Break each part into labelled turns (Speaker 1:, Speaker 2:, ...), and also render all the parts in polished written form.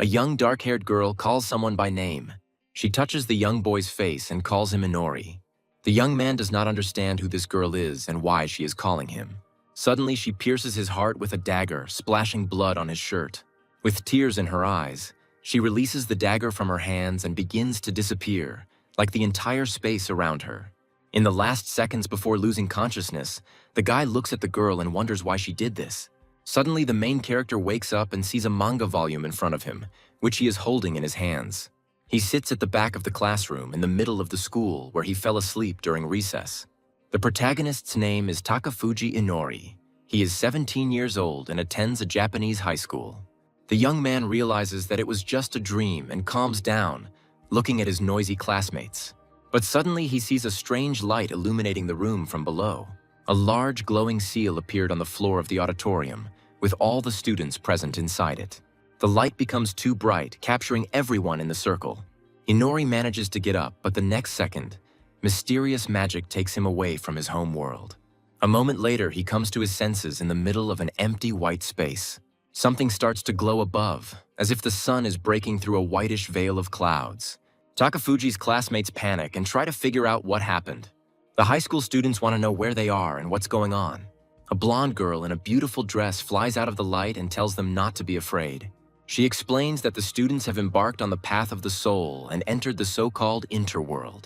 Speaker 1: A young dark-haired girl calls someone by name. She touches the young boy's face and calls him Inori. The young man does not understand who this girl is and why she is calling him. Suddenly, she pierces his heart with a dagger, splashing blood on his shirt. With tears in her eyes, she releases the dagger from her hands and begins to disappear, like the entire space around her. In the last seconds before losing consciousness, the guy looks at the girl and wonders why she did this. Suddenly, the main character wakes up and sees a manga volume in front of him, which he is holding in his hands. He sits at the back of the classroom in the middle of the school where he fell asleep during recess. The protagonist's name is Takafuji Inori. He is 17 years old and attends a Japanese high school. The young man realizes that it was just a dream and calms down, looking at his noisy classmates. But suddenly he sees a strange light illuminating the room from below. A large glowing seal appeared on the floor of the auditorium, with all the students present inside it. The light becomes too bright, capturing everyone in the circle. Inori manages to get up, but the next second, mysterious magic takes him away from his home world. A moment later, he comes to his senses in the middle of an empty white space. Something starts to glow above, as if the sun is breaking through a whitish veil of clouds. Takafuji's classmates panic and try to figure out what happened. The high school students want to know where they are and what's going on. A blonde girl in a beautiful dress flies out of the light and tells them not to be afraid. She explains that the students have embarked on the path of the soul and entered the so-called interworld.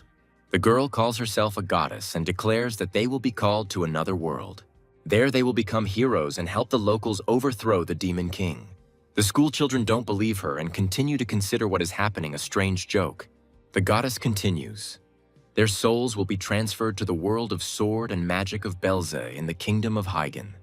Speaker 1: The girl calls herself a goddess and declares that they will be called to another world. There they will become heroes and help the locals overthrow the Demon King. The school children don't believe her and continue to consider what is happening a strange joke. The goddess continues. Their souls will be transferred to the world of sword and magic of Belze in the kingdom of Hygen.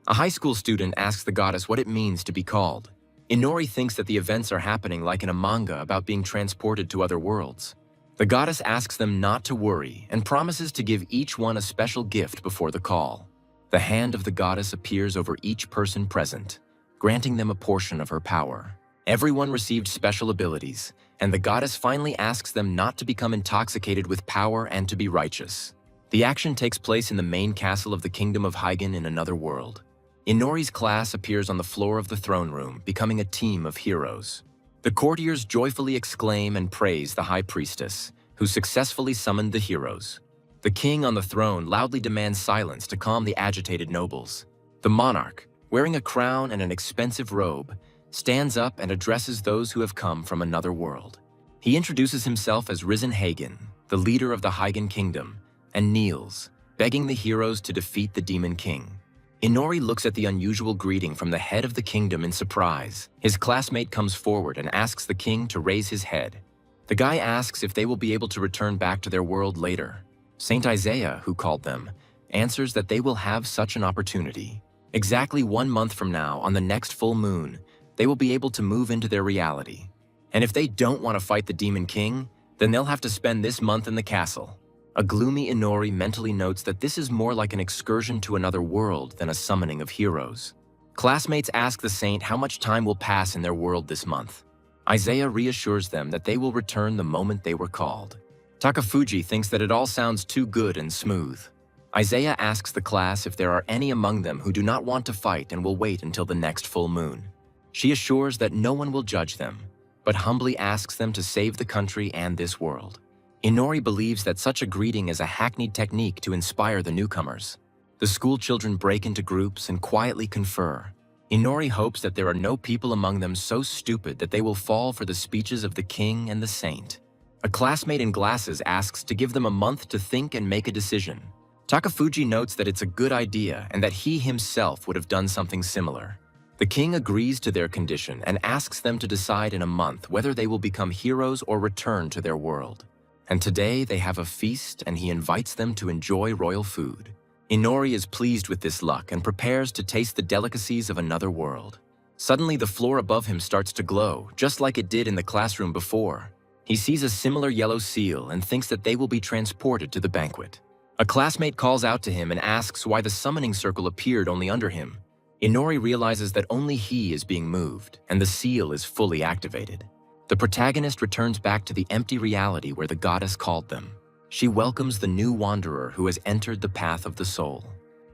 Speaker 1: A high school student asks the goddess what it means to be called. Inori thinks that the events are happening like in a manga about being transported to other worlds. The goddess asks them not to worry and promises to give each one a special gift before the call. The hand of the goddess appears over each person present, granting them a portion of her power. Everyone received special abilities, and the goddess finally asks them not to become intoxicated with power and to be righteous. The action takes place in the main castle of the kingdom of Hygen in another world. Inori's class appears on the floor of the throne room, becoming a team of heroes. The courtiers joyfully exclaim and praise the high priestess, who successfully summoned the heroes. The king on the throne loudly demands silence to calm the agitated nobles. The monarch, wearing a crown and an expensive robe, stands up and addresses those who have come from another world. He introduces himself as Risen Hagen, the leader of the Hygen kingdom, and kneels, begging the heroes to defeat the Demon King. Inori looks at the unusual greeting from the head of the kingdom in surprise. His classmate comes forward and asks the king to raise his head. The guy asks if they will be able to return back to their world later. Saint Isaiah, who called them, answers that they will have such an opportunity. Exactly 1 month from now, on the next full moon, they will be able to move into their reality. And if they don't want to fight the Demon King, then they'll have to spend this month in the castle. A gloomy Inori mentally notes that this is more like an excursion to another world than a summoning of heroes. Classmates ask the saint how much time will pass in their world this month. Isaiah reassures them that they will return the moment they were called. Takafuji thinks that it all sounds too good and smooth. Isaiah asks the class if there are any among them who do not want to fight and will wait until the next full moon. She assures that no one will judge them, but humbly asks them to save the country and this world. Inori believes that such a greeting is a hackneyed technique to inspire the newcomers. The school children break into groups and quietly confer. Inori hopes that there are no people among them so stupid that they will fall for the speeches of the king and the saint. A classmate in glasses asks to give them a month to think and make a decision. Takafuji notes that it's a good idea and that he himself would have done something similar. The king agrees to their condition and asks them to decide in a month whether they will become heroes or return to their world. And today they have a feast and he invites them to enjoy royal food. Inori is pleased with this luck and prepares to taste the delicacies of another world. Suddenly the floor above him starts to glow, just like it did in the classroom before. He sees a similar yellow seal and thinks that they will be transported to the banquet. A classmate calls out to him and asks why the summoning circle appeared only under him. Inori realizes that only he is being moved, and the seal is fully activated. The protagonist returns back to the empty reality where the goddess called them. She welcomes the new wanderer who has entered the path of the soul.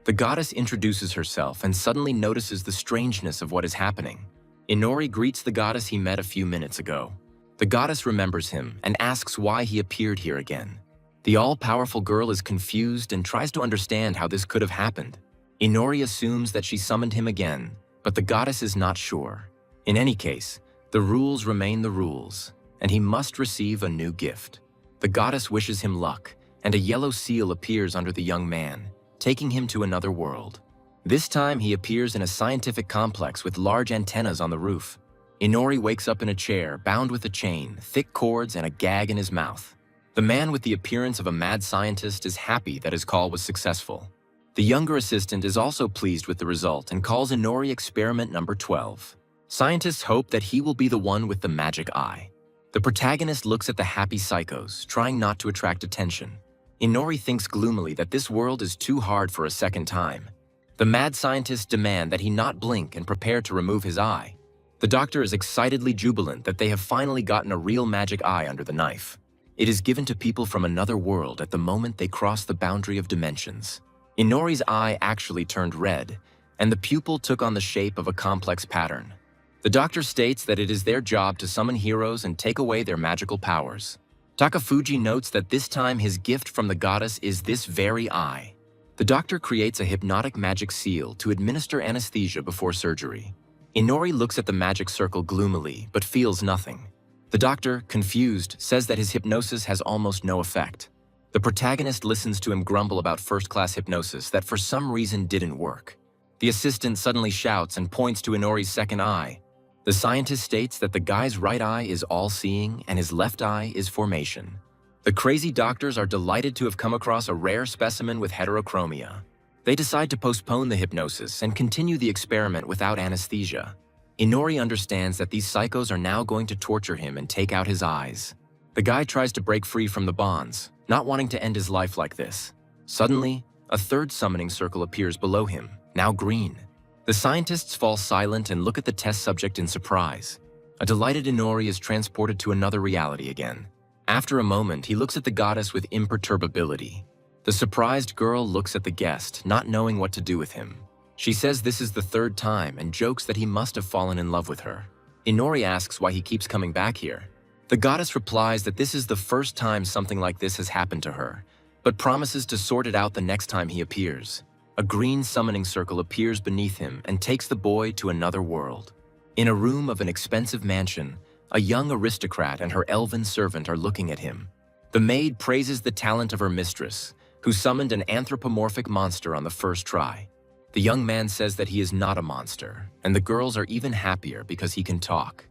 Speaker 1: The goddess introduces herself and suddenly notices the strangeness of what is happening. Inori greets the goddess he met a few minutes ago. The goddess remembers him and asks why he appeared here again. The all-powerful girl is confused and tries to understand how this could have happened. Inori assumes that she summoned him again, but the goddess is not sure. In any case, the rules remain the rules, and he must receive a new gift. The goddess wishes him luck, and a yellow seal appears under the young man, taking him to another world. This time he appears in a scientific complex with large antennas on the roof. Inori wakes up in a chair, bound with a chain, thick cords, and a gag in his mouth. The man with the appearance of a mad scientist is happy that his call was successful. The younger assistant is also pleased with the result and calls Inori experiment number 12. Scientists hope that he will be the one with the magic eye. The protagonist looks at the happy psychos, trying not to attract attention. Inori thinks gloomily that this world is too hard for a second time. The mad scientists demand that he not blink and prepare to remove his eye. The doctor is excitedly jubilant that they have finally gotten a real magic eye under the knife. It is given to people from another world at the moment they cross the boundary of dimensions. Inori's eye actually turned red, and the pupil took on the shape of a complex pattern. The doctor states that it is their job to summon heroes and take away their magical powers. Takafuji notes that this time his gift from the goddess is this very eye. The doctor creates a hypnotic magic seal to administer anesthesia before surgery. Inori looks at the magic circle gloomily, but feels nothing. The doctor, confused, says that his hypnosis has almost no effect. The protagonist listens to him grumble about first-class hypnosis that for some reason didn't work. The assistant suddenly shouts and points to Inori's second eye. The scientist states that the guy's right eye is all-seeing and his left eye is formation. The crazy doctors are delighted to have come across a rare specimen with heterochromia. They decide to postpone the hypnosis and continue the experiment without anesthesia. Inori understands that these psychos are now going to torture him and take out his eyes. The guy tries to break free from the bonds, not wanting to end his life like this. Suddenly, a third summoning circle appears below him, now green. The scientists fall silent and look at the test subject in surprise. A delighted Inori is transported to another reality again. After a moment, he looks at the goddess with imperturbability. The surprised girl looks at the guest, not knowing what to do with him. She says this is the third time and jokes that he must have fallen in love with her. Inori asks why he keeps coming back here. The goddess replies that this is the first time something like this has happened to her, but promises to sort it out the next time he appears. A green summoning circle appears beneath him and takes the boy to another world. In a room of an expensive mansion, a young aristocrat and her elven servant are looking at him. The maid praises the talent of her mistress, who summoned an anthropomorphic monster on the first try. The young man says that he is not a monster, and the girls are even happier because he can talk.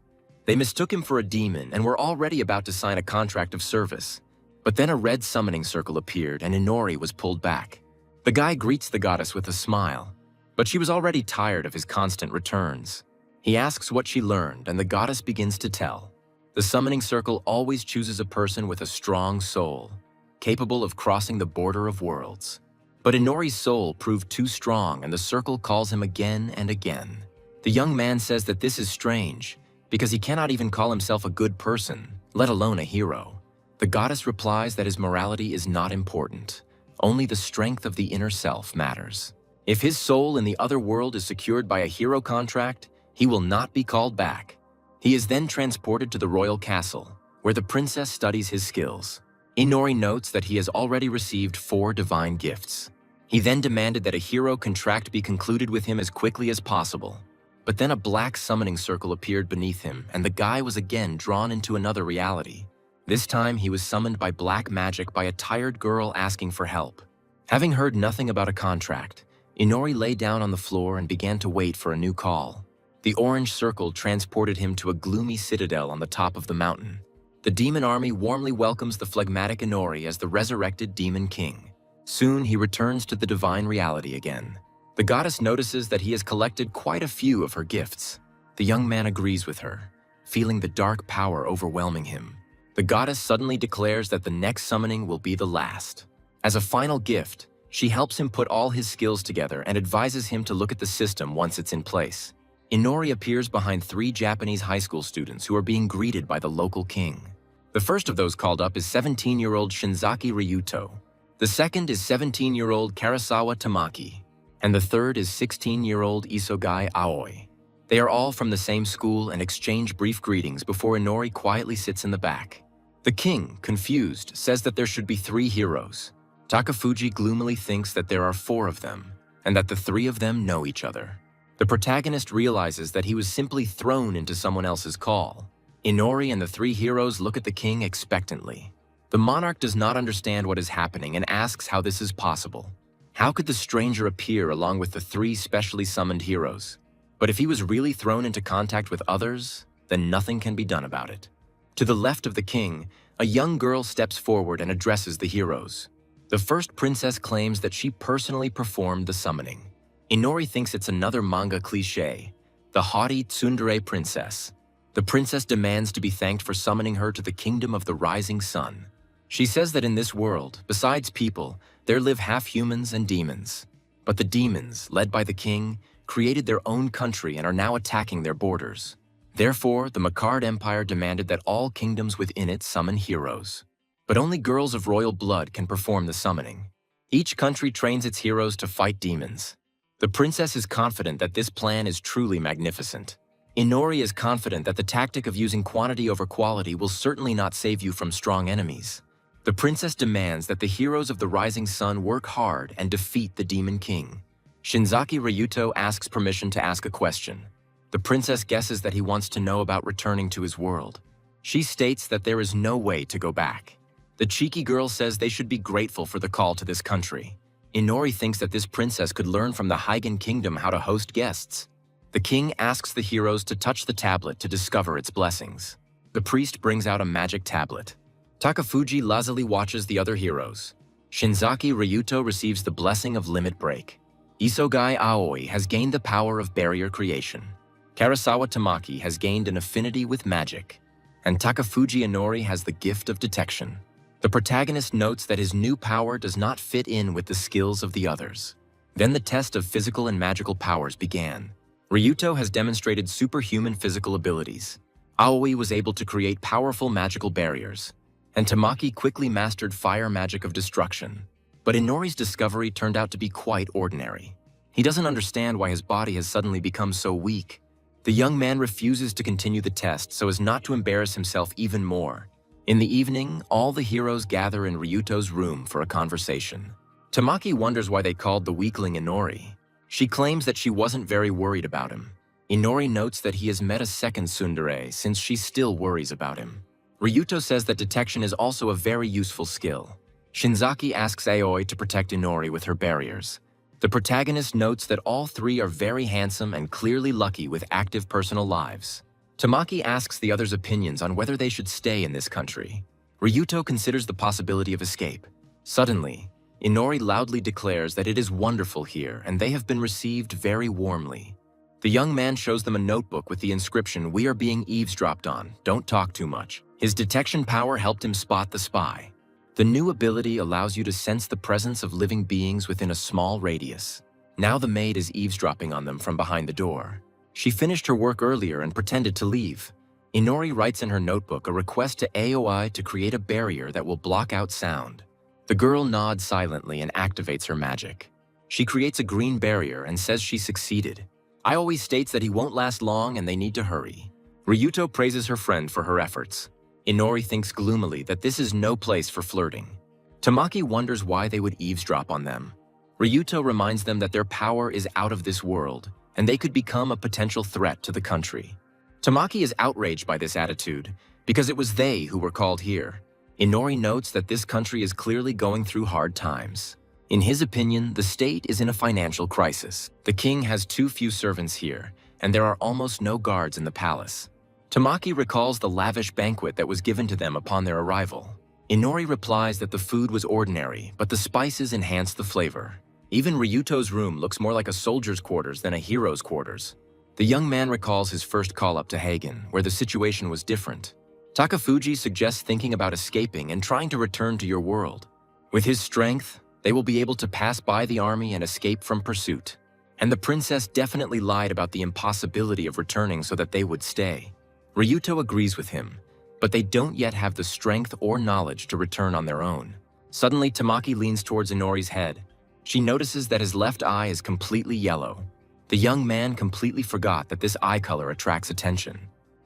Speaker 1: They mistook him for a demon and were already about to sign a contract of service. But then a red summoning circle appeared and Inori was pulled back. The guy greets the goddess with a smile, but she was already tired of his constant returns. He asks what she learned, and the goddess begins to tell. The summoning circle always chooses a person with a strong soul, capable of crossing the border of worlds. But Inori's soul proved too strong, and the circle calls him again and again. The young man says that this is strange, because he cannot even call himself a good person, let alone a hero. The goddess replies that his morality is not important. Only the strength of the inner self matters. If his soul in the other world is secured by a hero contract, he will not be called back. He is then transported to the royal castle, where the princess studies his skills. Inori notes that he has already received 4 divine gifts. He then demanded that a hero contract be concluded with him as quickly as possible. But then a black summoning circle appeared beneath him, and the guy was again drawn into another reality. This time he was summoned by black magic by a tired girl asking for help. Having heard nothing about a contract, Inori lay down on the floor and began to wait for a new call. The orange circle transported him to a gloomy citadel on the top of the mountain. The demon army warmly welcomes the phlegmatic Inori as the resurrected demon king. Soon he returns to the divine reality again. The goddess notices that he has collected quite a few of her gifts. The young man agrees with her, feeling the dark power overwhelming him. The goddess suddenly declares that the next summoning will be the last. As a final gift, she helps him put all his skills together and advises him to look at the system once it's in place. Inori appears behind 3 Japanese high school students who are being greeted by the local king. The first of those called up is 17-year-old Shinzaki Ryuto. The second is 17-year-old Karasawa Tamaki. And the third is 16-year-old Isogai Aoi. They are all from the same school and exchange brief greetings before Inori quietly sits in the back. The king, confused, says that there should be 3 heroes. Takafuji gloomily thinks that there are 4 of them, and that the 3 of them know each other. The protagonist realizes that he was simply thrown into someone else's call. Inori and the 3 heroes look at the king expectantly. The monarch does not understand what is happening and asks how this is possible. How could the stranger appear along with the 3 specially summoned heroes? But if he was really thrown into contact with others, then nothing can be done about it. To the left of the king, a young girl steps forward and addresses the heroes. The first princess claims that she personally performed the summoning. Inori thinks it's another manga cliché, the haughty tsundere princess. The princess demands to be thanked for summoning her to the kingdom of the rising sun. She says that in this world, besides people, there live half-humans and demons. But the demons, led by the king, created their own country and are now attacking their borders. Therefore, the Makard Empire demanded that all kingdoms within it summon heroes. But only girls of royal blood can perform the summoning. Each country trains its heroes to fight demons. The princess is confident that this plan is truly magnificent. Inori is confident that the tactic of using quantity over quality will certainly not save you from strong enemies. The princess demands that the heroes of the rising sun work hard and defeat the demon king. Shinzaki Ryuto asks permission to ask a question. The princess guesses that he wants to know about returning to his world. She states that there is no way to go back. The cheeky girl says they should be grateful for the call to this country. Inori thinks that this princess could learn from the Hygen kingdom how to host guests. The king asks the heroes to touch the tablet to discover its blessings. The priest brings out a magic tablet. Takafuji lazily watches the other heroes. Shinzaki Ryuto receives the blessing of limit break. Isogai Aoi has gained the power of barrier creation. Karasawa Tamaki has gained an affinity with magic. And Takafuji Inori has the gift of detection. The protagonist notes that his new power does not fit in with the skills of the others. Then the test of physical and magical powers began. Ryuto has demonstrated superhuman physical abilities. Aoi was able to create powerful magical barriers. And Tamaki quickly mastered fire magic of destruction. But Inori's discovery turned out to be quite ordinary. He doesn't understand why his body has suddenly become so weak. The young man refuses to continue the test so as not to embarrass himself even more. In the evening, all the heroes gather in Ryuto's room for a conversation. Tamaki wonders why they called the weakling Inori. She claims that she wasn't very worried about him. Inori notes that he has met a second tsundere since she still worries about him. Ryuto says that detection is also a very useful skill. Shinzaki asks Aoi to protect Inori with her barriers. The protagonist notes that all 3 are very handsome and clearly lucky with active personal lives. Tamaki asks the others' opinions on whether they should stay in this country. Ryuto considers the possibility of escape. Suddenly, Inori loudly declares that it is wonderful here and they have been received very warmly. The young man shows them a notebook with the inscription, "We are being eavesdropped on, don't talk too much." His detection power helped him spot the spy. The new ability allows you to sense the presence of living beings within a small radius. Now the maid is eavesdropping on them from behind the door. She finished her work earlier and pretended to leave. Inori writes in her notebook a request to Aoi to create a barrier that will block out sound. The girl nods silently and activates her magic. She creates a green barrier and says she succeeded. Aoi states that he won't last long and they need to hurry. Ryuto praises her friend for her efforts. Inori thinks gloomily that this is no place for flirting. Tamaki wonders why they would eavesdrop on them. Ryuto reminds them that their power is out of this world, and they could become a potential threat to the country. Tamaki is outraged by this attitude, because it was they who were called here. Inori notes that this country is clearly going through hard times. In his opinion, the state is in a financial crisis. The king has too few servants here, and there are almost no guards in the palace. Tamaki recalls the lavish banquet that was given to them upon their arrival. Inori replies that the food was ordinary, but the spices enhanced the flavor. Even Ryuto's room looks more like a soldier's quarters than a hero's quarters. The young man recalls his first call-up to Hagen, where the situation was different. Takafuji suggests thinking about escaping and trying to return to your world. With his strength, they will be able to pass by the army and escape from pursuit. And the princess definitely lied about the impossibility of returning so that they would stay. Ryuto agrees with him, but they don't yet have the strength or knowledge to return on their own. Suddenly, Tamaki leans towards Inori's head. She notices that his left eye is completely yellow. The young man completely forgot that this eye color attracts attention.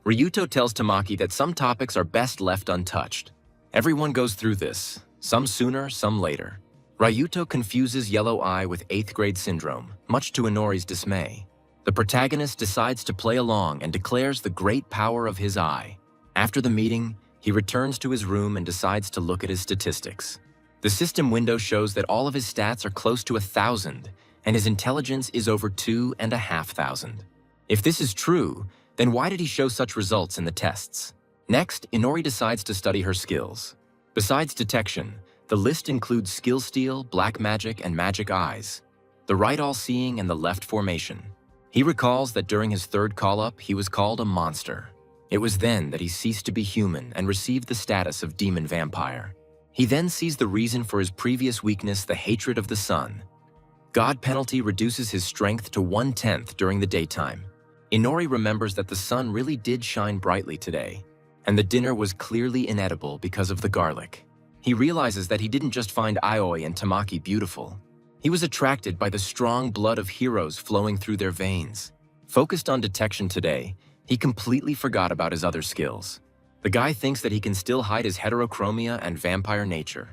Speaker 1: Ryuto tells Tamaki that some topics are best left untouched. Everyone goes through this, some sooner, some later. Ryuto confuses yellow eye with 8th grade syndrome, much to Inori's dismay. The protagonist decides to play along and declares the great power of his eye. After the meeting, he returns to his room and decides to look at his statistics. The system window shows that all of his stats are close to 1,000, and his intelligence is over 2,500. If this is true, then why did he show such results in the tests? Next, Inori decides to study her skills. Besides detection, the list includes skill steal, black magic, and magic eyes, the right all-seeing and the left formation. He recalls that during his 3rd call-up, he was called a monster. It was then that he ceased to be human and received the status of demon vampire. He then sees the reason for his previous weakness, the hatred of the sun. God penalty reduces his strength to 1/10 during the daytime. Inori remembers that the sun really did shine brightly today, and the dinner was clearly inedible because of the garlic. He realizes that he didn't just find Aoi and Tamaki beautiful. He was attracted by the strong blood of heroes flowing through their veins. Focused on detection today, he completely forgot about his other skills. The guy thinks that he can still hide his heterochromia and vampire nature.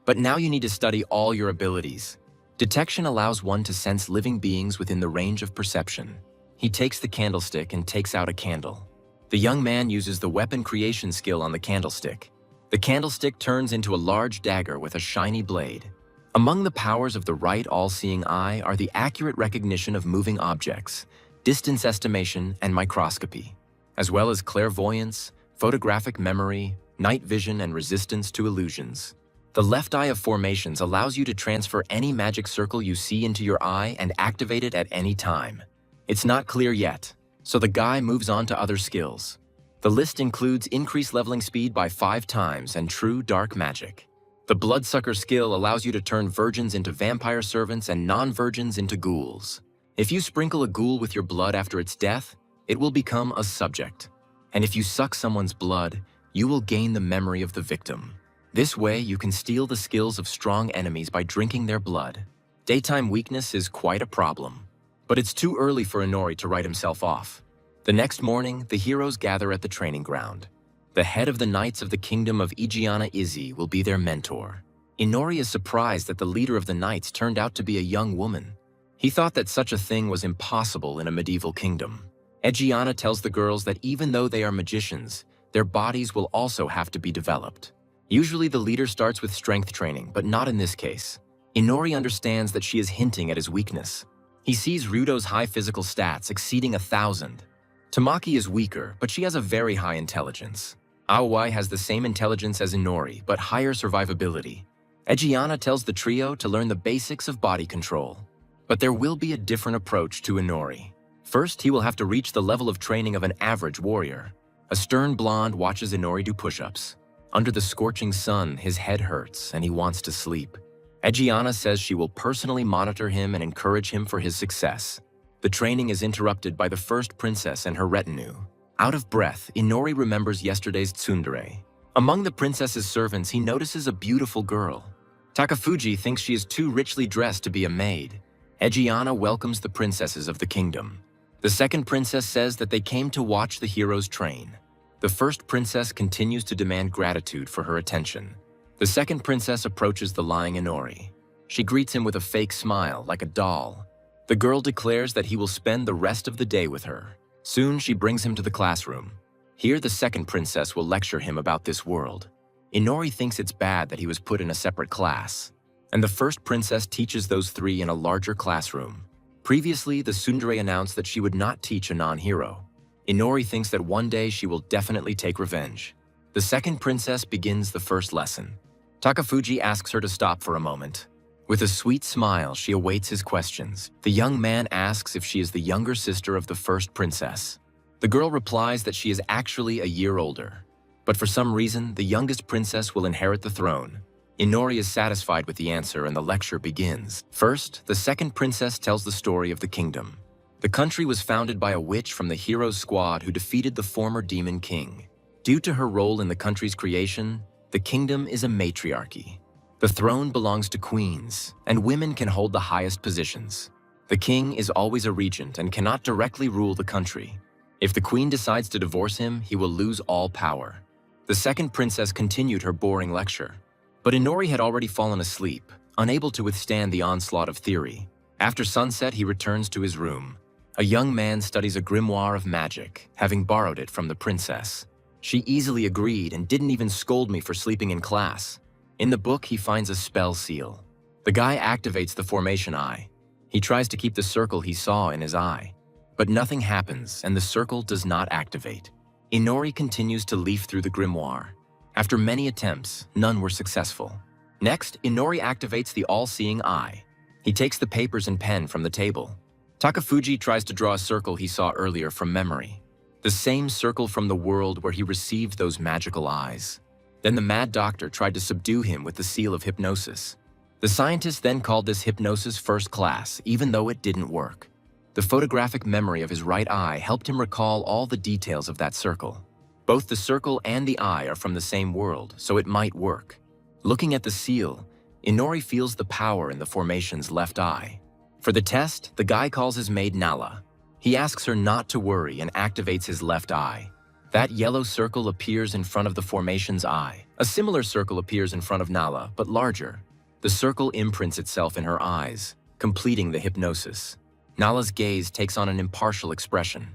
Speaker 1: But now you need to study all your abilities. Detection allows one to sense living beings within the range of perception. He takes the candlestick and takes out a candle. The young man uses the weapon creation skill on the candlestick. The candlestick turns into a large dagger with a shiny blade. Among the powers of the right all-seeing eye are the accurate recognition of moving objects, distance estimation, and microscopy, as well as clairvoyance, photographic memory, night vision, and resistance to illusions. The left eye of formations allows you to transfer any magic circle you see into your eye and activate it at any time. It's not clear yet, so the guy moves on to other skills. The list includes increased leveling speed by 5 times and true dark magic. The bloodsucker skill allows you to turn virgins into vampire servants and non-virgins into ghouls. If you sprinkle a ghoul with your blood after its death, it will become a subject. And if you suck someone's blood, you will gain the memory of the victim. This way, you can steal the skills of strong enemies by drinking their blood. Daytime weakness is quite a problem. But it's too early for Inori to write himself off. The next morning, the heroes gather at the training ground. The head of the Knights of the Kingdom of Igiana Izzy will be their mentor. Inori is surprised that the leader of the Knights turned out to be a young woman. He thought that such a thing was impossible in a medieval kingdom. Igiana tells the girls that even though they are magicians, their bodies will also have to be developed. Usually the leader starts with strength training, but not in this case. Inori understands that she is hinting at his weakness. He sees Ryuto's high physical stats exceeding 1,000. Tamaki is weaker, but she has a very high intelligence. Aoi has the same intelligence as Inori, but higher survivability. Igiana tells the trio to learn the basics of body control. But there will be a different approach to Inori. First, he will have to reach the level of training of an average warrior. A stern blonde watches Inori do push-ups. Under the scorching sun, his head hurts and he wants to sleep. Igiana says she will personally monitor him and encourage him for his success. The training is interrupted by the first princess and her retinue. Out of breath, Inori remembers yesterday's tsundere. Among the princess's servants, he notices a beautiful girl. Takafuji thinks she is too richly dressed to be a maid. Igiana welcomes the princesses of the kingdom. The second princess says that they came to watch the heroes train. The first princess continues to demand gratitude for her attention. The second princess approaches the lying Inori. She greets him with a fake smile, like a doll. The girl declares that he will spend the rest of the day with her. Soon, she brings him to the classroom. Here, the second princess will lecture him about this world. Inori thinks it's bad that he was put in a separate class. And the first princess teaches those three in a larger classroom. Previously, the tsundere announced that she would not teach a non-hero. Inori thinks that one day she will definitely take revenge. The second princess begins the first lesson. Takafuji asks her to stop for a moment. With a sweet smile, she awaits his questions. The young man asks if she is the younger sister of the first princess. The girl replies that she is actually a year older. But for some reason, the youngest princess will inherit the throne. Inori is satisfied with the answer and the lecture begins. First, the second princess tells the story of the kingdom. The country was founded by a witch from the heroes squad who defeated the former demon king. Due to her role in the country's creation, the kingdom is a matriarchy. The throne belongs to queens, and women can hold the highest positions. The The king is always a regent and cannot directly rule the country. If the queen decides to divorce him, he will lose all power. The second princess continued her boring lecture. But Inori had already fallen asleep, unable to withstand the onslaught of theory. After sunset, he returns to his room. A young man studies a grimoire of magic, having borrowed it from the princess. She easily agreed and didn't even scold me for sleeping in class. In the book, he finds a spell seal. The guy activates the formation eye. He tries to keep the circle he saw in his eye. But nothing happens and the circle does not activate. Inori continues to leaf through the grimoire. After many attempts, none were successful. Next, Inori activates the all-seeing eye. He takes the papers and pen from the table. Takafuji tries to draw a circle he saw earlier from memory. The same circle from the world where he received those magical eyes. Then the mad doctor tried to subdue him with the seal of hypnosis. The scientist then called this hypnosis first class, even though it didn't work. The photographic memory of his right eye helped him recall all the details of that circle. Both the circle and the eye are from the same world, so it might work. Looking at the seal, Inori feels the power in the formation's left eye. For the test, the guy calls his maid Nala. He asks her not to worry and activates his left eye. That yellow circle appears in front of the formation's eye. A similar circle appears in front of Nala, but larger. The circle imprints itself in her eyes, completing the hypnosis. Nala's gaze takes on an impartial expression.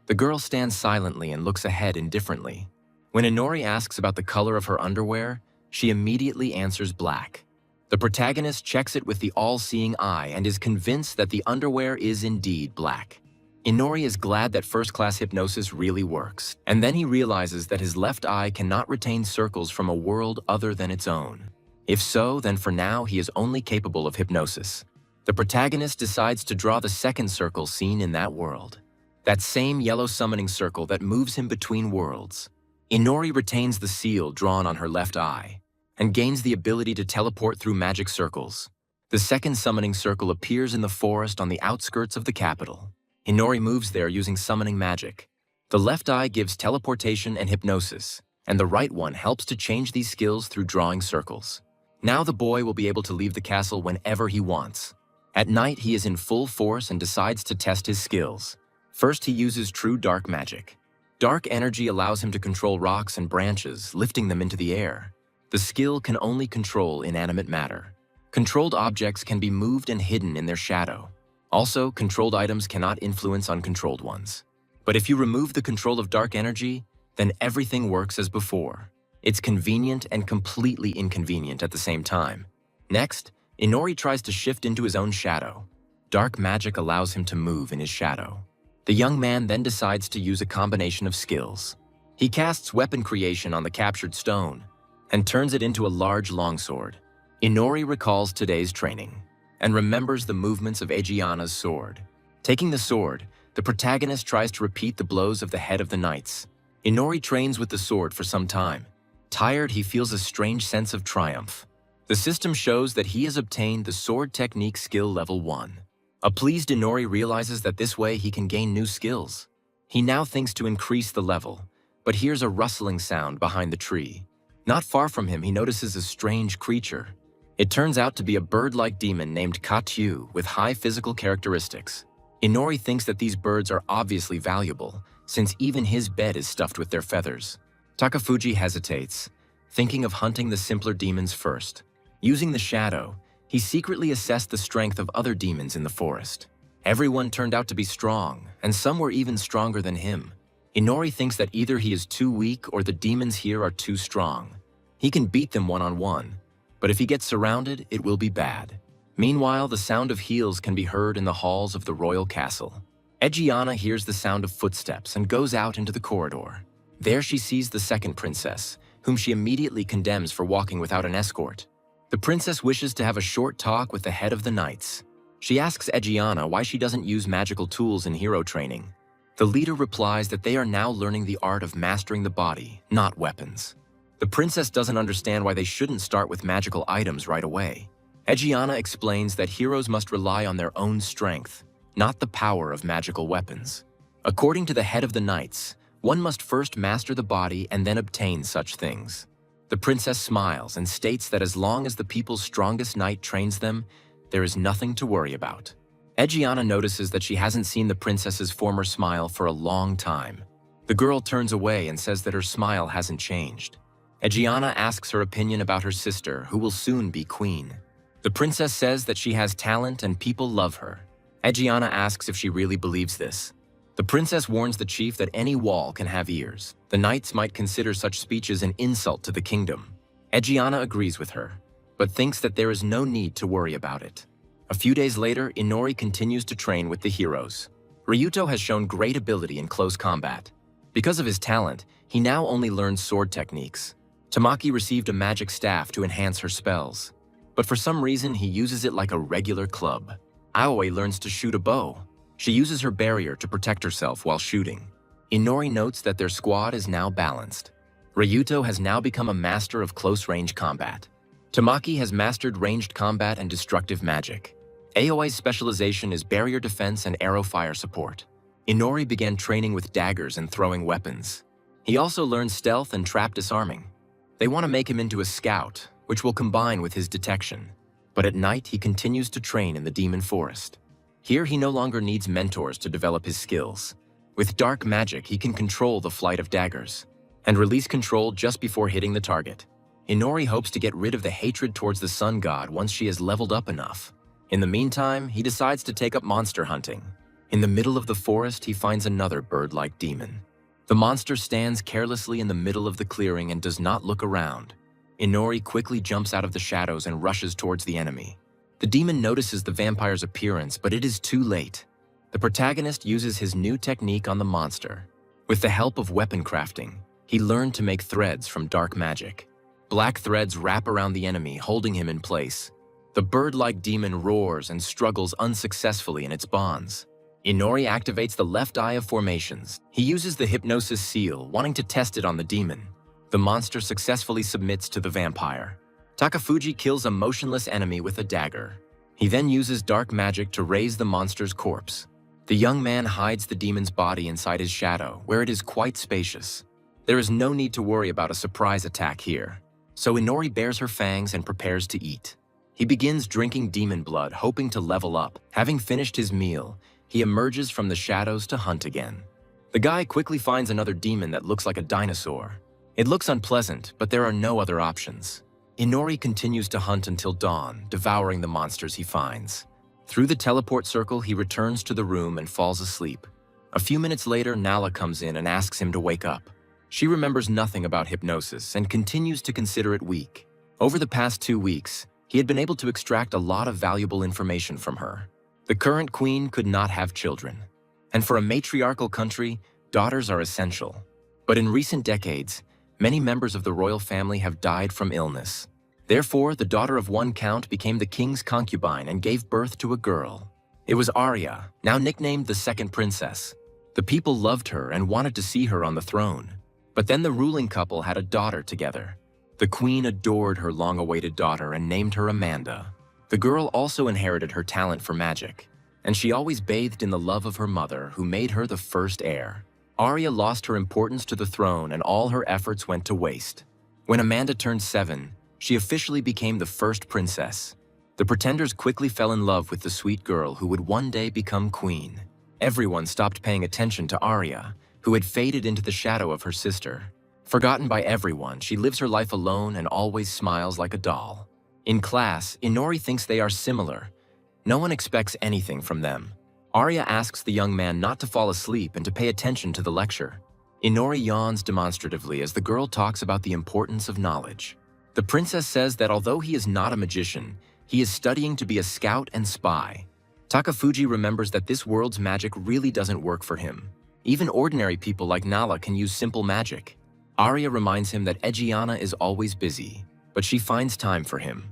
Speaker 1: The girl stands silently and looks ahead indifferently. When Inori asks about the color of her underwear, she immediately answers black. The protagonist checks it with the all-seeing eye and is convinced that the underwear is indeed black. Inori is glad that first-class hypnosis really works, and then he realizes that his left eye cannot retain circles from a world other than its own. If so, then for now he is only capable of hypnosis. The protagonist decides to draw the second circle seen in that world. That same yellow summoning circle that moves him between worlds. Inori retains the seal drawn on her left eye, and gains the ability to teleport through magic circles. The second summoning circle appears in the forest on the outskirts of the capital. Inori moves there using summoning magic. The left eye gives teleportation and hypnosis, and the right one helps to change these skills through drawing circles. Now the boy will be able to leave the castle whenever he wants. At night, he is in full force and decides to test his skills. First, he uses true dark magic. Dark energy allows him to control rocks and branches, lifting them into the air. The skill can only control inanimate matter. Controlled objects can be moved and hidden in their shadow. Also, controlled items cannot influence uncontrolled ones. But if you remove the control of dark energy, then everything works as before. It's convenient and completely inconvenient at the same time. Next, Inori tries to shift into his own shadow. Dark magic allows him to move in his shadow. The young man then decides to use a combination of skills. He casts weapon creation on the captured stone and turns it into a large longsword. Inori recalls today's training and remembers the movements of Egiana's sword. Taking the sword, the protagonist tries to repeat the blows of the head of the knights. Inori trains with the sword for some time. Tired, he feels a strange sense of triumph. The system shows that he has obtained the sword technique skill level 1. A pleased Inori realizes that this way he can gain new skills. He now thinks to increase the level, but hears a rustling sound behind the tree. Not far from him, he notices a strange creature. It turns out to be a bird-like demon named Katyu with high physical characteristics. Inori thinks that these birds are obviously valuable, since even his bed is stuffed with their feathers. Takafuji hesitates, thinking of hunting the simpler demons first. Using the shadow, he secretly assessed the strength of other demons in the forest. Everyone turned out to be strong, and some were even stronger than him. Inori thinks that either he is too weak or the demons here are too strong. He can beat them one-on-one, but if he gets surrounded, it will be bad. Meanwhile, the sound of heels can be heard in the halls of the royal castle. Egiana hears the sound of footsteps and goes out into the corridor. There she sees the second princess, whom she immediately condemns for walking without an escort. The princess wishes to have a short talk with the head of the knights. She asks Egiana why she doesn't use magical tools in hero training. The leader replies that they are now learning the art of mastering the body, not weapons. The princess doesn't understand why they shouldn't start with magical items right away. Egiana explains that heroes must rely on their own strength, not the power of magical weapons. According to the head of the knights, one must first master the body and then obtain such things. The princess smiles and states that as long as the people's strongest knight trains them, there is nothing to worry about. Egiana notices that she hasn't seen the princess's former smile for a long time. The girl turns away and says that her smile hasn't changed. Egiana asks her opinion about her sister, who will soon be queen. The princess says that she has talent and people love her. Egiana asks if she really believes this. The princess warns the chief that any wall can have ears. The knights might consider such speeches an insult to the kingdom. Egiana agrees with her, but thinks that there is no need to worry about it. A few days later, Inori continues to train with the heroes. Ryuto has shown great ability in close combat. Because of his talent, he now only learns sword techniques. Tamaki received a magic staff to enhance her spells, but for some reason he uses it like a regular club. Aoi learns to shoot a bow. She uses her barrier to protect herself while shooting. Inori notes that their squad is now balanced. Ryuto has now become a master of close-range combat. Tamaki has mastered ranged combat and destructive magic. Aoi's specialization is barrier defense and arrow fire support. Inori began training with daggers and throwing weapons. He also learned stealth and trap disarming. They want to make him into a scout, which will combine with his detection. But at night, he continues to train in the demon forest. Here, he no longer needs mentors to develop his skills. With dark magic, he can control the flight of daggers and release control just before hitting the target. Inori hopes to get rid of the hatred towards the sun god once she has leveled up enough. In the meantime, he decides to take up monster hunting. In the middle of the forest, he finds another bird-like demon. The monster stands carelessly in the middle of the clearing and does not look around. Inori quickly jumps out of the shadows and rushes towards the enemy. The demon notices the vampire's appearance, but it is too late. The protagonist uses his new technique on the monster. With the help of weapon crafting, he learned to make threads from dark magic. Black threads wrap around the enemy, holding him in place. The bird-like demon roars and struggles unsuccessfully in its bonds. Inori activates the left eye of formations. He uses the hypnosis seal, wanting to test it on the demon. The monster successfully submits to the vampire. Takafuji kills a motionless enemy with a dagger. He then uses dark magic to raise the monster's corpse. The young man hides the demon's body inside his shadow, where it is quite spacious. There is no need to worry about a surprise attack here. So Inori bares her fangs and prepares to eat. He begins drinking demon blood, hoping to level up. Having finished his meal, he emerges from the shadows to hunt again. The guy quickly finds another demon that looks like a dinosaur. It looks unpleasant, but there are no other options. Inori continues to hunt until dawn, devouring the monsters he finds. Through the teleport circle, he returns to the room and falls asleep. A few minutes later, Nala comes in and asks him to wake up. She remembers nothing about hypnosis and continues to consider it weak. Over the past 2 weeks, he had been able to extract a lot of valuable information from her. The current queen could not have children. And for a matriarchal country, daughters are essential. But in recent decades, many members of the royal family have died from illness. Therefore, the daughter of one count became the king's concubine and gave birth to a girl. It was Arya, now nicknamed the second princess. The people loved her and wanted to see her on the throne. But then the ruling couple had a daughter together. The queen adored her long-awaited daughter and named her Amanda. The girl also inherited her talent for magic, and she always bathed in the love of her mother, who made her the first heir. Arya lost her importance to the throne and all her efforts went to waste. When Amanda turned 7, she officially became the first princess. The pretenders quickly fell in love with the sweet girl who would one day become queen. Everyone stopped paying attention to Arya, who had faded into the shadow of her sister. Forgotten by everyone, she lives her life alone and always smiles like a doll. In class, Inori thinks they are similar. No one expects anything from them. Arya asks the young man not to fall asleep and to pay attention to the lecture. Inori yawns demonstratively as the girl talks about the importance of knowledge. The princess says that although he is not a magician, he is studying to be a scout and spy. Takafuji remembers that this world's magic really doesn't work for him. Even ordinary people like Nala can use simple magic. Arya reminds him that Egiana is always busy, but she finds time for him.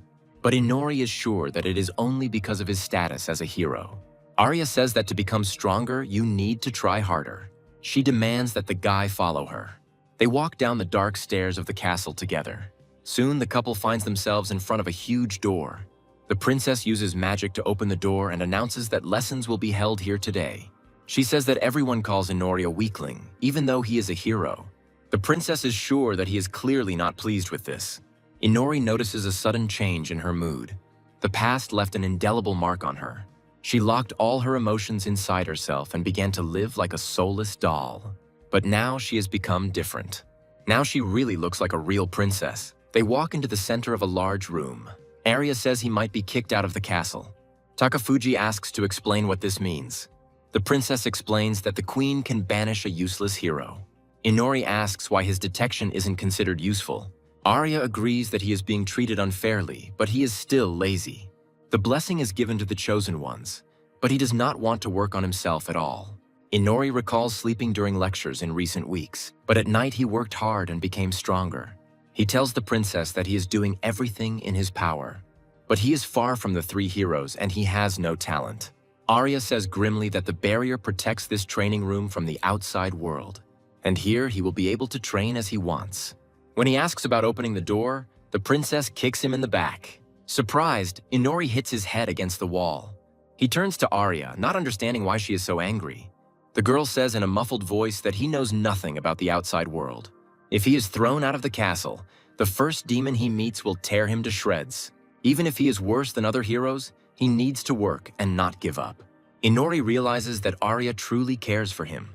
Speaker 1: But Inori is sure that it is only because of his status as a hero. Arya says that to become stronger, you need to try harder. She demands that the guy follow her. They walk down the dark stairs of the castle together. Soon, the couple finds themselves in front of a huge door. The princess uses magic to open the door and announces that lessons will be held here today. She says that everyone calls Inori a weakling, even though he is a hero. The princess is sure that he is clearly not pleased with this. Inori notices a sudden change in her mood. The past left an indelible mark on her. She locked all her emotions inside herself and began to live like a soulless doll. But now she has become different. Now she really looks like a real princess. They walk into the center of a large room. Arya says he might be kicked out of the castle. Takafuji asks to explain what this means. The princess explains that the queen can banish a useless hero. Inori asks why his detection isn't considered useful. Arya agrees that he is being treated unfairly, but he is still lazy. The blessing is given to the chosen ones, but he does not want to work on himself at all. Inori recalls sleeping during lectures in recent weeks, but at night he worked hard and became stronger. He tells the princess that he is doing everything in his power. But he is far from the three heroes and he has no talent. Arya says grimly that the barrier protects this training room from the outside world, and here he will be able to train as he wants. When he asks about opening the door, the princess kicks him in the back. Surprised, Inori hits his head against the wall. He turns to Arya, not understanding why she is so angry. The girl says in a muffled voice that he knows nothing about the outside world. If he is thrown out of the castle, the first demon he meets will tear him to shreds. Even if he is worse than other heroes, he needs to work and not give up. Inori realizes that Arya truly cares for him.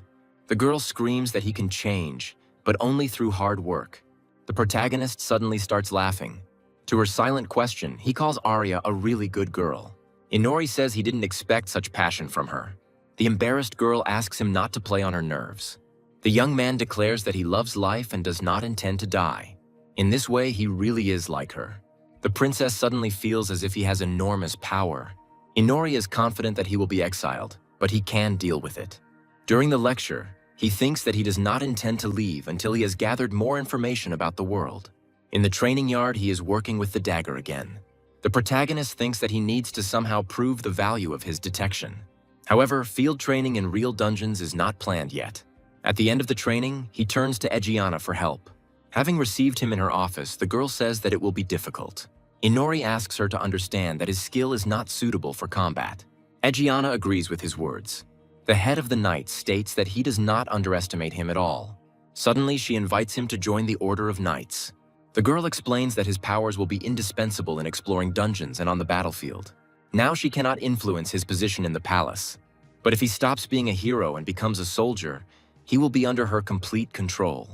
Speaker 1: The girl screams that he can change, but only through hard work. The protagonist suddenly starts laughing. To her silent question, he calls Arya a really good girl. Inori says he didn't expect such passion from her. The embarrassed girl asks him not to play on her nerves. The young man declares that he loves life and does not intend to die. In this way, he really is like her. The princess suddenly feels as if he has enormous power. Inori is confident that he will be exiled, but he can deal with it. During the lecture, he thinks that he does not intend to leave until he has gathered more information about the world. In the training yard, he is working with the dagger again. The protagonist thinks that he needs to somehow prove the value of his detection. However, field training in real dungeons is not planned yet. At the end of the training, he turns to Egiana for help. Having received him in her office, the girl says that it will be difficult. Inori asks her to understand that his skill is not suitable for combat. Egiana agrees with his words. The head of the Knights states that he does not underestimate him at all. Suddenly, she invites him to join the Order of Knights. The girl explains that his powers will be indispensable in exploring dungeons and on the battlefield. Now she cannot influence his position in the palace. But if he stops being a hero and becomes a soldier, he will be under her complete control.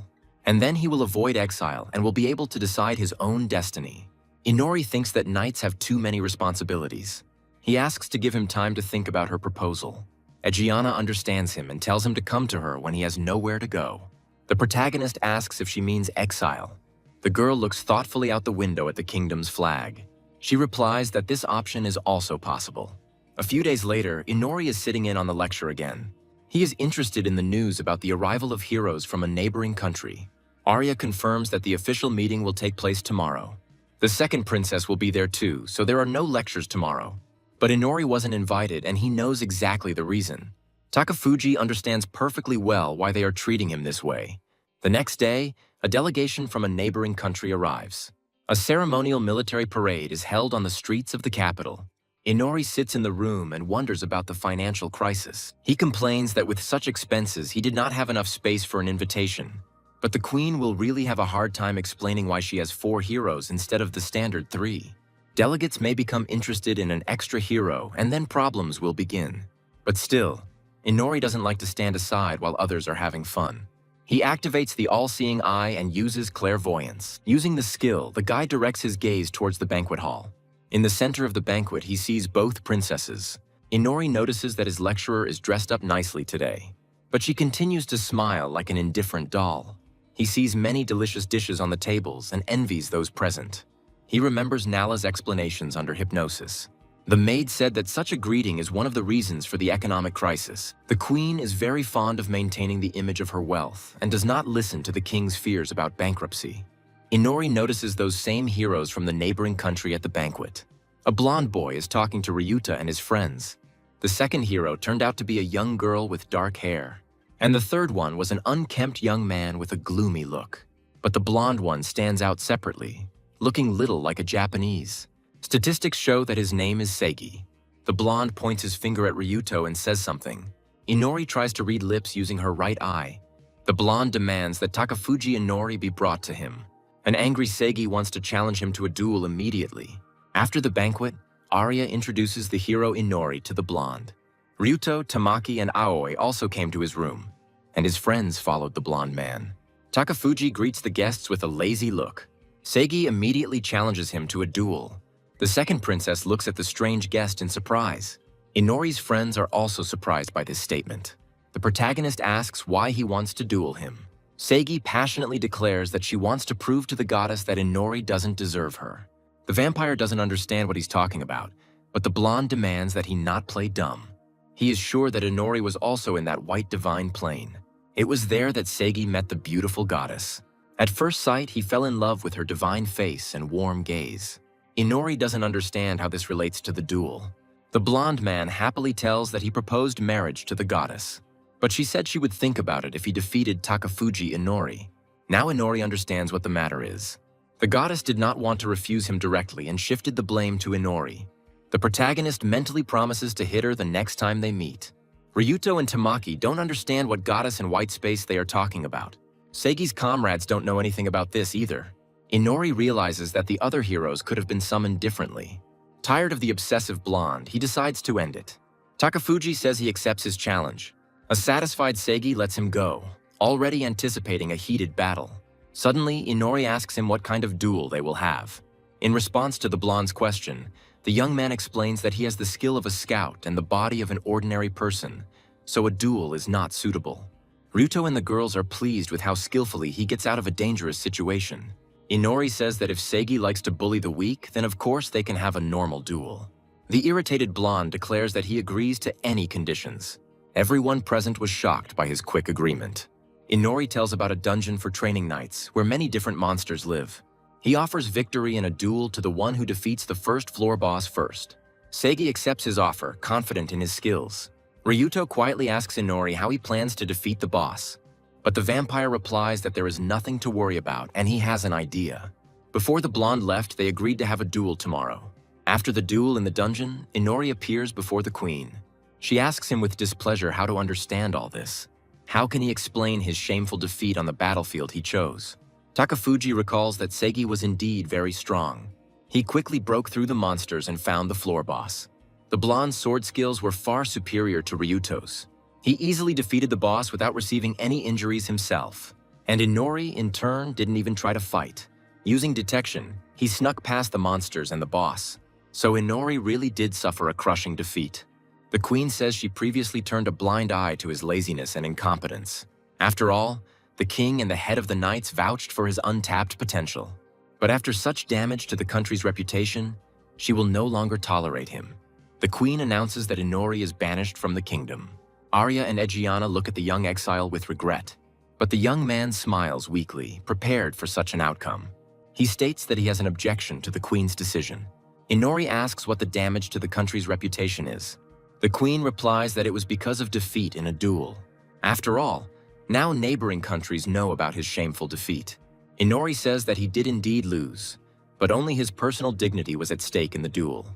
Speaker 1: And then he will avoid exile and will be able to decide his own destiny. Inori thinks that knights have too many responsibilities. He asks to give him time to think about her proposal. Egiana understands him and tells him to come to her when he has nowhere to go. The protagonist asks if she means exile. The girl looks thoughtfully out the window at the kingdom's flag. She replies that this option is also possible. A few days later, Inori is sitting in on the lecture again. He is interested in the news about the arrival of heroes from a neighboring country. Arya confirms that the official meeting will take place tomorrow. The second princess will be there too, so there are no lectures tomorrow. But Inori wasn't invited and he knows exactly the reason. Takafuji understands perfectly well why they are treating him this way. The next day, a delegation from a neighboring country arrives. A ceremonial military parade is held on the streets of the capital. Inori sits in the room and wonders about the financial crisis. He complains that with such expenses, he did not have enough space for an invitation. But the queen will really have a hard time explaining why she has 4 heroes instead of the standard 3. Delegates may become interested in an extra hero and then problems will begin. But still, Inori doesn't like to stand aside while others are having fun. He activates the all-seeing eye and uses clairvoyance. Using the skill, the guy directs his gaze towards the banquet hall. In the center of the banquet, he sees both princesses. Inori notices that his lecturer is dressed up nicely today, but she continues to smile like an indifferent doll. He sees many delicious dishes on the tables and envies those present. He remembers Nala's explanations under hypnosis. The maid said that such a greeting is one of the reasons for the economic crisis. The queen is very fond of maintaining the image of her wealth and does not listen to the king's fears about bankruptcy. Inori notices those same heroes from the neighboring country at the banquet. A blonde boy is talking to Ryuta and his friends. The second hero turned out to be a young girl with dark hair. And the third one was an unkempt young man with a gloomy look. But the blonde one stands out separately, looking little like a Japanese. Statistics show that his name is Seigi. The blonde points his finger at Ryuto and says something. Inori tries to read lips using her right eye. The blonde demands that Takafuji Inori be brought to him. An angry Seigi wants to challenge him to a duel immediately. After the banquet, Arya introduces the hero Inori to the blonde. Ryuto, Tamaki, and Aoi also came to his room, and his friends followed the blonde man. Takafuji greets the guests with a lazy look. Seigi immediately challenges him to a duel. The second princess looks at the strange guest in surprise. Inori's friends are also surprised by this statement. The protagonist asks why he wants to duel him. Seigi passionately declares that she wants to prove to the goddess that Inori doesn't deserve her. The vampire doesn't understand what he's talking about, but the blonde demands that he not play dumb. He is sure that Inori was also in that white divine plane. It was there that Seigi met the beautiful goddess. At first sight, he fell in love with her divine face and warm gaze. Inori doesn't understand how this relates to the duel. The blonde man happily tells that he proposed marriage to the goddess, but she said she would think about it if he defeated Takafuji Inori. Now Inori understands what the matter is. The goddess did not want to refuse him directly and shifted the blame to Inori. The protagonist mentally promises to hit her the next time they meet. Ryuto and Tamaki don't understand what goddess and white space they are talking about. Seigi's comrades don't know anything about this either. Inori realizes that the other heroes could have been summoned differently. Tired of the obsessive blonde, he decides to end it. Takafuji says he accepts his challenge. A satisfied Seigi lets him go, already anticipating a heated battle. Suddenly, Inori asks him what kind of duel they will have. In response to the blonde's question, the young man explains that he has the skill of a scout and the body of an ordinary person, so a duel is not suitable. Ryuto and the girls are pleased with how skillfully he gets out of a dangerous situation. Inori says that if Seigi likes to bully the weak, then of course they can have a normal duel. The irritated blonde declares that he agrees to any conditions. Everyone present was shocked by his quick agreement. Inori tells about a dungeon for training knights where many different monsters live. He offers victory in a duel to the one who defeats the first floor boss first. Seigi accepts his offer, confident in his skills. Ryuto quietly asks Inori how he plans to defeat the boss. But the vampire replies that there is nothing to worry about and he has an idea. Before the blonde left, they agreed to have a duel tomorrow. After the duel in the dungeon, Inori appears before the queen. She asks him with displeasure how to understand all this. How can he explain his shameful defeat on the battlefield he chose? Takafuji recalls that Seigi was indeed very strong. He quickly broke through the monsters and found the floor boss. The blonde's sword skills were far superior to Ryuto's. He easily defeated the boss without receiving any injuries himself. And Inori, in turn, didn't even try to fight. Using detection, he snuck past the monsters and the boss. So Inori really did suffer a crushing defeat. The queen says she previously turned a blind eye to his laziness and incompetence. After all, the king and the head of the knights vouched for his untapped potential. But after such damage to the country's reputation, she will no longer tolerate him. The queen announces that Inori is banished from the kingdom. Arya and Egiana look at the young exile with regret. But the young man smiles weakly, prepared for such an outcome. He states that he has an objection to the queen's decision. Inori asks what the damage to the country's reputation is. The queen replies that it was because of defeat in a duel. After all, now neighboring countries know about his shameful defeat. Inori says that he did indeed lose, but only his personal dignity was at stake in the duel.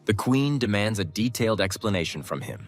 Speaker 1: The queen demands a detailed explanation from him.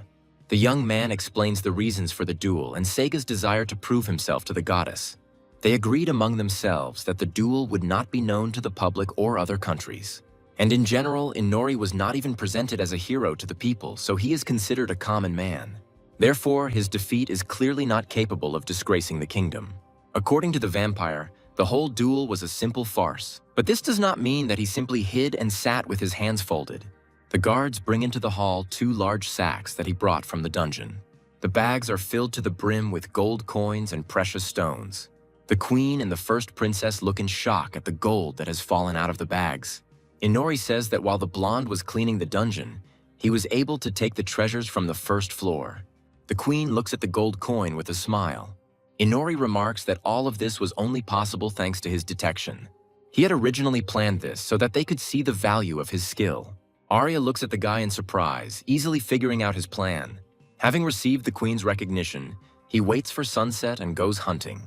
Speaker 1: The young man explains the reasons for the duel and Seiga's desire to prove himself to the goddess. They agreed among themselves that the duel would not be known to the public or other countries. And in general, Inori was not even presented as a hero to the people, so he is considered a common man. Therefore, his defeat is clearly not capable of disgracing the kingdom. According to the vampire, the whole duel was a simple farce. But this does not mean that he simply hid and sat with his hands folded. The guards bring into the hall 2 large sacks that he brought from the dungeon. The bags are filled to the brim with gold coins and precious stones. The queen and the first princess look in shock at the gold that has fallen out of the bags. Inori says that while the blonde was cleaning the dungeon, he was able to take the treasures from the first floor. The queen looks at the gold coin with a smile. Inori remarks that all of this was only possible thanks to his detection. He had originally planned this so that they could see the value of his skill. Arya looks at the guy in surprise, easily figuring out his plan. Having received the queen's recognition, he waits for sunset and goes hunting.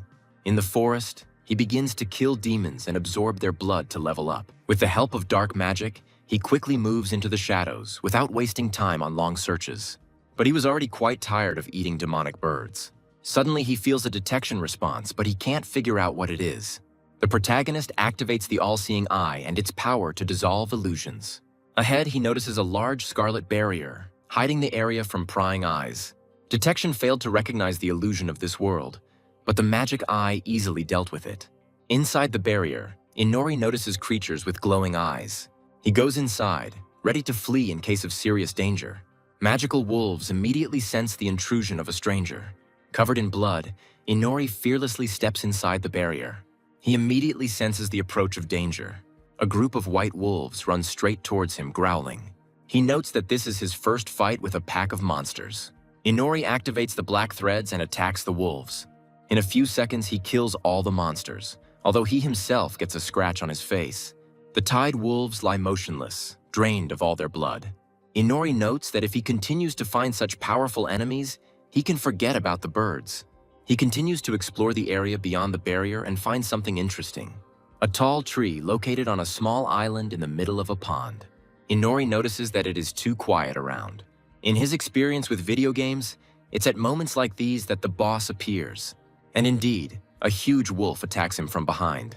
Speaker 1: In the forest, he begins to kill demons and absorb their blood to level up. With the help of dark magic, he quickly moves into the shadows without wasting time on long searches. But he was already quite tired of eating demonic birds. Suddenly, he feels a detection response, but he can't figure out what it is. The protagonist activates the all-seeing eye and its power to dissolve illusions. Ahead, he notices a large scarlet barrier, hiding the area from prying eyes. Detection failed to recognize the illusion of this world, but the magic eye easily dealt with it. Inside the barrier, Inori notices creatures with glowing eyes. He goes inside, ready to flee in case of serious danger. Magical wolves immediately sense the intrusion of a stranger. Covered in blood, Inori fearlessly steps inside the barrier. He immediately senses the approach of danger. A group of white wolves runs straight towards him, growling. He notes that this is his first fight with a pack of monsters. Inori activates the black threads and attacks the wolves. In a few seconds, he kills all the monsters, although he himself gets a scratch on his face. The tied wolves lie motionless, drained of all their blood. Inori notes that if he continues to find such powerful enemies, he can forget about the birds. He continues to explore the area beyond the barrier and finds something interesting. A tall tree located on a small island in the middle of a pond. Inori notices that it is too quiet around. In his experience with video games, it's at moments like these that the boss appears. And indeed, a huge wolf attacks him from behind.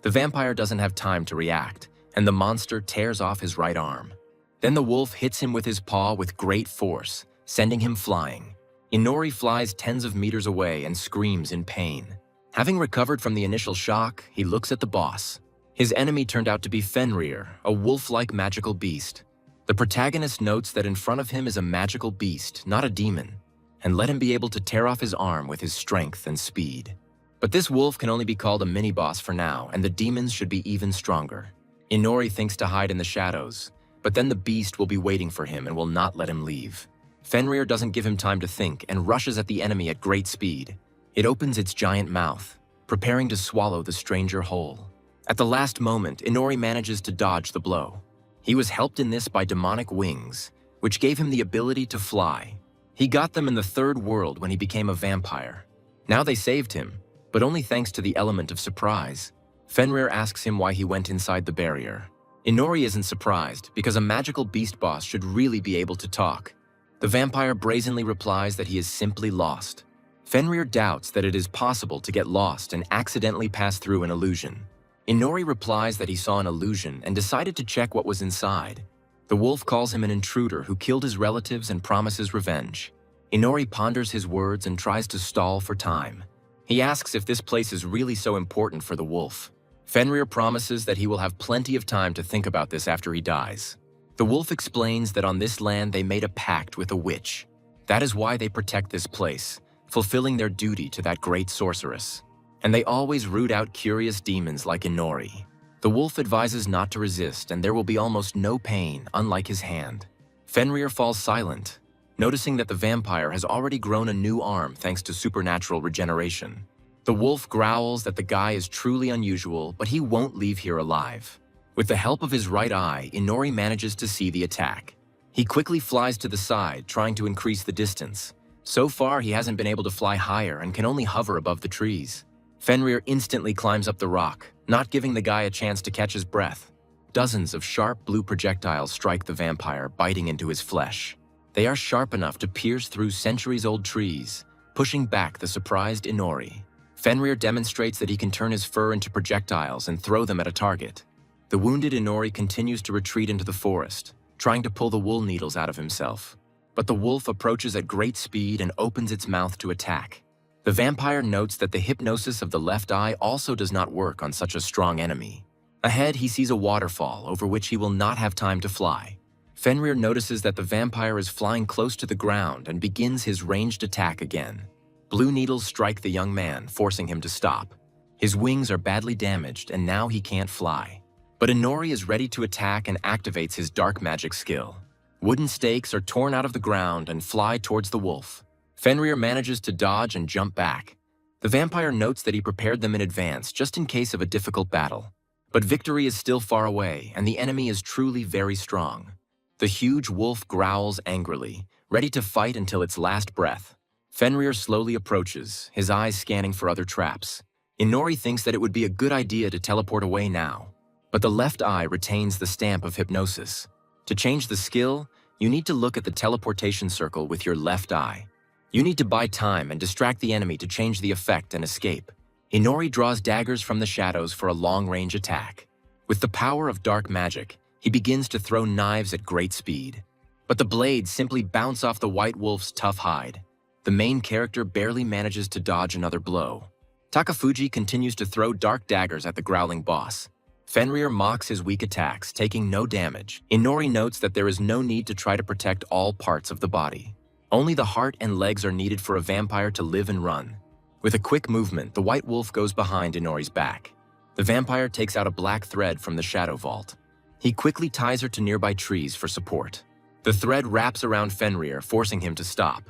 Speaker 1: The vampire doesn't have time to react, and the monster tears off his right arm. Then the wolf hits him with his paw with great force, sending him flying. Inori flies tens of meters away and screams in pain. Having recovered from the initial shock, he looks at the boss. His enemy turned out to be Fenrir, a wolf-like magical beast. The protagonist notes that in front of him is a magical beast, not a demon, and let him be able to tear off his arm with his strength and speed. But this wolf can only be called a mini-boss for now, and the demons should be even stronger. Inori thinks to hide in the shadows, but then the beast will be waiting for him and will not let him leave. Fenrir doesn't give him time to think and rushes at the enemy at great speed. It opens its giant mouth, preparing to swallow the stranger whole. At the last moment, Inori manages to dodge the blow. He was helped in this by demonic wings, which gave him the ability to fly. He got them in the third world when he became a vampire. Now they saved him, but only thanks to the element of surprise. Fenrir asks him why he went inside the barrier. Inori isn't surprised, because a magical beast boss should really be able to talk. The vampire brazenly replies that he is simply lost. Fenrir doubts that it is possible to get lost and accidentally pass through an illusion. Inori replies that he saw an illusion and decided to check what was inside. The wolf calls him an intruder who killed his relatives and promises revenge. Inori ponders his words and tries to stall for time. He asks if this place is really so important for the wolf. Fenrir promises that he will have plenty of time to think about this after he dies. The wolf explains that on this land they made a pact with a witch. That is why they protect this place, fulfilling their duty to that great sorceress. And they always root out curious demons like Inori. The wolf advises not to resist, and there will be almost no pain, unlike his hand. Fenrir falls silent, noticing that the vampire has already grown a new arm thanks to supernatural regeneration. The wolf growls that the guy is truly unusual, but he won't leave here alive. With the help of his right eye, Inori manages to see the attack. He quickly flies to the side, trying to increase the distance. So far, he hasn't been able to fly higher and can only hover above the trees. Fenrir instantly climbs up the rock, not giving the guy a chance to catch his breath. Dozens of sharp blue projectiles strike the vampire, biting into his flesh. They are sharp enough to pierce through centuries-old trees, pushing back the surprised Inori. Fenrir demonstrates that he can turn his fur into projectiles and throw them at a target. The wounded Inori continues to retreat into the forest, trying to pull the wool needles out of himself. But the wolf approaches at great speed and opens its mouth to attack. The vampire notes that the hypnosis of the left eye also does not work on such a strong enemy. Ahead, he sees a waterfall over which he will not have time to fly. Fenrir notices that the vampire is flying close to the ground and begins his ranged attack again. Blue needles strike the young man, forcing him to stop. His wings are badly damaged and now he can't fly. But Inori is ready to attack and activates his dark magic skill. Wooden stakes are torn out of the ground and fly towards the wolf. Fenrir manages to dodge and jump back. The vampire notes that he prepared them in advance just in case of a difficult battle. But victory is still far away, and the enemy is truly very strong. The huge wolf growls angrily, ready to fight until its last breath. Fenrir slowly approaches, his eyes scanning for other traps. Inori thinks that it would be a good idea to teleport away now, but the left eye retains the stamp of hypnosis. To change the skill, you need to look at the teleportation circle with your left eye. You need to buy time and distract the enemy to change the effect and escape. Inori draws daggers from the shadows for a long-range attack. With the power of dark magic, He begins to throw knives at great speed. But the blades simply bounce off the white wolf's tough hide. The main character barely manages to dodge another blow. Takafuji continues to throw dark daggers at the growling boss. Fenrir mocks his weak attacks, taking no damage. Inori notes that there is no need to try to protect all parts of the body. Only the heart and legs are needed for a vampire to live and run. With a quick movement, the white wolf goes behind Inori's back. The vampire takes out a black thread from the shadow vault. He quickly ties her to nearby trees for support. The thread wraps around Fenrir, forcing him to stop.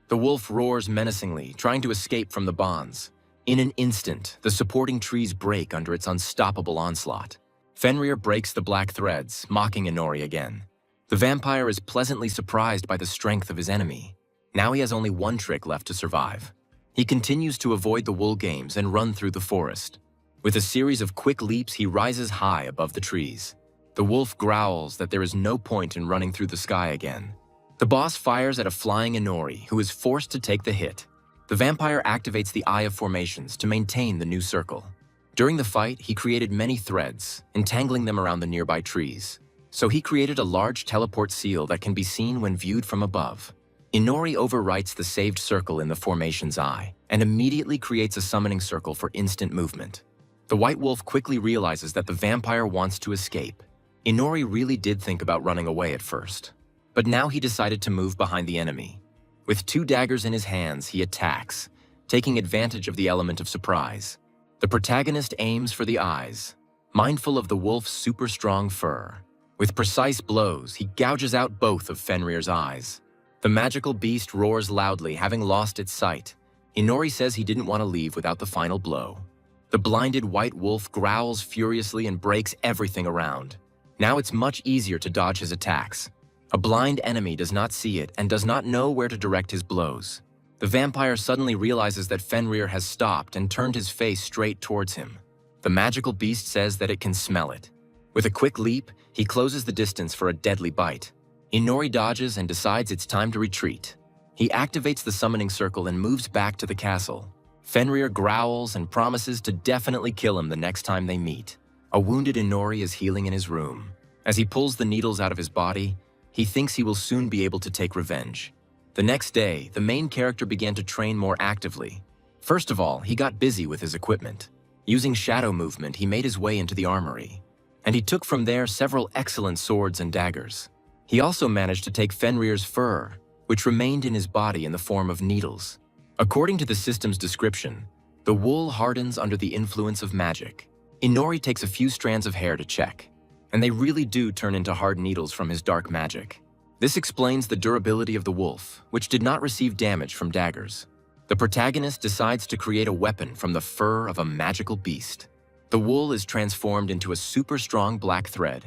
Speaker 1: The wolf roars menacingly, trying to escape from the bonds. In an instant, the supporting trees break under its unstoppable onslaught. Fenrir breaks the black threads, mocking Inori again. The vampire is pleasantly surprised by the strength of his enemy. Now he has only one trick left to survive. He continues to avoid the wool games and run through the forest. With a series of quick leaps, he rises high above the trees. The wolf growls that there is no point in running through the sky again. The boss fires at a flying Inori, who is forced to take the hit. The vampire activates the Eye of Formations to maintain the new circle. During the fight, he created many threads, entangling them around the nearby trees. So he created a large teleport seal that can be seen when viewed from above. Inori overwrites the saved circle in the formation's eye, and immediately creates a summoning circle for instant movement. The white wolf quickly realizes that the vampire wants to escape. Inori really did think about running away at first, but now he decided to move behind the enemy. With 2 daggers in his hands, he attacks, taking advantage of the element of surprise. The protagonist aims for the eyes, mindful of the wolf's super strong fur. With precise blows, he gouges out both of Fenrir's eyes. The magical beast roars loudly, having lost its sight. Inori says he didn't want to leave without the final blow. The blinded white wolf growls furiously and breaks everything around. Now it's much easier to dodge his attacks. A blind enemy does not see it and does not know where to direct his blows. The vampire suddenly realizes that Fenrir has stopped and turned his face straight towards him. The magical beast says that it can smell it. With a quick leap, he closes the distance for a deadly bite. Inori dodges and decides it's time to retreat. He activates the summoning circle and moves back to the castle. Fenrir growls and promises to definitely kill him the next time they meet. A wounded Inori is healing in his room. As he pulls the needles out of his body, he thinks he will soon be able to take revenge. The next day, the main character began to train more actively. First of all, he got busy with his equipment. Using shadow movement, he made his way into the armory, and he took from there several excellent swords and daggers. He also managed to take Fenrir's fur, which remained in his body in the form of needles. According to the system's description, the wool hardens under the influence of magic. Inori takes a few strands of hair to check, and they really do turn into hard needles from his dark magic. This explains the durability of the wolf, which did not receive damage from daggers. The protagonist decides to create a weapon from the fur of a magical beast. The wool is transformed into a super strong black thread.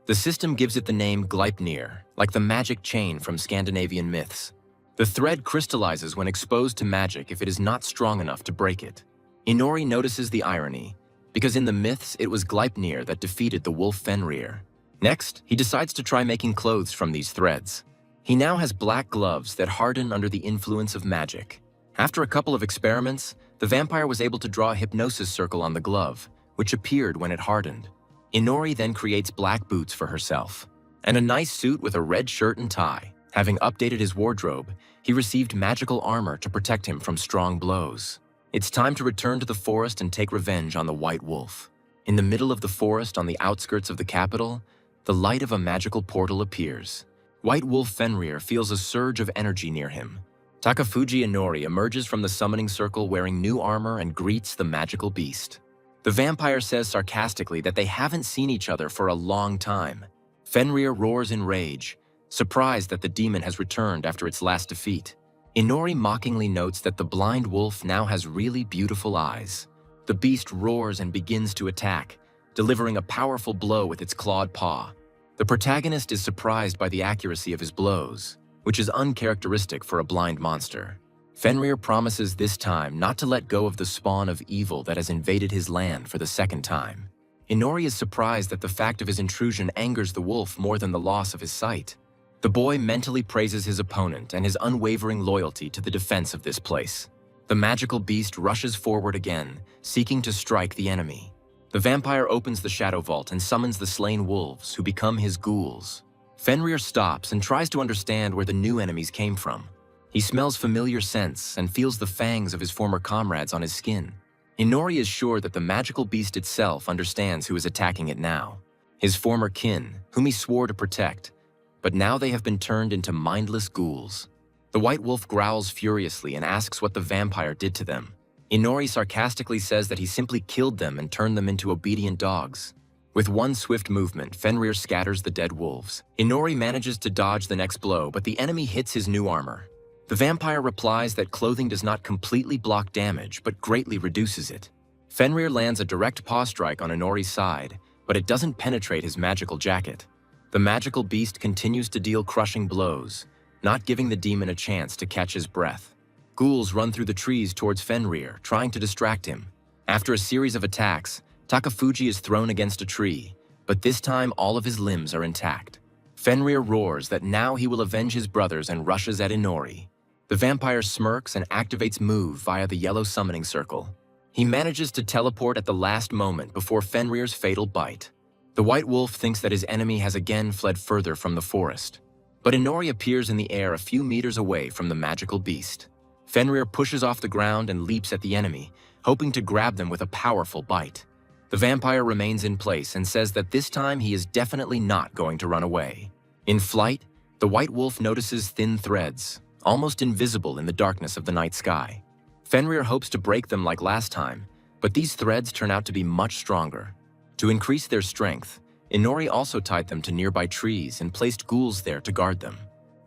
Speaker 1: The system gives it the name Gleipnir, like the magic chain from Scandinavian myths. The thread crystallizes when exposed to magic if it is not strong enough to break it. Inori notices the irony, because in the myths it was Gleipnir that defeated the wolf Fenrir. Next, he decides to try making clothes from these threads. He now has black gloves that harden under the influence of magic. After a couple of experiments, the vampire was able to draw a hypnosis circle on the glove, which appeared when it hardened. Inori then creates black boots for herself, and a nice suit with a red shirt and tie. Having updated his wardrobe, he received magical armor to protect him from strong blows. It's time to return to the forest and take revenge on the white wolf. In the middle of the forest on the outskirts of the capital, the light of a magical portal appears. White wolf Fenrir feels a surge of energy near him. Takafuji Inori emerges from the summoning circle wearing new armor and greets the magical beast. The vampire says sarcastically that they haven't seen each other for a long time. Fenrir roars in rage, surprised that the demon has returned after its last defeat. Inori mockingly notes that the blind wolf now has really beautiful eyes. The beast roars and begins to attack, delivering a powerful blow with its clawed paw. The protagonist is surprised by the accuracy of his blows, which is uncharacteristic for a blind monster. Fenrir promises this time not to let go of the spawn of evil that has invaded his land for the second time. Inori is surprised that the fact of his intrusion angers the wolf more than the loss of his sight. The boy mentally praises his opponent and his unwavering loyalty to the defense of this place. The magical beast rushes forward again, seeking to strike the enemy. The vampire opens the shadow vault and summons the slain wolves, who become his ghouls. Fenrir stops and tries to understand where the new enemies came from. He smells familiar scents and feels the fangs of his former comrades on his skin. Inori is sure that the magical beast itself understands who is attacking it now. His former kin, whom he swore to protect, but now they have been turned into mindless ghouls. The white wolf growls furiously and asks what the vampire did to them. Inori sarcastically says that he simply killed them and turned them into obedient dogs. With one swift movement, Fenrir scatters the dead wolves. Inori manages to dodge the next blow, but the enemy hits his new armor. The vampire replies that clothing does not completely block damage, but greatly reduces it. Fenrir lands a direct paw strike on Inori's side, but it doesn't penetrate his magical jacket. The magical beast continues to deal crushing blows, not giving the demon a chance to catch his breath. Ghouls run through the trees towards Fenrir, trying to distract him. After a series of attacks, Takafuji is thrown against a tree, but this time all of his limbs are intact. Fenrir roars that now he will avenge his brothers and rushes at Inori. The vampire smirks and activates Move via the yellow summoning circle. He manages to teleport at the last moment before Fenrir's fatal bite. The white wolf thinks that his enemy has again fled further from the forest. But Inori appears in the air a few meters away from the magical beast. Fenrir pushes off the ground and leaps at the enemy, hoping to grab them with a powerful bite. The vampire remains in place and says that this time he is definitely not going to run away. In flight, the white wolf notices thin threads, almost invisible in the darkness of the night sky. Fenrir hopes to break them like last time, but these threads turn out to be much stronger. To increase their strength, Inori also tied them to nearby trees and placed ghouls there to guard them.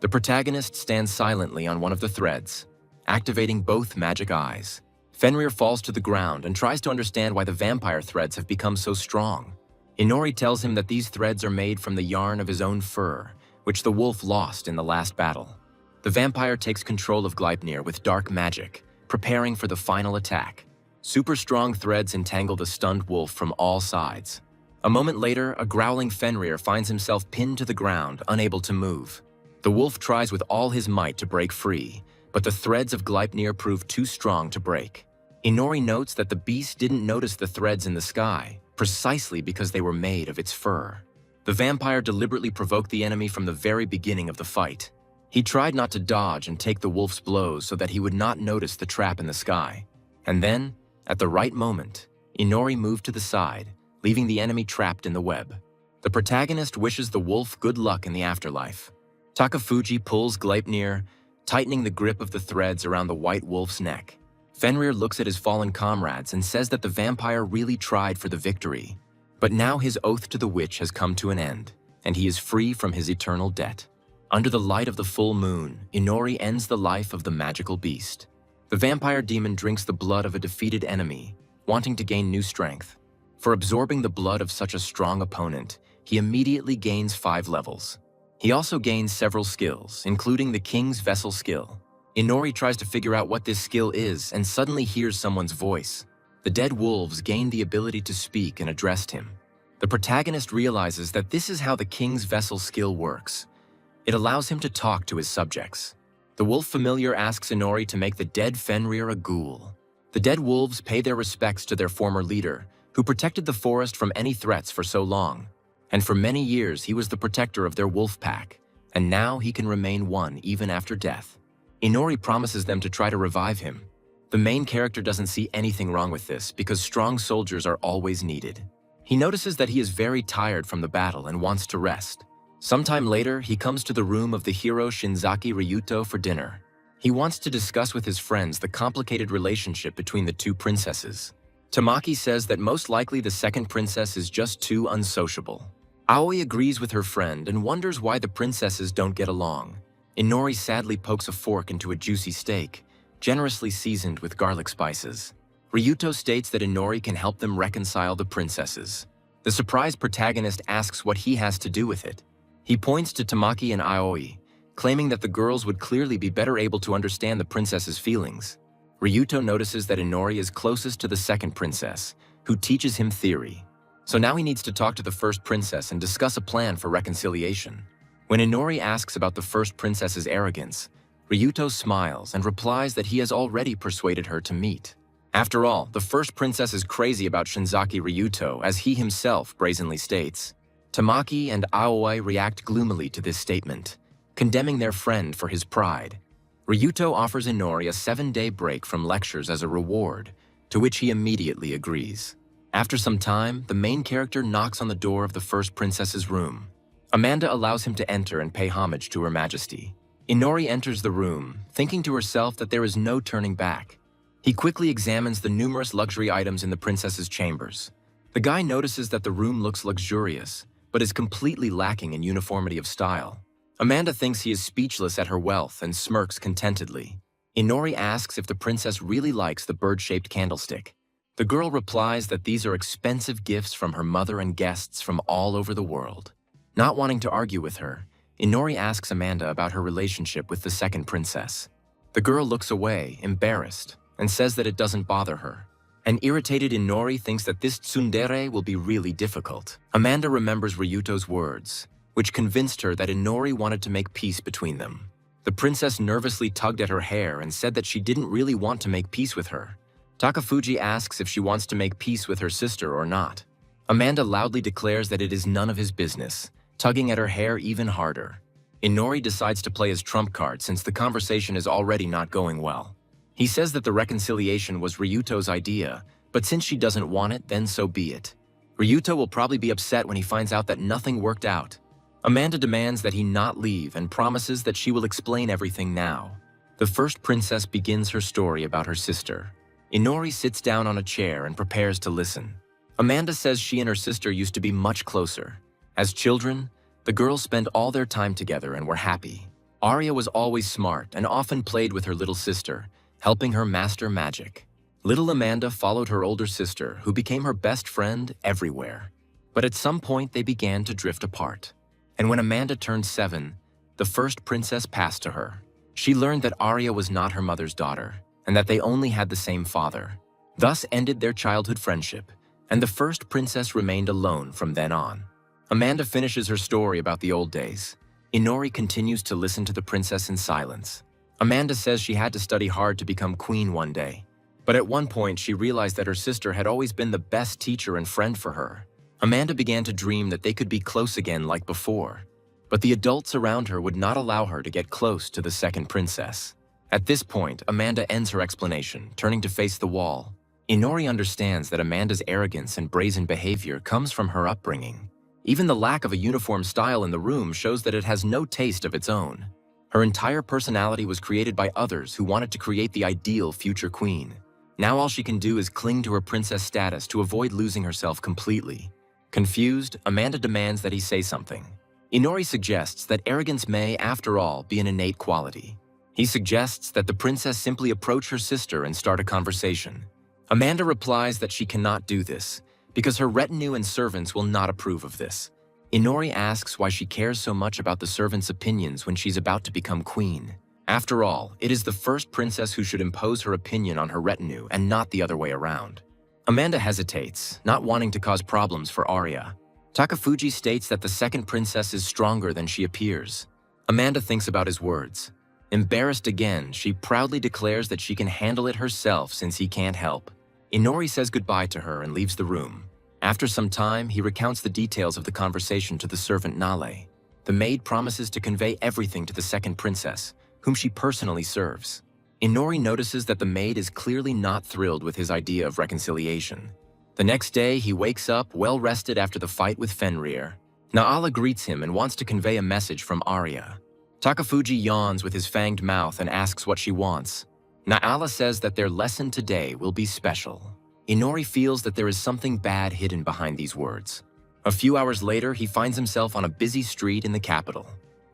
Speaker 1: The protagonist stands silently on one of the threads, activating both magic eyes. Fenrir falls to the ground and tries to understand why the vampire threads have become so strong. Inori tells him that these threads are made from the yarn of his own fur, which the wolf lost in the last battle. The vampire takes control of Gleipnir with dark magic, preparing for the final attack. Super strong threads entangle the stunned wolf from all sides. A moment later, a growling Fenrir finds himself pinned to the ground, unable to move. The wolf tries with all his might to break free, but the threads of Gleipnir prove too strong to break. Inori notes that the beast didn't notice the threads in the sky, precisely because they were made of its fur. The vampire deliberately provoked the enemy from the very beginning of the fight. He tried not to dodge and take the wolf's blows so that he would not notice the trap in the sky. And then, at the right moment, Inori moved to the side, leaving the enemy trapped in the web. The protagonist wishes the wolf good luck in the afterlife. Takafuji pulls Gleipnir, tightening the grip of the threads around the white wolf's neck. Fenrir looks at his fallen comrades and says that the vampire really tried for the victory. But now his oath to the witch has come to an end, and he is free from his eternal debt. Under the light of the full moon, Inori ends the life of the magical beast. The vampire demon drinks the blood of a defeated enemy, wanting to gain new strength. For absorbing the blood of such a strong opponent, he immediately gains 5 levels. He also gains several skills, including the King's Vessel skill. Inori tries to figure out what this skill is and suddenly hears someone's voice. The dead wolves gain the ability to speak and addressed him. The protagonist realizes that this is how the King's Vessel skill works. It allows him to talk to his subjects. The wolf familiar asks Inori to make the dead Fenrir a ghoul. The dead wolves pay their respects to their former leader, who protected the forest from any threats for so long. And for many years he was the protector of their wolf pack, and now he can remain one even after death. Inori promises them to try to revive him. The main character doesn't see anything wrong with this because strong soldiers are always needed. He notices that he is very tired from the battle and wants to rest. Sometime later, he comes to the room of the hero Shinzaki Ryuto for dinner. He wants to discuss with his friends the complicated relationship between the two princesses. Tamaki says that most likely the second princess is just too unsociable. Aoi agrees with her friend and wonders why the princesses don't get along. Inori sadly pokes a fork into a juicy steak, generously seasoned with garlic spices. Ryuto states that Inori can help them reconcile the princesses. The surprised protagonist asks what he has to do with it. He points to Tamaki and Aoi, claiming that the girls would clearly be better able to understand the princess's feelings. Ryuto notices that Inori is closest to the second princess, who teaches him theory. So now he needs to talk to the first princess and discuss a plan for reconciliation. When Inori asks about the first princess's arrogance, Ryuto smiles and replies that he has already persuaded her to meet. After all, the first princess is crazy about Shinzaki Ryuto, as he himself brazenly states. Tamaki and Aoi react gloomily to this statement, condemning their friend for his pride. Ryuto offers Inori a 7-day break from lectures as a reward, to which he immediately agrees. After some time, the main character knocks on the door of the first princess's room. Amanda allows him to enter and pay homage to Her Majesty. Inori enters the room, thinking to herself that there is no turning back. He quickly examines the numerous luxury items in the princess's chambers. The guy notices that the room looks luxurious, but is completely lacking in uniformity of style. Amanda thinks he is speechless at her wealth and smirks contentedly. Inori asks if the princess really likes the bird-shaped candlestick. The girl replies that these are expensive gifts from her mother and guests from all over the world. Not wanting to argue with her, Inori asks Amanda about her relationship with the second princess. The girl looks away, embarrassed, and says that it doesn't bother her. An irritated Inori thinks that this tsundere will be really difficult. Amanda remembers Ryuto's words, which convinced her that Inori wanted to make peace between them. The princess nervously tugged at her hair and said that she didn't really want to make peace with her. Takafuji asks if she wants to make peace with her sister or not. Amanda loudly declares that it is none of his business, tugging at her hair even harder. Inori decides to play his trump card since the conversation is already not going well. He says that the reconciliation was Ryuto's idea, but since she doesn't want it, then so be it. Ryuto will probably be upset when he finds out that nothing worked out. Amanda demands that he not leave and promises that she will explain everything now. The first princess begins her story about her sister. Inori sits down on a chair and prepares to listen. Amanda says she and her sister used to be much closer. As children, the girls spent all their time together and were happy. Arya was always smart and often played with her little sister, helping her master magic. Little Amanda followed her older sister, who became her best friend everywhere. But at some point, they began to drift apart. And when Amanda turned 7, the first princess passed to her. She learned that Arya was not her mother's daughter, and that they only had the same father. Thus ended their childhood friendship, and the first princess remained alone from then on. Amanda finishes her story about the old days. Inori continues to listen to the princess in silence. Amanda says she had to study hard to become queen one day. But at one point, she realized that her sister had always been the best teacher and friend for her. Amanda began to dream that they could be close again like before. But the adults around her would not allow her to get close to the second princess. At this point, Amanda ends her explanation, turning to face the wall. Inori understands that Amanda's arrogance and brazen behavior comes from her upbringing. Even the lack of a uniform style in the room shows that it has no taste of its own. Her entire personality was created by others who wanted to create the ideal future queen. Now all she can do is cling to her princess status to avoid losing herself completely. Confused, Amanda demands that he say something. Inori suggests that arrogance may, after all, be an innate quality. He suggests that the princess simply approach her sister and start a conversation. Amanda replies that she cannot do this, because her retinue and servants will not approve of this. Inori asks why she cares so much about the servants' opinions when she's about to become queen. After all, it is the first princess who should impose her opinion on her retinue and not the other way around. Amanda hesitates, not wanting to cause problems for Arya. Takafuji states that the second princess is stronger than she appears. Amanda thinks about his words. Embarrassed again, she proudly declares that she can handle it herself since he can't help. Inori says goodbye to her and leaves the room. After some time, he recounts the details of the conversation to the servant Nale. The maid promises to convey everything to the second princess, whom she personally serves. Inori notices that the maid is clearly not thrilled with his idea of reconciliation. The next day, he wakes up well-rested after the fight with Fenrir. Naala greets him and wants to convey a message from Arya. Takafuji yawns with his fanged mouth and asks what she wants. Naala says that their lesson today will be special. Inori feels that there is something bad hidden behind these words. A few hours later, he finds himself on a busy street in the capital.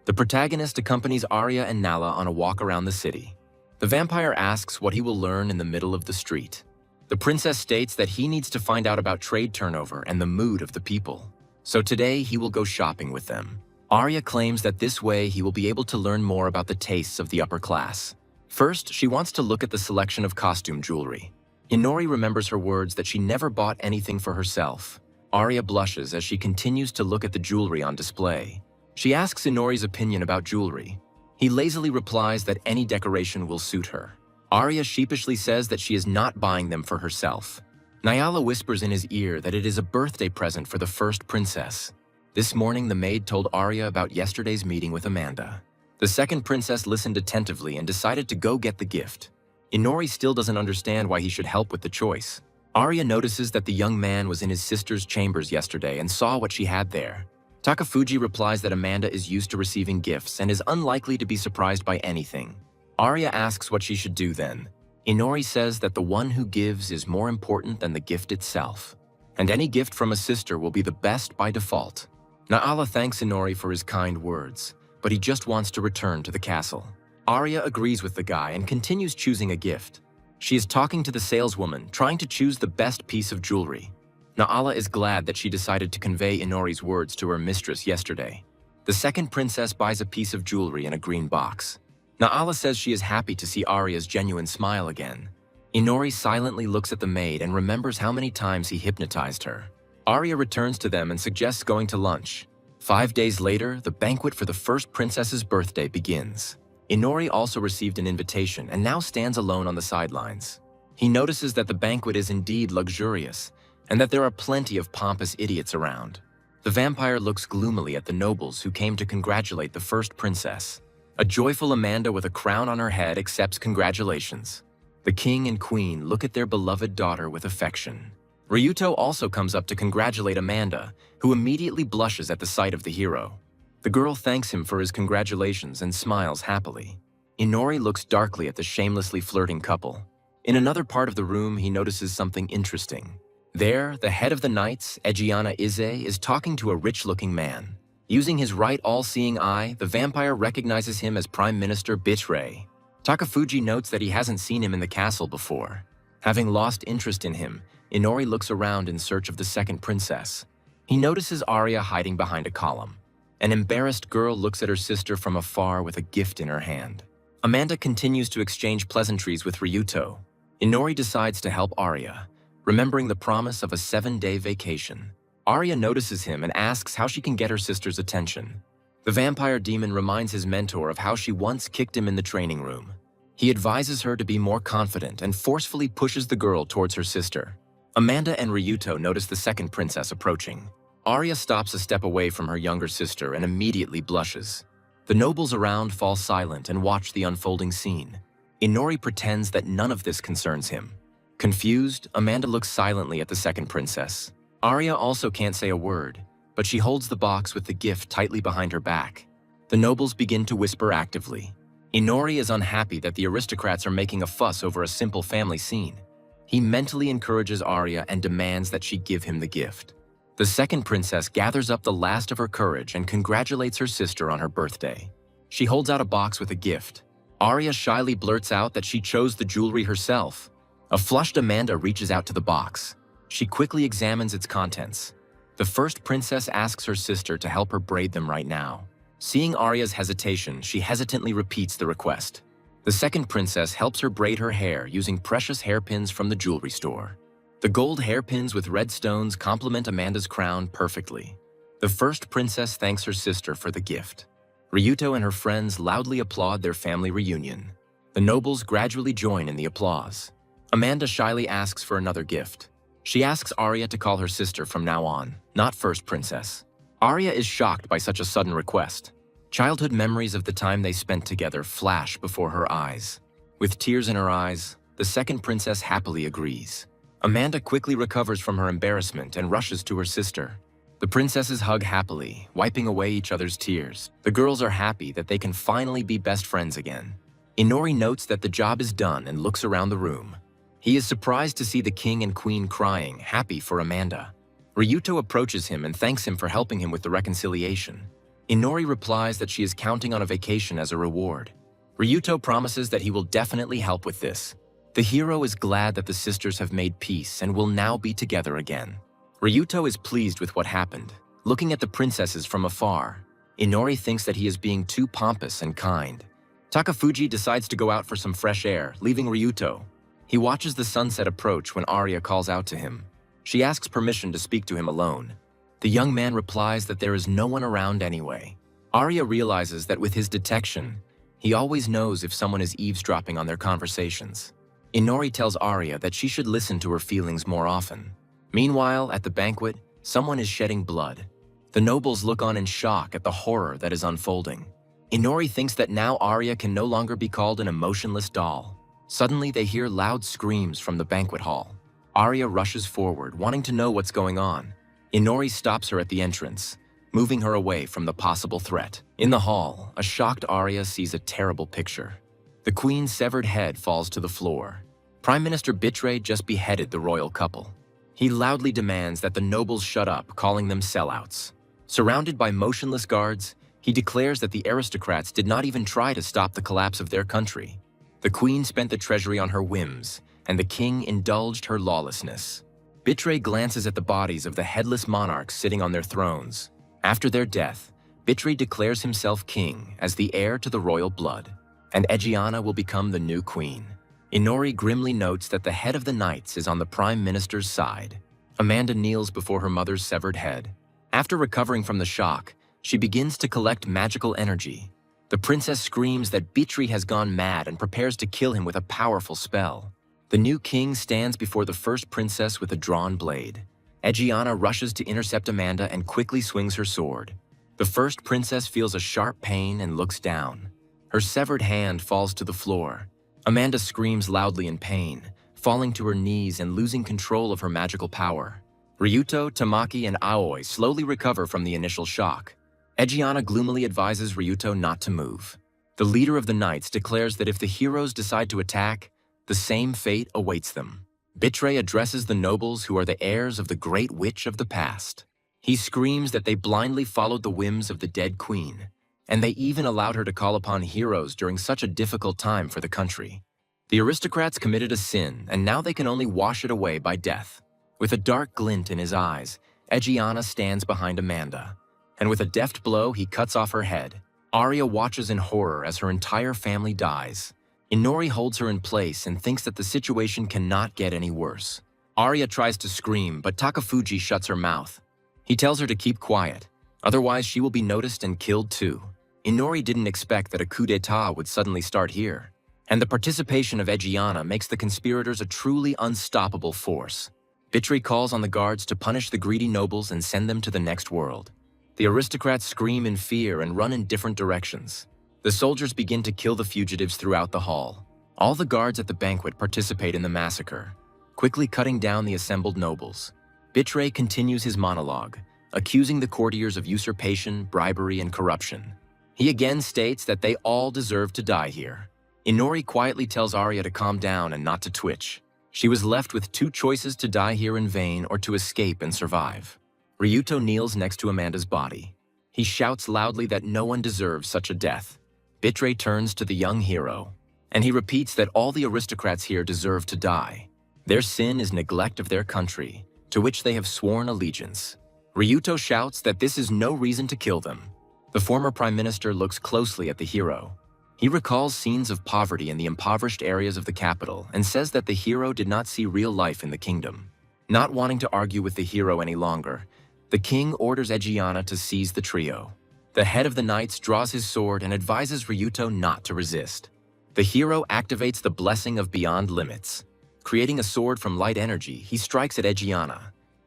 Speaker 1: The protagonist accompanies Arya and Nala on a walk around the city. The vampire asks what he will learn in the middle of the street. The princess states that he needs to find out about trade turnover and the mood of the people. So today, he will go shopping with them. Arya claims that this way he will be able to learn more about the tastes of the upper class. First, she wants to look at the selection of costume jewelry. Inori remembers her words that she never bought anything for herself. Arya blushes as she continues to look at the jewelry on display. She asks Inori's opinion about jewelry. He lazily replies that any decoration will suit her. Arya sheepishly says that she is not buying them for herself. Yahello whispers in his ear that it is a birthday present for the first princess. This morning, the maid told Arya about yesterday's meeting with Amanda. The second princess listened attentively and decided to go get the gift. Inori still doesn't understand why he should help with the choice. Arya notices that the young man was in his sister's chambers yesterday and saw what she had there. Takafuji replies that Amanda is used to receiving gifts and is unlikely to be surprised by anything. Arya asks what she should do then. Inori says that the one who gives is more important than the gift itself, and any gift from a sister will be the best by default. Yahello thanks Inori for his kind words, but he just wants to return to the castle. Arya agrees with the guy and continues choosing a gift. She is talking to the saleswoman, trying to choose the best piece of jewelry. Yahello is glad that she decided to convey Inori's words to her mistress yesterday. The second princess buys a piece of jewelry in a green box. Yahello says she is happy to see Arya's genuine smile again. Inori silently looks at the maid and remembers how many times he hypnotized her. Arya returns to them and suggests going to lunch. 5 days later, the banquet for the first princess's birthday begins. Inori also received an invitation and now stands alone on the sidelines. He notices that the banquet is indeed luxurious, and that there are plenty of pompous idiots around. The vampire looks gloomily at the nobles who came to congratulate the first princess. A joyful Amanda with a crown on her head accepts congratulations. The king and queen look at their beloved daughter with affection. Ryuto also comes up to congratulate Amanda, who immediately blushes at the sight of the hero. The girl thanks him for his congratulations and smiles happily. Inori looks darkly at the shamelessly flirting couple. In another part of the room, he notices something interesting. There, the head of the knights, Egiana Ize, is talking to a rich-looking man. Using his right all-seeing eye, the vampire recognizes him as Prime Minister Bichray. Takafuji notes that he hasn't seen him in the castle before. Having lost interest in him, Inori looks around in search of the second princess. He notices Arya hiding behind a column. An embarrassed girl looks at her sister from afar with a gift in her hand. Amanda continues to exchange pleasantries with Ryuto. Inori decides to help Arya, remembering the promise of a 7-day vacation. Arya notices him and asks how she can get her sister's attention. The vampire demon reminds his mentor of how she once kicked him in the training room. He advises her to be more confident and forcefully pushes the girl towards her sister. Amanda and Ryuto notice the second princess approaching. Arya stops a step away from her younger sister and immediately blushes. The nobles around fall silent and watch the unfolding scene. Inori pretends that none of this concerns him. Confused, Amanda looks silently at the second princess. Arya also can't say a word, but she holds the box with the gift tightly behind her back. The nobles begin to whisper actively. Inori is unhappy that the aristocrats are making a fuss over a simple family scene. He mentally encourages Arya and demands that she give him the gift. The second princess gathers up the last of her courage and congratulates her sister on her birthday. She holds out a box with a gift. Arya shyly blurts out that she chose the jewelry herself. A flushed Amanda reaches out to the box. She quickly examines its contents. The first princess asks her sister to help her braid them right now. Seeing Arya's hesitation, she hesitantly repeats the request. The second princess helps her braid her hair using precious hairpins from the jewelry store. The gold hairpins with red stones complement Amanda's crown perfectly. The first princess thanks her sister for the gift. Ryuto and her friends loudly applaud their family reunion. The nobles gradually join in the applause. Amanda shyly asks for another gift. She asks Arya to call her sister from now on, not first princess. Arya is shocked by such a sudden request. Childhood memories of the time they spent together flash before her eyes. With tears in her eyes, the second princess happily agrees. Amanda quickly recovers from her embarrassment and rushes to her sister. The princesses hug happily, wiping away each other's tears. The girls are happy that they can finally be best friends again. Inori notes that the job is done and looks around the room. He is surprised to see the king and queen crying, happy for Amanda. Ryuto approaches him and thanks him for helping him with the reconciliation. Inori replies that she is counting on a vacation as a reward. Ryuto promises that he will definitely help with this. The hero is glad that the sisters have made peace and will now be together again. Ryuto is pleased with what happened. Looking at the princesses from afar, Inori thinks that he is being too pompous and kind. Takafuji decides to go out for some fresh air, leaving Ryuto. He watches the sunset approach when Arya calls out to him. She asks permission to speak to him alone. The young man replies that there is no one around anyway. Arya realizes that with his detection, He always knows if someone is eavesdropping on their conversations. Inori tells Arya that she should listen to her feelings more often. Meanwhile, at the banquet, someone is shedding blood. The nobles look on in shock at the horror that is unfolding. Inori thinks that now Arya can no longer be called an emotionless doll. Suddenly, they hear loud screams from the banquet hall. Arya rushes forward, wanting to know what's going on. Inori stops her at the entrance, moving her away from the possible threat. In the hall, a shocked Arya sees a terrible picture. The queen's severed head falls to the floor. Prime Minister Bitre just beheaded the royal couple. He loudly demands that the nobles shut up, calling them sellouts. Surrounded by motionless guards, he declares that the aristocrats did not even try to stop the collapse of their country. The queen spent the treasury on her whims, and the king indulged her lawlessness. Bitre glances at the bodies of the headless monarchs sitting on their thrones. After their death, Bitre declares himself king as the heir to the royal blood, and Egiana will become the new queen. Inori grimly notes that the head of the knights is on the prime minister's side. Amanda kneels before her mother's severed head. After recovering from the shock, she begins to collect magical energy. The princess screams that Bitre has gone mad and prepares to kill him with a powerful spell. The new king stands before the first princess with a drawn blade. Egiana rushes to intercept Amanda and quickly swings her sword. The first princess feels a sharp pain and looks down. Her severed hand falls to the floor. Amanda screams loudly in pain, falling to her knees and losing control of her magical power. Ryuto, Tamaki, and Aoi slowly recover from the initial shock. Egiana gloomily advises Ryuto not to move. The leader of the knights declares that if the heroes decide to attack, the same fate awaits them. Bitre addresses the nobles who are the heirs of the great witch of the past. He screams that they blindly followed the whims of the dead queen, and they even allowed her to call upon heroes during such a difficult time for the country. The aristocrats committed a sin, and now they can only wash it away by death. With a dark glint in his eyes, Egiana stands behind Amanda, and with a deft blow, he cuts off her head. Arya watches in horror as her entire family dies. Inori holds her in place and thinks that the situation cannot get any worse. Arya tries to scream, but Takafuji shuts her mouth. He tells her to keep quiet, otherwise she will be noticed and killed too. Inori didn't expect that a coup d'etat would suddenly start here, and the participation of Egiana makes the conspirators a truly unstoppable force. Bitre calls on the guards to punish the greedy nobles and send them to the next world. The aristocrats scream in fear and run in different directions. The soldiers begin to kill the fugitives throughout the hall. All the guards at the banquet participate in the massacre, quickly cutting down the assembled nobles. Bitre continues his monologue, accusing the courtiers of usurpation, bribery, and corruption. He again states that they all deserve to die here. Inori quietly tells Arya to calm down and not to twitch. She was left with two choices: to die here in vain or to escape and survive. Ryuto kneels next to Amanda's body. He shouts loudly that no one deserves such a death. Bitre turns to the young hero, and he repeats that all the aristocrats here deserve to die. Their sin is neglect of their country, to which they have sworn allegiance. Ryuto shouts that this is no reason to kill them. The former prime minister looks closely at the hero. He recalls scenes of poverty in the impoverished areas of the capital and says that the hero did not see real life in the kingdom. Not wanting to argue with the hero any longer, the king orders Egiana to seize the trio. The head of the knights draws his sword and advises Ryuto not to resist. The hero activates the blessing of beyond limits. Creating a sword from light energy, he strikes at Egiana.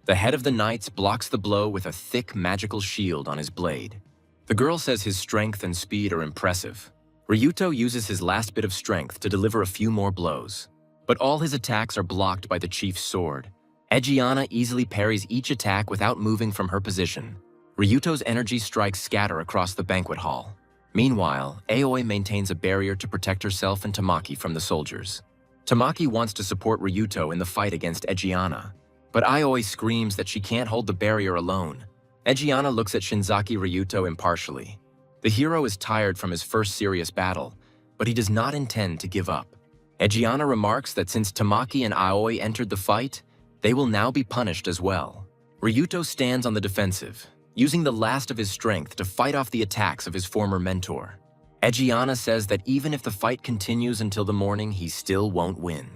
Speaker 1: The head of the knights blocks the blow with a thick magical shield on his blade. The girl says his strength and speed are impressive. Ryuto uses his last bit of strength to deliver a few more blows, but all his attacks are blocked by the chief's sword. Egiana easily parries each attack without moving from her position. Ryuto's energy strikes scatter across the banquet hall. Meanwhile, Aoi maintains a barrier to protect herself and Tamaki from the soldiers. Tamaki wants to support Ryuto in the fight against Egiana, but Aoi screams that she can't hold the barrier alone. Egiana looks at Shinzaki Ryuto impartially. The hero is tired from his first serious battle, but he does not intend to give up. Egiana remarks that since Tamaki and Aoi entered the fight, they will now be punished as well. Ryuto stands on the defensive, using the last of his strength to fight off the attacks of his former mentor. Egiana says that even if the fight continues until the morning, he still won't win.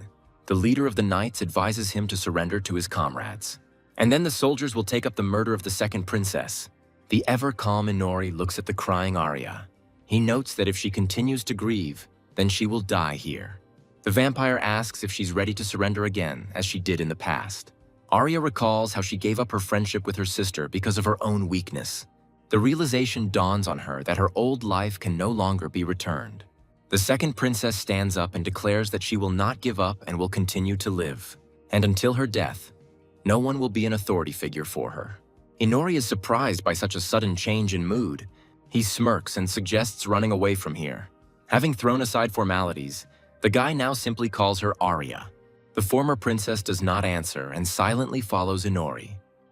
Speaker 1: The leader of the knights advises him to surrender to his comrades. And then the soldiers will take up the murder of the second princess. The ever-calm Inori looks at the crying Arya. He notes that if she continues to grieve, then she will die here. The vampire asks if she's ready to surrender again, as she did in the past. Arya recalls how she gave up her friendship with her sister because of her own weakness. The realization dawns on her that her old life can no longer be returned. The second princess stands up and declares that she will not give up and will continue to live. And until her death, no one will be an authority figure for her. Inori is surprised by such a sudden change in mood. He smirks and suggests running away from here. Having thrown aside formalities, the guy now simply calls her Arya. The former princess does not answer and silently follows Inori.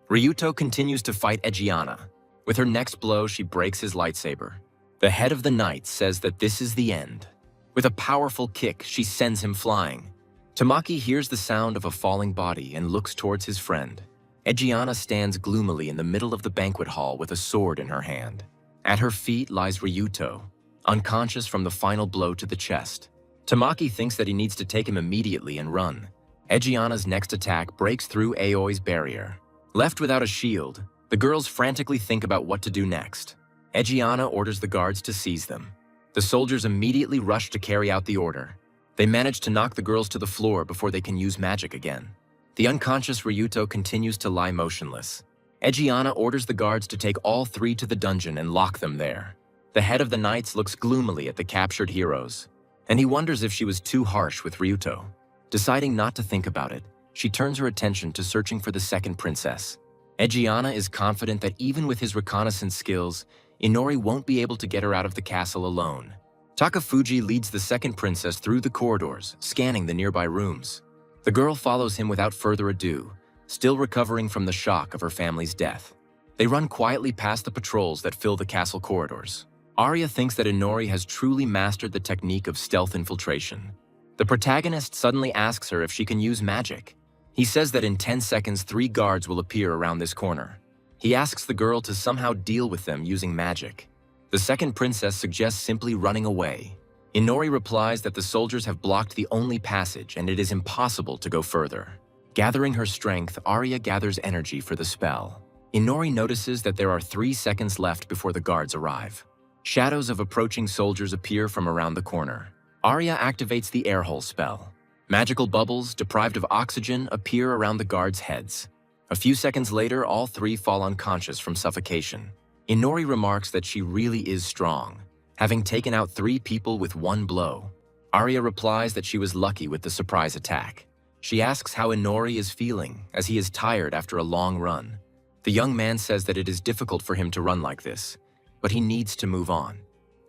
Speaker 1: Ryuto continues to fight Egiana. With her next blow, she breaks his lightsaber. The head of the knight says that this is the end. With a powerful kick, she sends him flying. Tamaki hears the sound of a falling body and looks towards his friend. Egiana stands gloomily in the middle of the banquet hall with a sword in her hand. At her feet lies Ryuto, unconscious from the final blow to the chest. Tamaki thinks that he needs to take him immediately and run. Egiana's next attack breaks through Aoi's barrier. Left without a shield, the girls frantically think about what to do next. Egiana orders the guards to seize them. The soldiers immediately rush to carry out the order. They manage to knock the girls to the floor before they can use magic again. The unconscious Ryuto continues to lie motionless. Egiana orders the guards to take all three to the dungeon and lock them there. The head of the knights looks gloomily at the captured heroes, and he wonders if she was too harsh with Ryuto. Deciding not to think about it, she turns her attention to searching for the second princess. Egiana is confident that even with his reconnaissance skills, Inori won't be able to get her out of the castle alone. Takafuji leads the second princess through the corridors, scanning the nearby rooms. The girl follows him without further ado, still recovering from the shock of her family's death. They run quietly past the patrols that fill the castle corridors. Arya thinks that Inori has truly mastered the technique of stealth infiltration. The protagonist suddenly asks her if she can use magic. He says that in 10 seconds, 3 guards will appear around this corner. He asks the girl to somehow deal with them using magic. The second princess suggests simply running away. Inori replies that the soldiers have blocked the only passage and it is impossible to go further. Gathering her strength, Arya gathers energy for the spell. Inori notices that there are 3 seconds left before the guards arrive. Shadows of approaching soldiers appear from around the corner. Arya activates the airhole spell. Magical bubbles, deprived of oxygen, appear around the guards' heads. A few seconds later, all 3 fall unconscious from suffocation. Inori remarks that she really is strong, having taken out 3 people with 1 blow. Arya replies that she was lucky with the surprise attack. She asks how Inori is feeling, as he is tired after a long run. The young man says that it is difficult for him to run like this, but he needs to move on.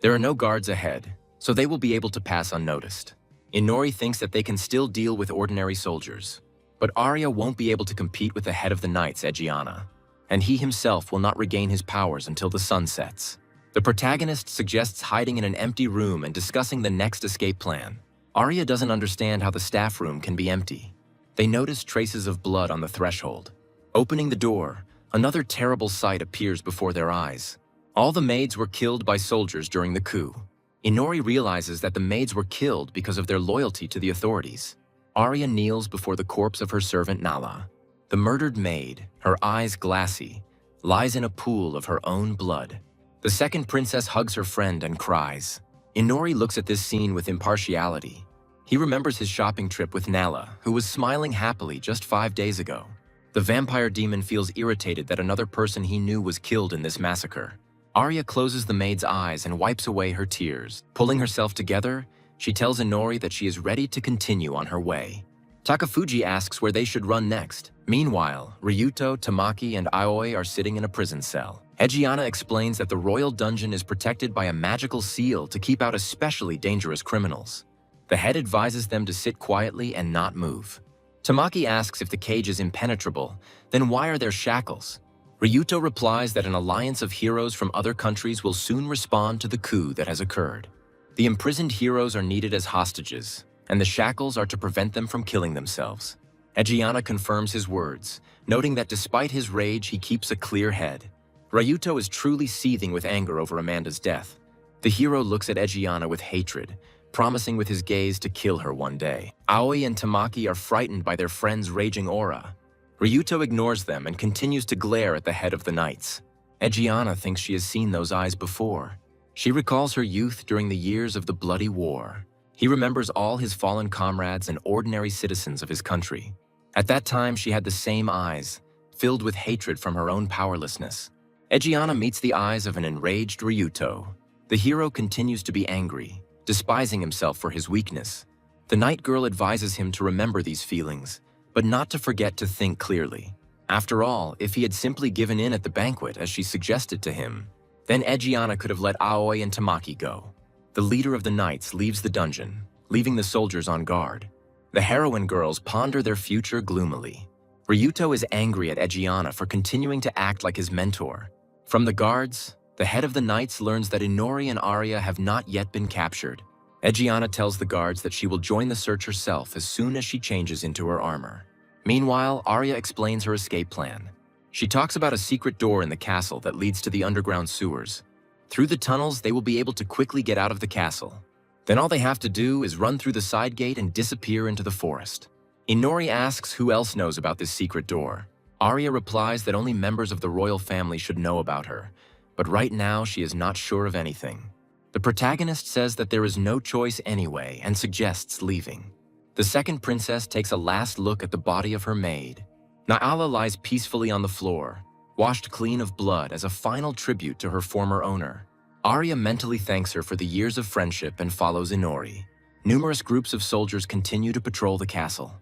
Speaker 1: There are no guards ahead, so they will be able to pass unnoticed. Inori thinks that they can still deal with ordinary soldiers, but Arya won't be able to compete with the head of the knights, Egiana, and he himself will not regain his powers until the sun sets. The protagonist suggests hiding in an empty room and discussing the next escape plan. Arya doesn't understand how the staff room can be empty. They notice traces of blood on the threshold. Opening the door, another terrible sight appears before their eyes. All the maids were killed by soldiers during the coup. Inori realizes that the maids were killed because of their loyalty to the authorities. Arya kneels before the corpse of her servant Nala. The murdered maid, her eyes glassy, lies in a pool of her own blood. The second princess hugs her friend and cries. Inori looks at this scene with impartiality. He remembers his shopping trip with Nala, who was smiling happily just 5 days ago. The vampire demon feels irritated that another person he knew was killed in this massacre. Arya closes the maid's eyes and wipes away her tears. Pulling herself together, she tells Inori that she is ready to continue on her way. Takafuji asks where they should run next. Meanwhile, Ryuto, Tamaki, and Aoi are sitting in a prison cell. Egiana explains that the royal dungeon is protected by a magical seal to keep out especially dangerous criminals. The head advises them to sit quietly and not move. Tamaki asks if the cage is impenetrable, then why are there shackles? Ryuto replies that an alliance of heroes from other countries will soon respond to the coup that has occurred. The imprisoned heroes are needed as hostages, and the shackles are to prevent them from killing themselves. Egiana confirms his words, noting that despite his rage, he keeps a clear head. Ryuto is truly seething with anger over Amanda's death. The hero looks at Egiana with hatred, promising with his gaze to kill her one day. Aoi and Tamaki are frightened by their friend's raging aura. Ryuto ignores them and continues to glare at the head of the knights. Egiana thinks she has seen those eyes before. She recalls her youth during the years of the bloody war. He remembers all his fallen comrades and ordinary citizens of his country. At that time, she had the same eyes, filled with hatred from her own powerlessness. Egiana meets the eyes of an enraged Ryuto. The hero continues to be angry, despising himself for his weakness. The night girl advises him to remember these feelings, but not to forget to think clearly. After all, if he had simply given in at the banquet as she suggested to him, then Egiana could have let Aoi and Tamaki go. The leader of the knights leaves the dungeon, leaving the soldiers on guard. The heroine girls ponder their future gloomily. Ryuto is angry at Egiana for continuing to act like his mentor. From the guards, the head of the knights learns that Inori and Arya have not yet been captured. Egiana tells the guards that she will join the search herself as soon as she changes into her armor. Meanwhile, Arya explains her escape plan. She talks about a secret door in the castle that leads to the underground sewers. Through the tunnels, they will be able to quickly get out of the castle. Then all they have to do is run through the side gate and disappear into the forest. Inori asks who else knows about this secret door. Arya replies that only members of the royal family should know about her, but right now she is not sure of anything. The protagonist says that there is no choice anyway and suggests leaving. The second princess takes a last look at the body of her maid. Naala lies peacefully on the floor, washed clean of blood as a final tribute to her former owner. Arya mentally thanks her for the years of friendship and follows Inori. Numerous groups of soldiers continue to patrol the castle.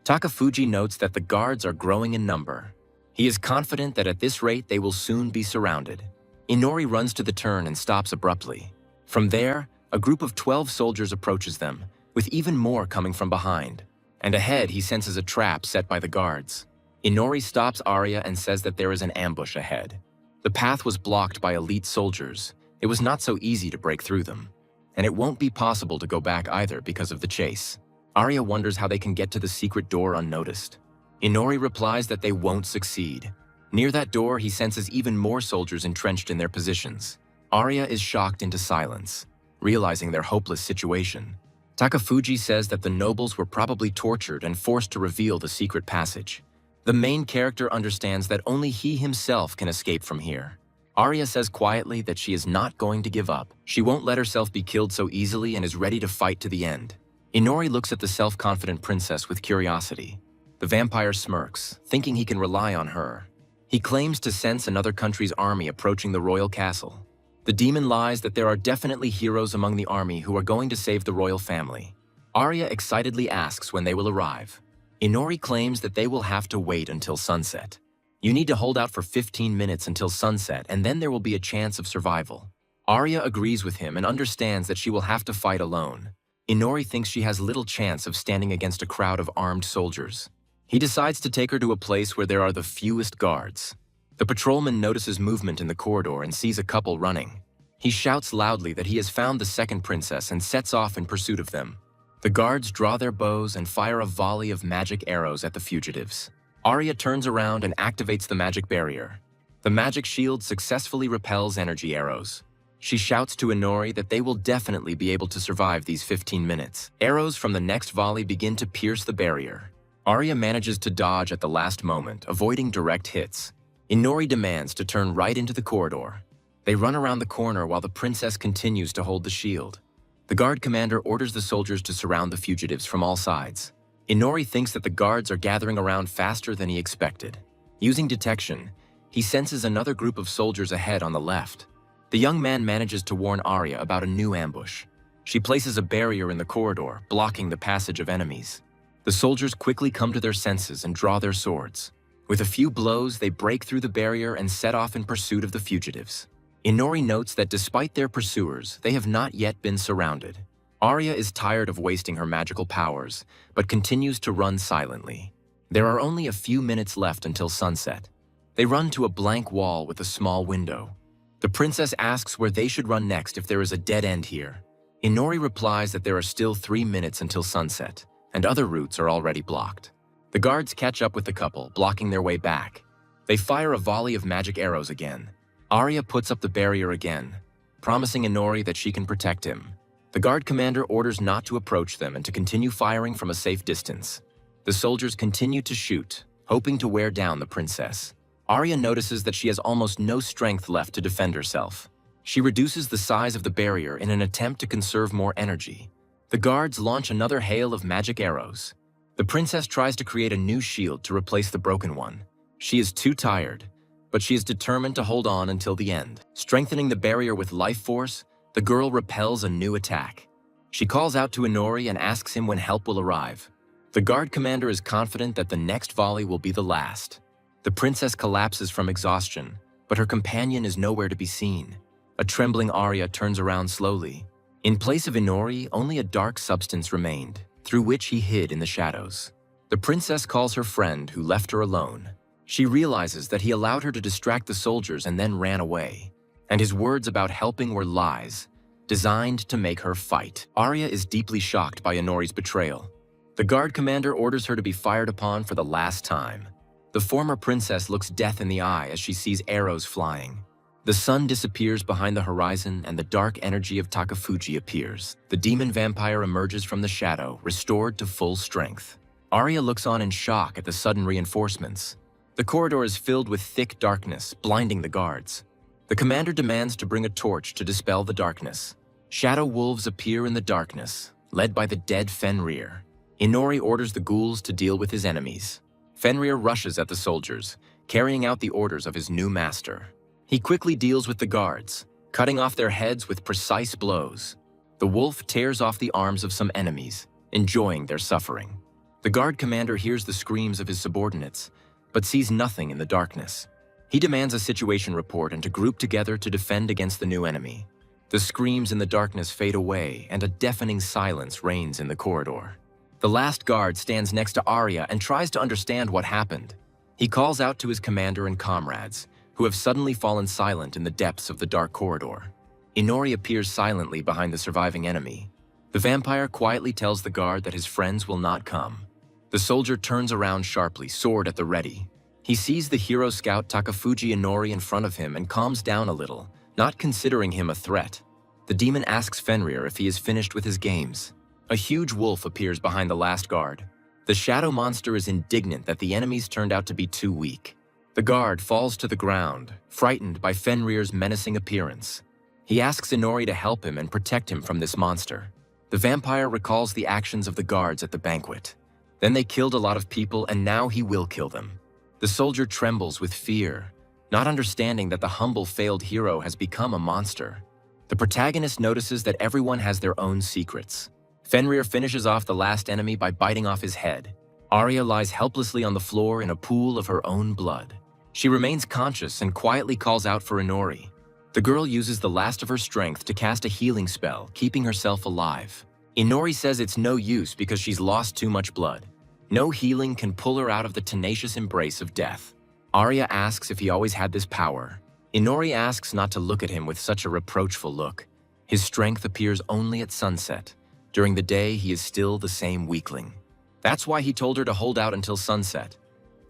Speaker 1: Takafuji notes that the guards are growing in number. He is confident that at this rate they will soon be surrounded. Inori runs to the turn and stops abruptly. From there, a group of 12 soldiers approaches them, with even more coming from behind. And ahead he senses a trap set by the guards. Inori stops Arya and says that there is an ambush ahead. The path was blocked by elite soldiers. It was not so easy to break through them. And it won't be possible to go back either because of the chase. Arya wonders how they can get to the secret door unnoticed. Inori replies that they won't succeed. Near that door, he senses even more soldiers entrenched in their positions. Arya is shocked into silence, realizing their hopeless situation. Takafuji says that the nobles were probably tortured and forced to reveal the secret passage. The main character understands that only he himself can escape from here. Arya says quietly that she is not going to give up. She won't let herself be killed so easily and is ready to fight to the end. Inori looks at the self-confident princess with curiosity. The vampire smirks, thinking he can rely on her. He claims to sense another country's army approaching the royal castle. The demon lies that there are definitely heroes among the army who are going to save the royal family. Arya excitedly asks when they will arrive. Inori claims that they will have to wait until sunset. You need to hold out for 15 minutes until sunset, and then there will be a chance of survival. Arya agrees with him and understands that she will have to fight alone. Inori thinks she has little chance of standing against a crowd of armed soldiers. He decides to take her to a place where there are the fewest guards. The patrolman notices movement in the corridor and sees a couple running. He shouts loudly that he has found the second princess and sets off in pursuit of them. The guards draw their bows and fire a volley of magic arrows at the fugitives. Arya turns around and activates the magic barrier. The magic shield successfully repels energy arrows. She shouts to Inori that they will definitely be able to survive these 15 minutes. Arrows from the next volley begin to pierce the barrier. Arya manages to dodge at the last moment, avoiding direct hits. Inori demands to turn right into the corridor. They run around the corner while the princess continues to hold the shield. The guard commander orders the soldiers to surround the fugitives from all sides. Inori thinks that the guards are gathering around faster than he expected. Using detection, he senses another group of soldiers ahead on the left. The young man manages to warn Arya about a new ambush. She places a barrier in the corridor, blocking the passage of enemies. The soldiers quickly come to their senses and draw their swords. With a few blows, they break through the barrier and set off in pursuit of the fugitives. Inori notes that despite their pursuers, they have not yet been surrounded. Arya is tired of wasting her magical powers, but continues to run silently. There are only a few minutes left until sunset. They run to a blank wall with a small window. The princess asks where they should run next if there is a dead end here. Inori replies that there are still 3 minutes until sunset, and other routes are already blocked. The guards catch up with the couple, blocking their way back. They fire a volley of magic arrows again. Arya puts up the barrier again, promising Inori that she can protect him. The guard commander orders not to approach them and to continue firing from a safe distance. The soldiers continue to shoot, hoping to wear down the princess. Arya notices that she has almost no strength left to defend herself. She reduces the size of the barrier in an attempt to conserve more energy. The guards launch another hail of magic arrows. The princess tries to create a new shield to replace the broken one. She is too tired, but she is determined to hold on until the end. Strengthening the barrier with life force, the girl repels a new attack. She calls out to Inori and asks him when help will arrive. The guard commander is confident that the next volley will be the last. The princess collapses from exhaustion, but her companion is nowhere to be seen. A trembling Arya turns around slowly. In place of Inori, only a dark substance remained, through which he hid in the shadows. The princess calls her friend, who left her alone. She realizes that he allowed her to distract the soldiers and then ran away. And his words about helping were lies, designed to make her fight. Arya is deeply shocked by Inori's betrayal. The guard commander orders her to be fired upon for the last time. The former princess looks death in the eye as she sees arrows flying. The sun disappears behind the horizon and the dark energy of Takafuji appears. The demon vampire emerges from the shadow, restored to full strength. Arya looks on in shock at the sudden reinforcements. The corridor is filled with thick darkness, blinding the guards. The commander demands to bring a torch to dispel the darkness. Shadow wolves appear in the darkness, led by the dead Fenrir. Inori orders the ghouls to deal with his enemies. Fenrir rushes at the soldiers, carrying out the orders of his new master. He quickly deals with the guards, cutting off their heads with precise blows. The wolf tears off the arms of some enemies, enjoying their suffering. The guard commander hears the screams of his subordinates, but sees nothing in the darkness. He demands a situation report and to group together to defend against the new enemy. The screams in the darkness fade away and a deafening silence reigns in the corridor. The last guard stands next to Arya and tries to understand what happened. He calls out to his commander and comrades, who have suddenly fallen silent in the depths of the dark corridor. Inori appears silently behind the surviving enemy. The vampire quietly tells the guard that his friends will not come. The soldier turns around sharply, sword at the ready. He sees the hero scout Takafuji Inori in front of him and calms down a little, not considering him a threat. The demon asks Fenrir if he is finished with his games. A huge wolf appears behind the last guard. The shadow monster is indignant that the enemies turned out to be too weak. The guard falls to the ground, frightened by Fenrir's menacing appearance. He asks Inori to help him and protect him from this monster. The vampire recalls the actions of the guards at the banquet. Then they killed a lot of people and now he will kill them. The soldier trembles with fear, not understanding that the humble failed hero has become a monster. The protagonist notices that everyone has their own secrets. Fenrir finishes off the last enemy by biting off his head. Arya lies helplessly on the floor in a pool of her own blood. She remains conscious and quietly calls out for Inori. The girl uses the last of her strength to cast a healing spell, keeping herself alive. Inori says it's no use because she's lost too much blood. No healing can pull her out of the tenacious embrace of death. Arya asks if he always had this power. Inori asks not to look at him with such a reproachful look. His strength appears only at sunset. During the day, he is still the same weakling. That's why he told her to hold out until sunset,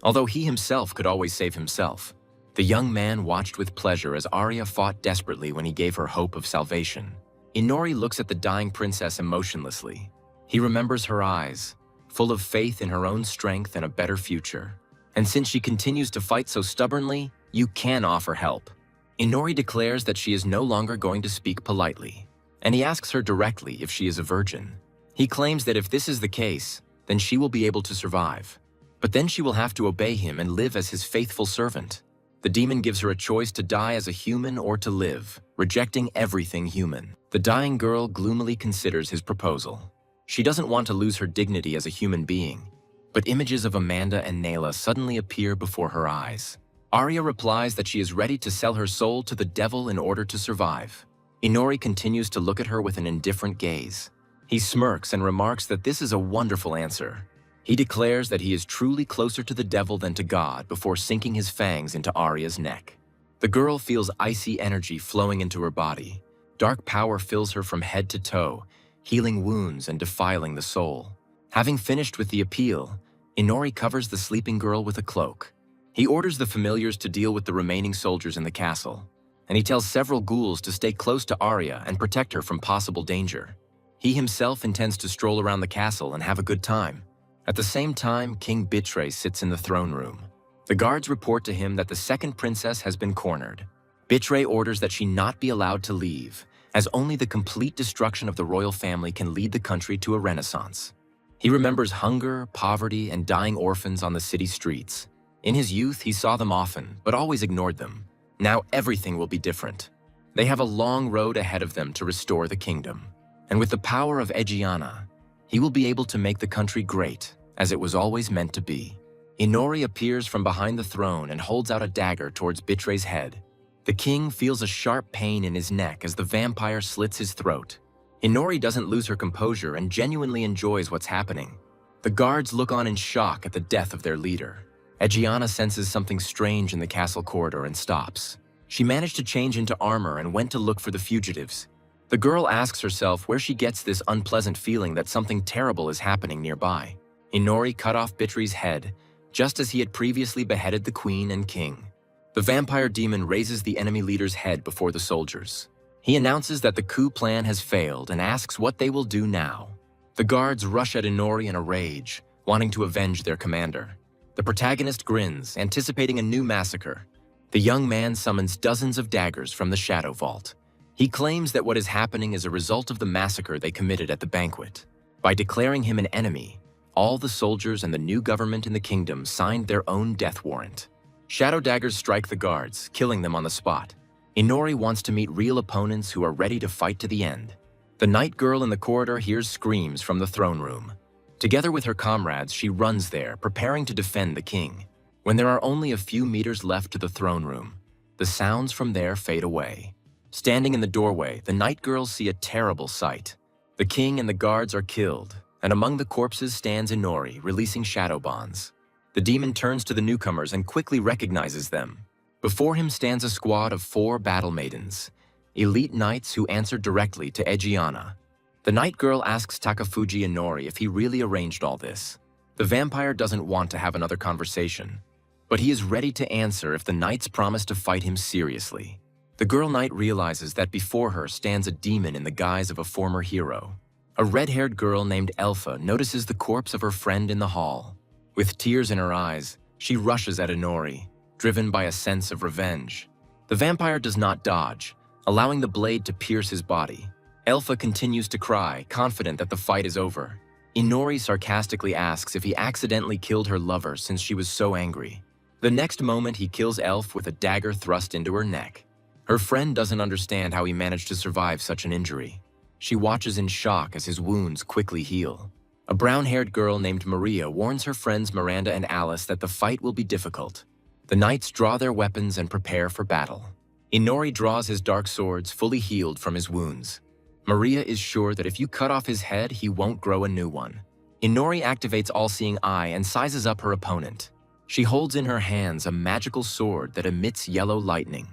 Speaker 1: although he himself could always save himself. The young man watched with pleasure as Arya fought desperately when he gave her hope of salvation. Inori looks at the dying princess emotionlessly. He remembers her eyes, full of faith in her own strength and a better future. And since she continues to fight so stubbornly, you can offer help. Inori declares that she is no longer going to speak politely, and he asks her directly if she is a virgin. He claims that if this is the case, then she will be able to survive. But then she will have to obey him and live as his faithful servant. The demon gives her a choice to die as a human or to live, rejecting everything human. The dying girl gloomily considers his proposal. She doesn't want to lose her dignity as a human being, but images of Amanda and Nayla suddenly appear before her eyes. Arya replies that she is ready to sell her soul to the devil in order to survive. Inori continues to look at her with an indifferent gaze. He smirks and remarks that this is a wonderful answer. He declares that he is truly closer to the devil than to God before sinking his fangs into Arya's neck. The girl feels icy energy flowing into her body. Dark power fills her from head to toe, healing wounds and defiling the soul. Having finished with the appeal, Inori covers the sleeping girl with a cloak. He orders the familiars to deal with the remaining soldiers in the castle, and he tells several ghouls to stay close to Arya and protect her from possible danger. He himself intends to stroll around the castle and have a good time. At the same time, King Bitre sits in the throne room. The guards report to him that the second princess has been cornered. Bitre orders that she not be allowed to leave, as only the complete destruction of the royal family can lead the country to a renaissance. He remembers hunger, poverty, and dying orphans on the city streets. In his youth, he saw them often, but always ignored them. Now everything will be different. They have a long road ahead of them to restore the kingdom. And with the power of Egiana, he will be able to make the country great, as it was always meant to be. Inori appears from behind the throne and holds out a dagger towards Bitre's head. The king feels a sharp pain in his neck as the vampire slits his throat. Inori doesn't lose her composure and genuinely enjoys what's happening. The guards look on in shock at the death of their leader. Egiana senses something strange in the castle corridor and stops. She managed to change into armor and went to look for the fugitives. The girl asks herself where she gets this unpleasant feeling that something terrible is happening nearby. Inori cut off Bitre's head, just as he had previously beheaded the queen and king. The vampire demon raises the enemy leader's head before the soldiers. He announces that the coup plan has failed and asks what they will do now. The guards rush at Inori in a rage, wanting to avenge their commander. The protagonist grins, anticipating a new massacre. The young man summons dozens of daggers from the shadow vault. He claims that what is happening is a result of the massacre they committed at the banquet. By declaring him an enemy, all the soldiers and the new government in the kingdom signed their own death warrant. Shadow daggers strike the guards, killing them on the spot. Inori wants to meet real opponents who are ready to fight to the end. The night girl in the corridor hears screams from the throne room. Together with her comrades, she runs there, preparing to defend the king. When there are only a few meters left to the throne room, the sounds from there fade away. Standing in the doorway, the night girls see a terrible sight. The king and the guards are killed, and among the corpses stands Inori, releasing shadow bonds. The demon turns to the newcomers and quickly recognizes them. Before him stands a squad of 4 battle maidens, elite knights who answer directly to Egiana. The night girl asks Takafuji Inori if he really arranged all this. The vampire doesn't want to have another conversation, but he is ready to answer if the knights promise to fight him seriously. The girl knight realizes that before her stands a demon in the guise of a former hero. A red-haired girl named Elfa notices the corpse of her friend in the hall. With tears in her eyes, she rushes at Inori, driven by a sense of revenge. The vampire does not dodge, allowing the blade to pierce his body. Elfa continues to cry, confident that the fight is over. Inori sarcastically asks if he accidentally killed her lover since she was so angry. The next moment, he kills Elf with a dagger thrust into her neck. Her friend doesn't understand how he managed to survive such an injury. She watches in shock as his wounds quickly heal. A brown-haired girl named Maria warns her friends Miranda and Alice that the fight will be difficult. The knights draw their weapons and prepare for battle. Inori draws his dark swords, fully healed from his wounds. Maria is sure that if you cut off his head, he won't grow a new one. Inori activates All-Seeing Eye and sizes up her opponent. She holds in her hands a magical sword that emits yellow lightning.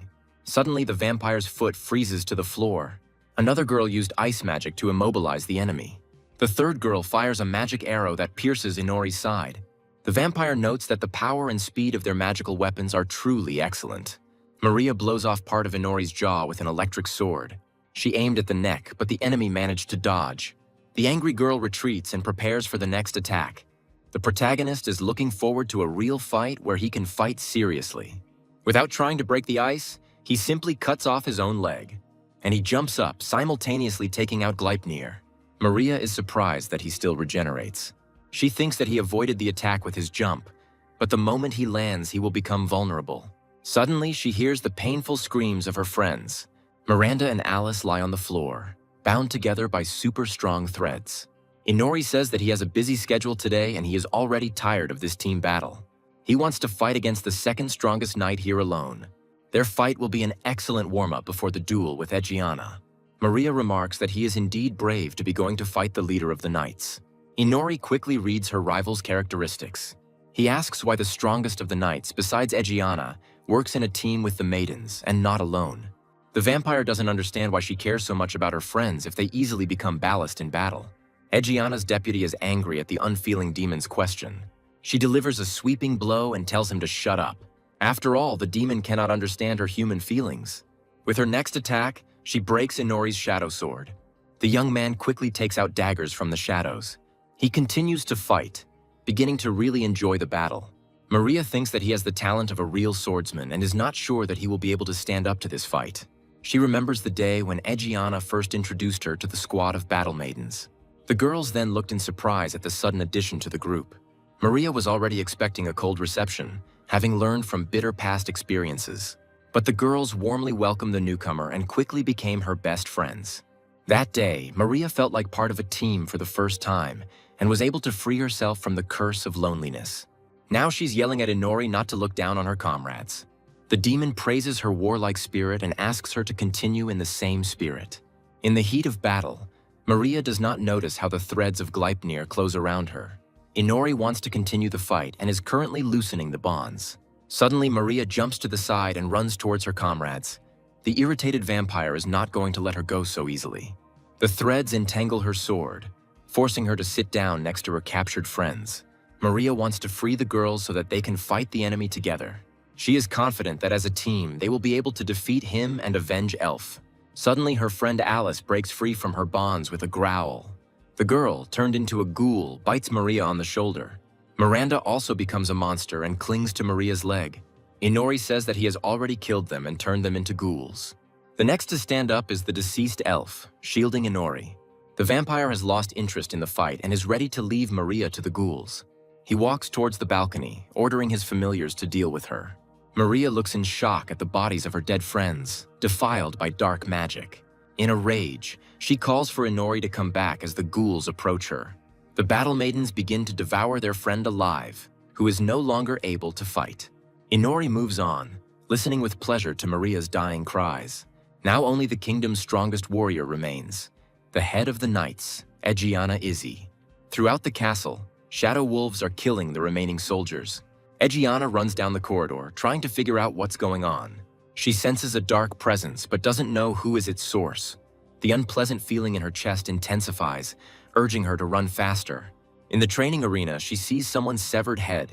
Speaker 1: Suddenly, the vampire's foot freezes to the floor. Another girl used ice magic to immobilize the enemy. The third girl fires a magic arrow that pierces Inori's side. The vampire notes that the power and speed of their magical weapons are truly excellent. Maria blows off part of Inori's jaw with an electric sword. She aimed at the neck, but the enemy managed to dodge. The angry girl retreats and prepares for the next attack. The protagonist is looking forward to a real fight where he can fight seriously. Without trying to break the ice, he simply cuts off his own leg. And he jumps up, simultaneously taking out Gleipnir. Maria is surprised that he still regenerates. She thinks that he avoided the attack with his jump, but the moment he lands, he will become vulnerable. Suddenly, she hears the painful screams of her friends. Miranda and Alice lie on the floor, bound together by super strong threads. Inori says that he has a busy schedule today and he is already tired of this team battle. He wants to fight against the second strongest knight here alone. Their fight will be an excellent warm-up before the duel with Egiana. Maria remarks that he is indeed brave to be going to fight the leader of the knights. Inori quickly reads her rival's characteristics. He asks why the strongest of the knights, besides Egiana, works in a team with the maidens and not alone. The vampire doesn't understand why she cares so much about her friends if they easily become ballast in battle. Egiana's deputy is angry at the unfeeling demon's question. She delivers a sweeping blow and tells him to shut up. After all, the demon cannot understand her human feelings. With her next attack, she breaks Inori's shadow sword. The young man quickly takes out daggers from the shadows. He continues to fight, beginning to really enjoy the battle. Maria thinks that he has the talent of a real swordsman and is not sure that he will be able to stand up to this fight. She remembers the day when Egiana first introduced her to the squad of battle maidens. The girls then looked in surprise at the sudden addition to the group. Maria was already expecting a cold reception, having learned from bitter past experiences. But the girls warmly welcomed the newcomer and quickly became her best friends. That day, Maria felt like part of a team for the first time and was able to free herself from the curse of loneliness. Now she's yelling at Inori not to look down on her comrades. The demon praises her warlike spirit and asks her to continue in the same spirit. In the heat of battle, Maria does not notice how the threads of Gleipnir close around her. Inori wants to continue the fight and is currently loosening the bonds. Suddenly, Maria jumps to the side and runs towards her comrades. The irritated vampire is not going to let her go so easily. The threads entangle her sword, forcing her to sit down next to her captured friends. Maria wants to free the girls so that they can fight the enemy together. She is confident that as a team, they will be able to defeat him and avenge Elf. Suddenly, her friend Alice breaks free from her bonds with a growl. The girl, turned into a ghoul, bites Maria on the shoulder. Miranda also becomes a monster and clings to Maria's leg. Inori says that he has already killed them and turned them into ghouls. The next to stand up is the deceased elf, shielding Inori. The vampire has lost interest in the fight and is ready to leave Maria to the ghouls. He walks towards the balcony, ordering his familiars to deal with her. Maria looks in shock at the bodies of her dead friends, defiled by dark magic. In a rage, she calls for Inori to come back as the ghouls approach her. The battle maidens begin to devour their friend alive, who is no longer able to fight. Inori moves on, listening with pleasure to Maria's dying cries. Now only the kingdom's strongest warrior remains, the head of the knights, Egiana Izzy. Throughout the castle, shadow wolves are killing the remaining soldiers. Egiana runs down the corridor, trying to figure out what's going on. She senses a dark presence, but doesn't know who is its source. The unpleasant feeling in her chest intensifies, urging her to run faster. In the training arena, she sees someone's severed head.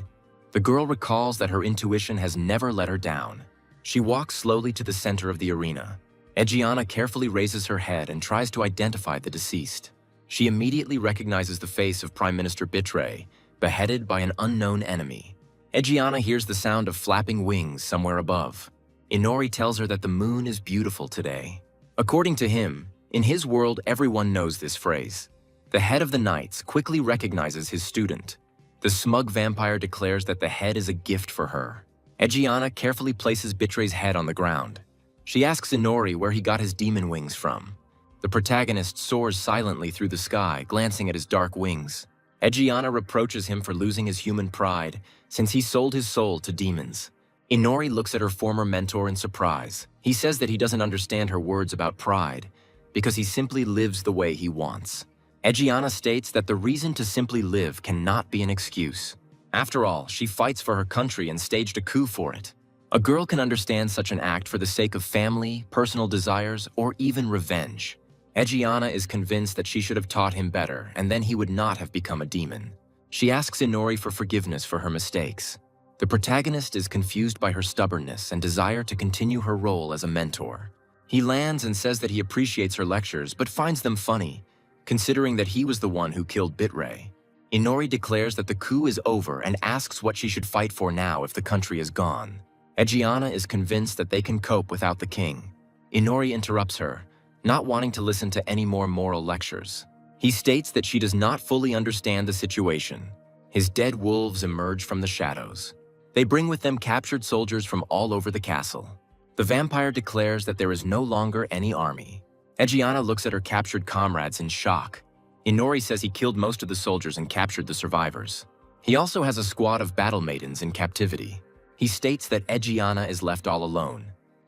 Speaker 1: The girl recalls that her intuition has never let her down. She walks slowly to the center of the arena. Egiana carefully raises her head and tries to identify the deceased. She immediately recognizes the face of Prime Minister Bitre, beheaded by an unknown enemy. Egiana hears the sound of flapping wings somewhere above. Inori tells her that the moon is beautiful today. According to him, in his world everyone knows this phrase. The head of the knights quickly recognizes his student. The smug vampire declares that the head is a gift for her. Egiana carefully places Bitre's head on the ground. She asks Inori where he got his demon wings from. The protagonist soars silently through the sky, glancing at his dark wings. Egiana reproaches him for losing his human pride, since he sold his soul to demons. Inori looks at her former mentor in surprise. He says that he doesn't understand her words about pride, because he simply lives the way he wants. Egiana states that the reason to simply live cannot be an excuse. After all, she fights for her country and staged a coup for it. A girl can understand such an act for the sake of family, personal desires, or even revenge. Egiana is convinced that she should have taught him better, and then he would not have become a demon. She asks Inori for forgiveness for her mistakes. The protagonist is confused by her stubbornness and desire to continue her role as a mentor. He lands and says that he appreciates her lectures, but finds them funny, considering that he was the one who killed Bitre. Inori declares that the coup is over and asks what she should fight for now if the country is gone. Egiana is convinced that they can cope without the king. Inori interrupts her, not wanting to listen to any more moral lectures. He states that she does not fully understand the situation. His dead wolves emerge from the shadows. They bring with them captured soldiers from all over the castle. The vampire declares that there is no longer any army. Egiana looks at her captured comrades in shock. Inori says he killed most of the soldiers and captured the survivors. He also has a squad of battle maidens in captivity. He states that Egiana is left all alone.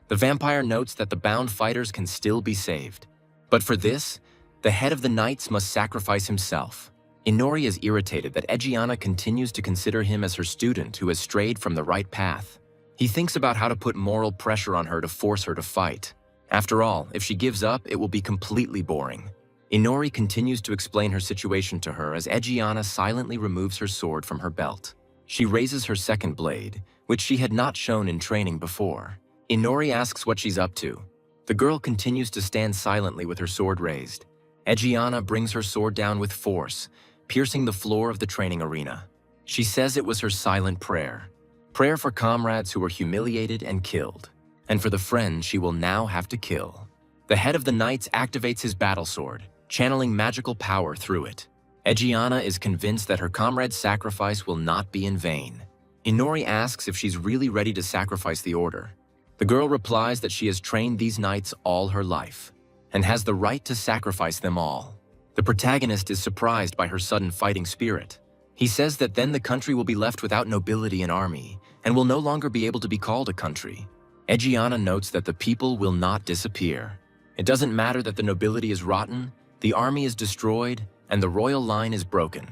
Speaker 1: The vampire notes that the bound fighters can still be saved. But for this, the head of the knights must sacrifice himself. Inori is irritated that Egiana continues to consider him as her student who has strayed from the right path. He thinks about how to put moral pressure on her to force her to fight. After all, if she gives up, it will be completely boring. Inori continues to explain her situation to her as Egiana silently removes her sword from her belt. She raises her second blade, which she had not shown in training before. Inori asks what she's up to. The girl continues to stand silently with her sword raised. Egiana brings her sword down with force, piercing the floor of the training arena. She says it was her silent prayer. Prayer for comrades who were humiliated and killed, and for the friends she will now have to kill. The head of the knights activates his battle sword, channeling magical power through it. Egiana is convinced that her comrade's sacrifice will not be in vain. Inori asks if she's really ready to sacrifice the order. The girl replies that she has trained these knights all her life, and has the right to sacrifice them all. The protagonist is surprised by her sudden fighting spirit. He says that then the country will be left without nobility and army, and will no longer be able to be called a country. Egiana notes that the people will not disappear. It doesn't matter that the nobility is rotten, the army is destroyed, and the royal line is broken.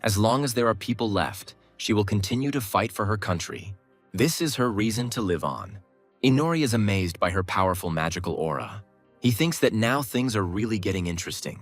Speaker 1: As long as there are people left, she will continue to fight for her country. This is her reason to live on. Inori is amazed by her powerful magical aura. He thinks that now things are really getting interesting.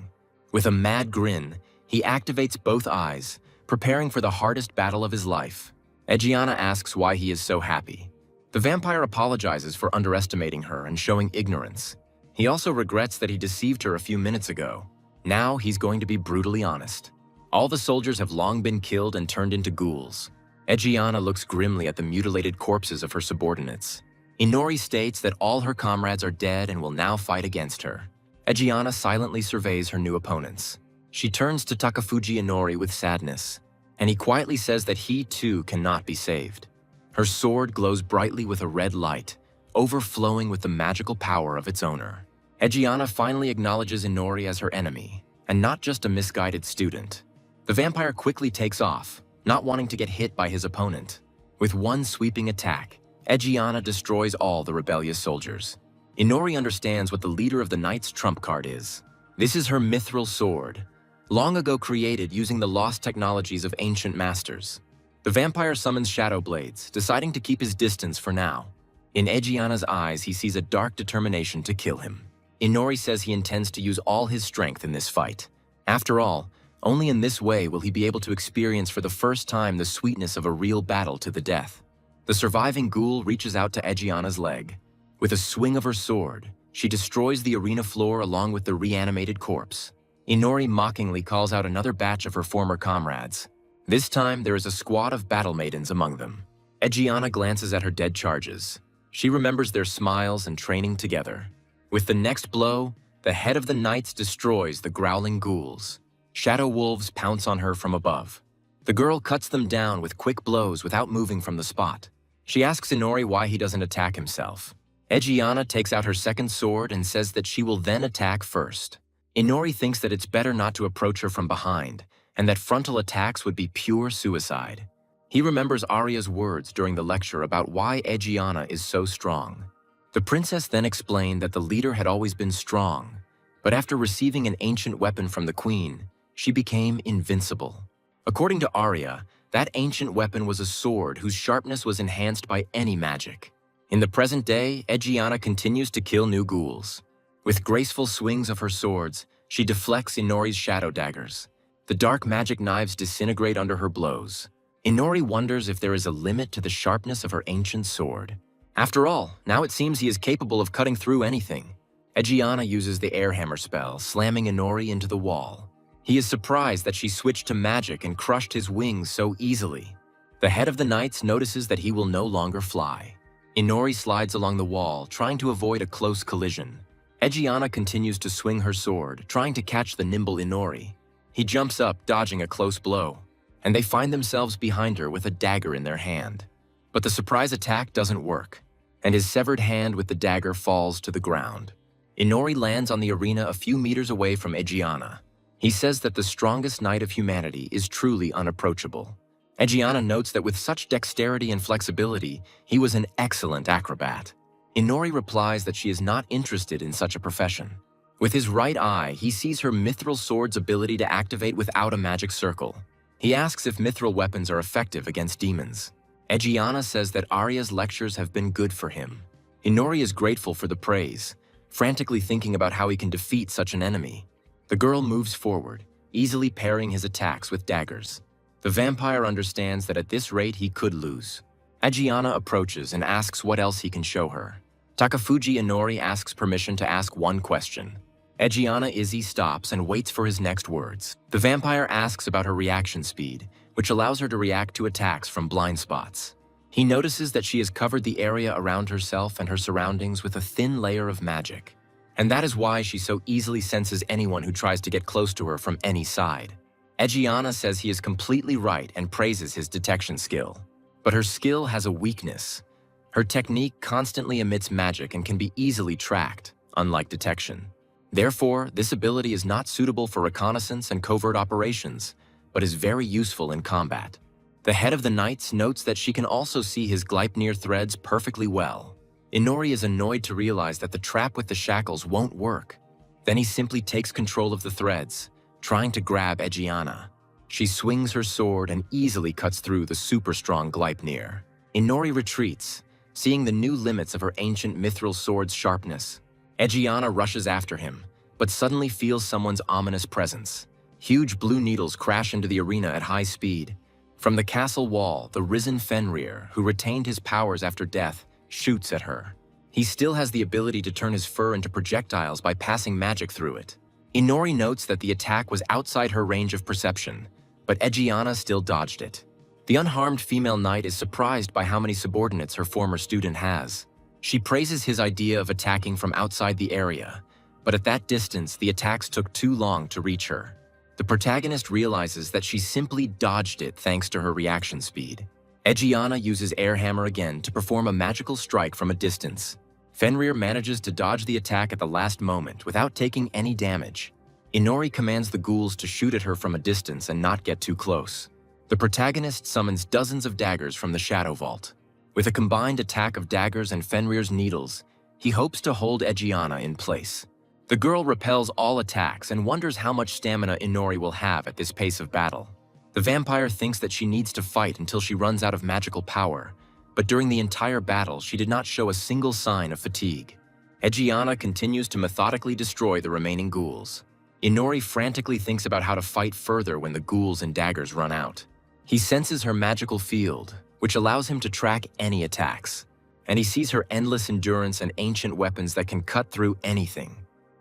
Speaker 1: With a mad grin, he activates both eyes, preparing for the hardest battle of his life. Egiana asks why he is so happy. The vampire apologizes for underestimating her and showing ignorance. He also regrets that he deceived her a few minutes ago. Now he's going to be brutally honest. All the soldiers have long been killed and turned into ghouls. Egiana looks grimly at the mutilated corpses of her subordinates. Inori states that all her comrades are dead and will now fight against her. Egiana silently surveys her new opponents. She turns to Takafuji Inori with sadness, and he quietly says that he too cannot be saved. Her sword glows brightly with a red light, overflowing with the magical power of its owner. Egiana finally acknowledges Inori as her enemy, and not just a misguided student. The vampire quickly takes off, not wanting to get hit by his opponent. With one sweeping attack, Egiana destroys all the rebellious soldiers. Inori understands what the leader of the Knights' trump card is. This is her mithril sword, long ago created using the lost technologies of ancient masters. The vampire summons shadow blades, deciding to keep his distance for now. In Egiana's eyes, he sees a dark determination to kill him. Inori says he intends to use all his strength in this fight. After all, only in this way will he be able to experience for the first time the sweetness of a real battle to the death. The surviving ghoul reaches out to Egiana's leg. With a swing of her sword, she destroys the arena floor along with the reanimated corpse. Inori mockingly calls out another batch of her former comrades. This time, there is a squad of battle maidens among them. Egiana glances at her dead charges. She remembers their smiles and training together. With the next blow, the head of the knights destroys the growling ghouls. Shadow wolves pounce on her from above. The girl cuts them down with quick blows without moving from the spot. She asks Inori why he doesn't attack himself. Egiana takes out her second sword and says that she will then attack first. Inori thinks that it's better not to approach her from behind, and that frontal attacks would be pure suicide. He remembers Arya's words during the lecture about why Egiana is so strong. The princess then explained that the leader had always been strong, but after receiving an ancient weapon from the queen, she became invincible. According to Arya, that ancient weapon was a sword whose sharpness was enhanced by any magic. In the present day, Egiana continues to kill new ghouls. With graceful swings of her swords, she deflects Inori's shadow daggers. The dark magic knives disintegrate under her blows. Inori wonders if there is a limit to the sharpness of her ancient sword. After all, now it seems he is capable of cutting through anything. Egiana uses the air hammer spell, slamming Inori into the wall. He is surprised that she switched to magic and crushed his wings so easily. The head of the knights notices that he will no longer fly. Inori slides along the wall, trying to avoid a close collision. Egiana continues to swing her sword, trying to catch the nimble Inori. He jumps up, dodging a close blow, and they find themselves behind her with a dagger in their hand. But the surprise attack doesn't work, and his severed hand with the dagger falls to the ground. Inori lands on the arena a few meters away from Egiana. He says that the strongest knight of humanity is truly unapproachable. Egiana notes that with such dexterity and flexibility, he was an excellent acrobat. Inori replies that she is not interested in such a profession. With his right eye, he sees her mithril sword's ability to activate without a magic circle. He asks if mithril weapons are effective against demons. Egiana says that Arya's lectures have been good for him. Inori is grateful for the praise, frantically thinking about how he can defeat such an enemy. The girl moves forward, easily parrying his attacks with daggers. The vampire understands that at this rate he could lose. Egiana approaches and asks what else he can show her. Takafuji Inori asks permission to ask one question. Egiana Izzy stops and waits for his next words. The vampire asks about her reaction speed, which allows her to react to attacks from blind spots. He notices that she has covered the area around herself and her surroundings with a thin layer of magic. And that is why she so easily senses anyone who tries to get close to her from any side. Egiana says he is completely right and praises his detection skill. But her skill has a weakness. Her technique constantly emits magic and can be easily tracked, unlike detection. Therefore, this ability is not suitable for reconnaissance and covert operations, but is very useful in combat. The head of the Knights notes that she can also see his Gleipnir threads perfectly well. Inori is annoyed to realize that the trap with the shackles won't work. Then he simply takes control of the threads, trying to grab Egiana. She swings her sword and easily cuts through the super-strong Gleipnir. Inori retreats, seeing the new limits of her ancient mithril sword's sharpness. Egiana rushes after him, but suddenly feels someone's ominous presence. Huge blue needles crash into the arena at high speed. From the castle wall, the risen Fenrir, who retained his powers after death, shoots at her. He still has the ability to turn his fur into projectiles by passing magic through it. Inori notes that the attack was outside her range of perception, but Egiana still dodged it. The unharmed female knight is surprised by how many subordinates her former student has. She praises his idea of attacking from outside the area, but at that distance, the attacks took too long to reach her. The protagonist realizes that she simply dodged it thanks to her reaction speed. Egiana uses Air Hammer again to perform a magical strike from a distance. Fenrir manages to dodge the attack at the last moment without taking any damage. Inori commands the ghouls to shoot at her from a distance and not get too close. The protagonist summons dozens of daggers from the Shadow Vault. With a combined attack of daggers and Fenrir's needles, he hopes to hold Egiana in place. The girl repels all attacks and wonders how much stamina Inori will have at this pace of battle. The vampire thinks that she needs to fight until she runs out of magical power, but during the entire battle she did not show a single sign of fatigue. Egiana continues to methodically destroy the remaining ghouls. Inori frantically thinks about how to fight further when the ghouls and daggers run out. He senses her magical field, which allows him to track any attacks, and he sees her endless endurance and ancient weapons that can cut through anything.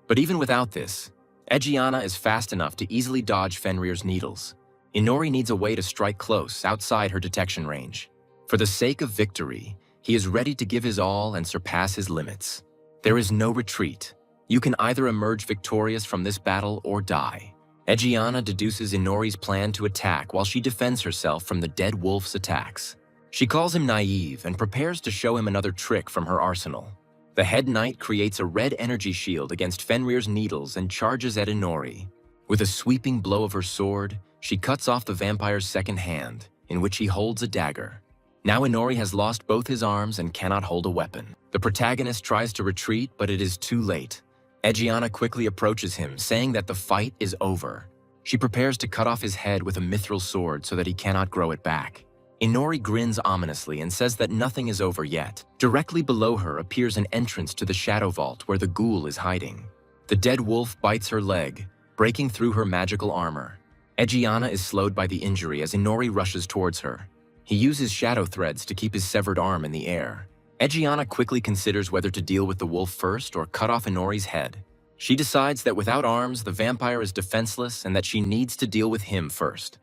Speaker 1: But even without this, Egiana is fast enough to easily dodge Fenrir's needles. Inori needs a way to strike close, outside her detection range. For the sake of victory, he is ready to give his all and surpass his limits. There is no retreat. You can either emerge victorious from this battle or die. Egiana deduces Inori's plan to attack while she defends herself from the dead wolf's attacks. She calls him naive and prepares to show him another trick from her arsenal. The head knight creates a red energy shield against Fenrir's needles and charges at Inori. With a sweeping blow of her sword, she cuts off the vampire's second hand, in which he holds a dagger. Now Inori has lost both his arms and cannot hold a weapon. The protagonist tries to retreat, but it is too late. Egiana quickly approaches him, saying that the fight is over. She prepares to cut off his head with a mithril sword so that he cannot grow it back. Inori grins ominously and says that nothing is over yet. Directly below her appears an entrance to the Shadow Vault where the ghoul is hiding. The dead wolf bites her leg, breaking through her magical armor. Egiana is slowed by the injury as Inori rushes towards her. He uses shadow threads to keep his severed arm in the air. Egiana quickly considers whether to deal with the wolf first or cut off Inori's head. She decides that without arms, the vampire is defenseless and that she needs to deal with him first.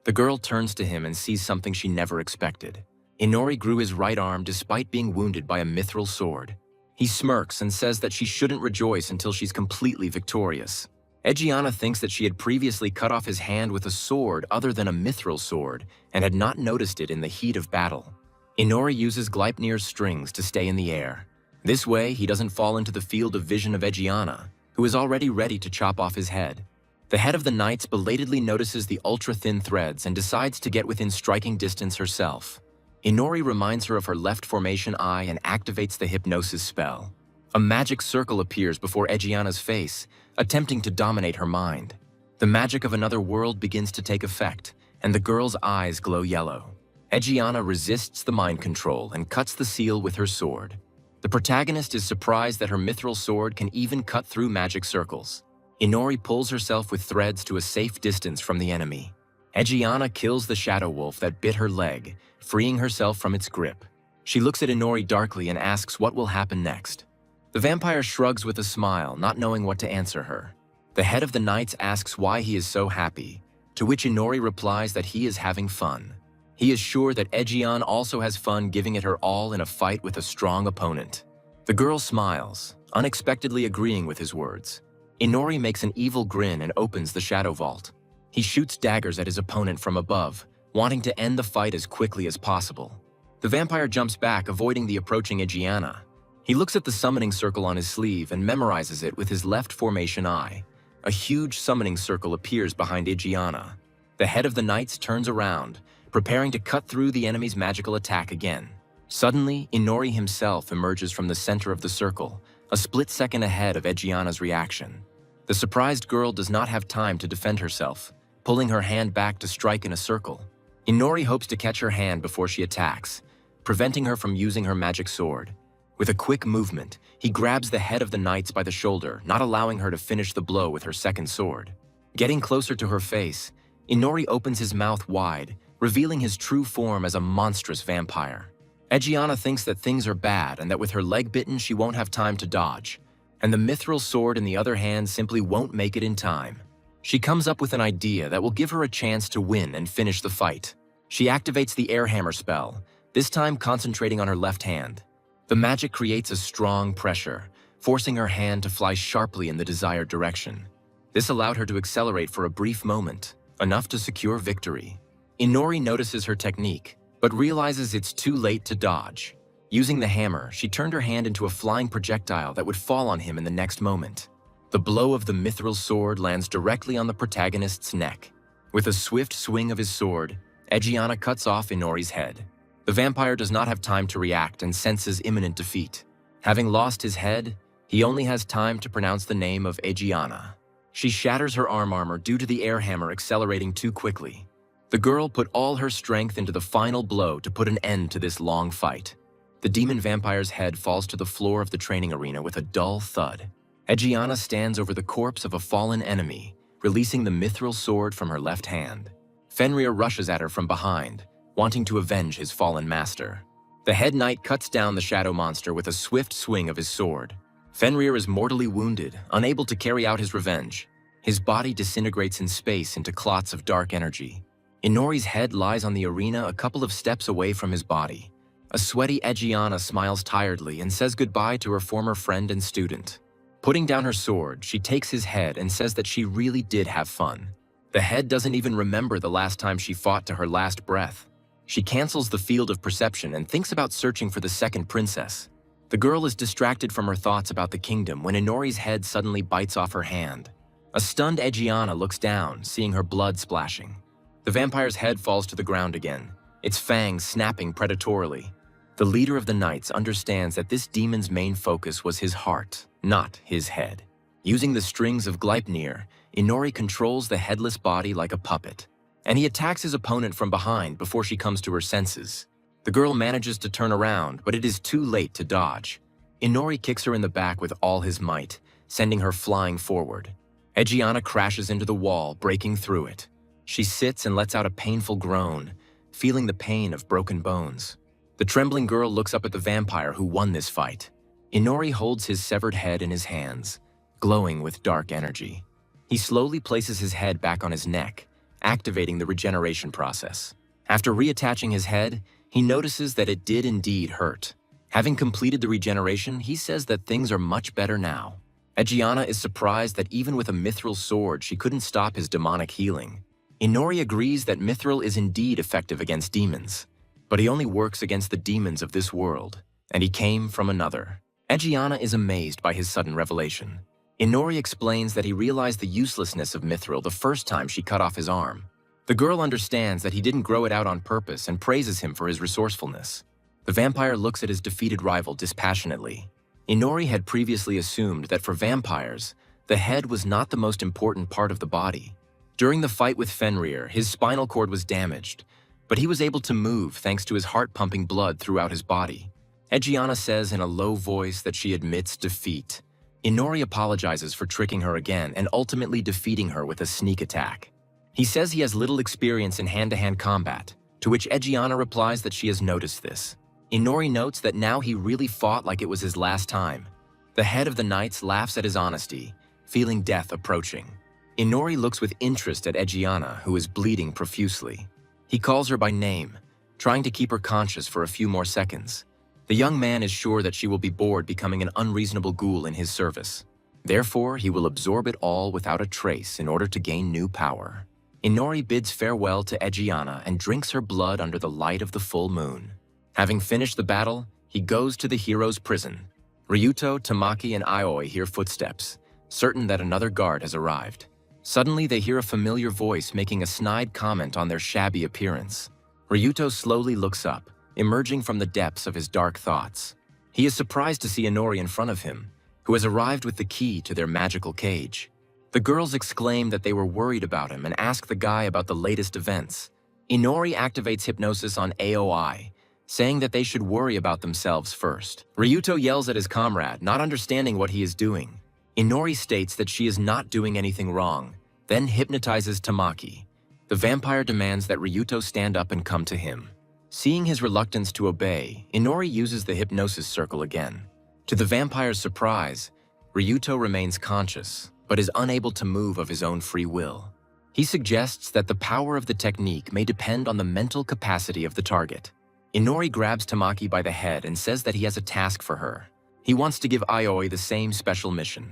Speaker 1: The girl turns to him and sees something she never expected. Inori grew his right arm despite being wounded by a mithril sword. He smirks and says that she shouldn't rejoice until she's completely victorious. Egiana thinks that she had previously cut off his hand with a sword other than a mithril sword and had not noticed it in the heat of battle. Inori uses Gleipnir's strings to stay in the air. This way, he doesn't fall into the field of vision of Egiana, who is already ready to chop off his head. The head of the Knights belatedly notices the ultra-thin threads and decides to get within striking distance herself. Inori reminds her of her left formation eye and activates the hypnosis spell. A magic circle appears before Egiana's face, attempting to dominate her mind. The magic of another world begins to take effect, and the girl's eyes glow yellow. Egiana resists the mind control and cuts the seal with her sword. The protagonist is surprised that her mithril sword can even cut through magic circles. Inori pulls herself with threads to a safe distance from the enemy. Egiana kills the shadow wolf that bit her leg, freeing herself from its grip. She looks at Inori darkly and asks what will happen next. The vampire shrugs with a smile, not knowing what to answer her. The head of the Knights asks why he is so happy, to which Inori replies that he is having fun. He is sure that Ejian also has fun giving it her all in a fight with a strong opponent. The girl smiles, unexpectedly agreeing with his words. Inori makes an evil grin and opens the shadow vault. He shoots daggers at his opponent from above, wanting to end the fight as quickly as possible. The vampire jumps back, avoiding the approaching Ejiana. He looks at the summoning circle on his sleeve and memorizes it with his left formation eye. A huge summoning circle appears behind Ejiana. The head of the knights turns around, preparing to cut through the enemy's magical attack again. Suddenly, Inori himself emerges from the center of the circle, a split second ahead of Ejiana's reaction. The surprised girl does not have time to defend herself, pulling her hand back to strike in a circle. Inori hopes to catch her hand before she attacks, preventing her from using her magic sword. With a quick movement, he grabs the head of the knights by the shoulder, not allowing her to finish the blow with her second sword. Getting closer to her face, Inori opens his mouth wide, revealing his true form as a monstrous vampire. Ejiana thinks that things are bad and that with her leg bitten she won't have time to dodge, and the mithril sword in the other hand simply won't make it in time. She comes up with an idea that will give her a chance to win and finish the fight. She activates the air hammer spell, this time concentrating on her left hand. The magic creates a strong pressure, forcing her hand to fly sharply in the desired direction. This allowed her to accelerate for a brief moment, enough to secure victory. Inori notices her technique, but realizes it's too late to dodge. Using the hammer, she turned her hand into a flying projectile that would fall on him in the next moment. The blow of the mithril sword lands directly on the protagonist's neck. With a swift swing of his sword, Ejiana cuts off Inori's head. The vampire does not have time to react and senses imminent defeat. Having lost his head, he only has time to pronounce the name of Ejiana. She shatters her arm armor due to the air hammer accelerating too quickly. The girl put all her strength into the final blow to put an end to this long fight. The demon vampire's head falls to the floor of the training arena with a dull thud. Ejiana stands over the corpse of a fallen enemy, releasing the mithril sword from her left hand. Fenrir rushes at her from behind, wanting to avenge his fallen master. The head knight cuts down the shadow monster with a swift swing of his sword. Fenrir is mortally wounded, unable to carry out his revenge. His body disintegrates in space into clots of dark energy. Inori's head lies on the arena a couple of steps away from his body. A sweaty Ejiana smiles tiredly and says goodbye to her former friend and student. Putting down her sword, she takes his head and says that she really did have fun. The head doesn't even remember the last time she fought to her last breath. She cancels the field of perception and thinks about searching for the second princess. The girl is distracted from her thoughts about the kingdom when Inori's head suddenly bites off her hand. A stunned Ejiana looks down, seeing her blood splashing. The vampire's head falls to the ground again, its fangs snapping predatorily. The leader of the knights understands that this demon's main focus was his heart, not his head. Using the strings of Gleipnir, Inori controls the headless body like a puppet, and he attacks his opponent from behind before she comes to her senses. The girl manages to turn around, but it is too late to dodge. Inori kicks her in the back with all his might, sending her flying forward. Ejiana crashes into the wall, breaking through it. She sits and lets out a painful groan, feeling the pain of broken bones. The trembling girl looks up at the vampire who won this fight. Inori holds his severed head in his hands, glowing with dark energy. He slowly places his head back on his neck, activating the regeneration process. After reattaching his head, he notices that it did indeed hurt. Having completed the regeneration, he says that things are much better now. Ejiana is surprised that even with a mithril sword, she couldn't stop his demonic healing. Inori agrees that mithril is indeed effective against demons, but he only works against the demons of this world, and he came from another. Ejiana is amazed by his sudden revelation. Inori explains that he realized the uselessness of mithril the first time she cut off his arm. The girl understands that he didn't grow it out on purpose and praises him for his resourcefulness. The vampire looks at his defeated rival dispassionately. Inori had previously assumed that for vampires, the head was not the most important part of the body. During the fight with Fenrir, his spinal cord was damaged, but he was able to move thanks to his heart pumping blood throughout his body. Ejiana says in a low voice that she admits defeat. Inori apologizes for tricking her again and ultimately defeating her with a sneak attack. He says he has little experience in hand-to-hand combat, to which Ejiana replies that she has noticed this. Inori notes that now he really fought like it was his last time. The head of the knights laughs at his honesty, feeling death approaching. Inori looks with interest at Ejiana, who is bleeding profusely. He calls her by name, trying to keep her conscious for a few more seconds. The young man is sure that she will be bored becoming an unreasonable ghoul in his service. Therefore, he will absorb it all without a trace in order to gain new power. Inori bids farewell to Egiana and drinks her blood under the light of the full moon. Having finished the battle, he goes to the hero's prison. Ryuto, Tamaki, and Aoi hear footsteps, certain that another guard has arrived. Suddenly, they hear a familiar voice making a snide comment on their shabby appearance. Ryuto slowly looks up, emerging from the depths of his dark thoughts. He is surprised to see Inori in front of him, who has arrived with the key to their magical cage. The girls exclaim that they were worried about him and ask the guy about the latest events. Inori activates hypnosis on Aoi, saying that they should worry about themselves first. Ryuto yells at his comrade, not understanding what he is doing. Inori states that she is not doing anything wrong, then hypnotizes Tamaki. The vampire demands that Ryuto stand up and come to him. Seeing his reluctance to obey, Inori uses the hypnosis circle again. To the vampire's surprise, Ryuto remains conscious, but is unable to move of his own free will. He suggests that the power of the technique may depend on the mental capacity of the target. Inori grabs Tamaki by the head and says that he has a task for her. He wants to give Aoi the same special mission.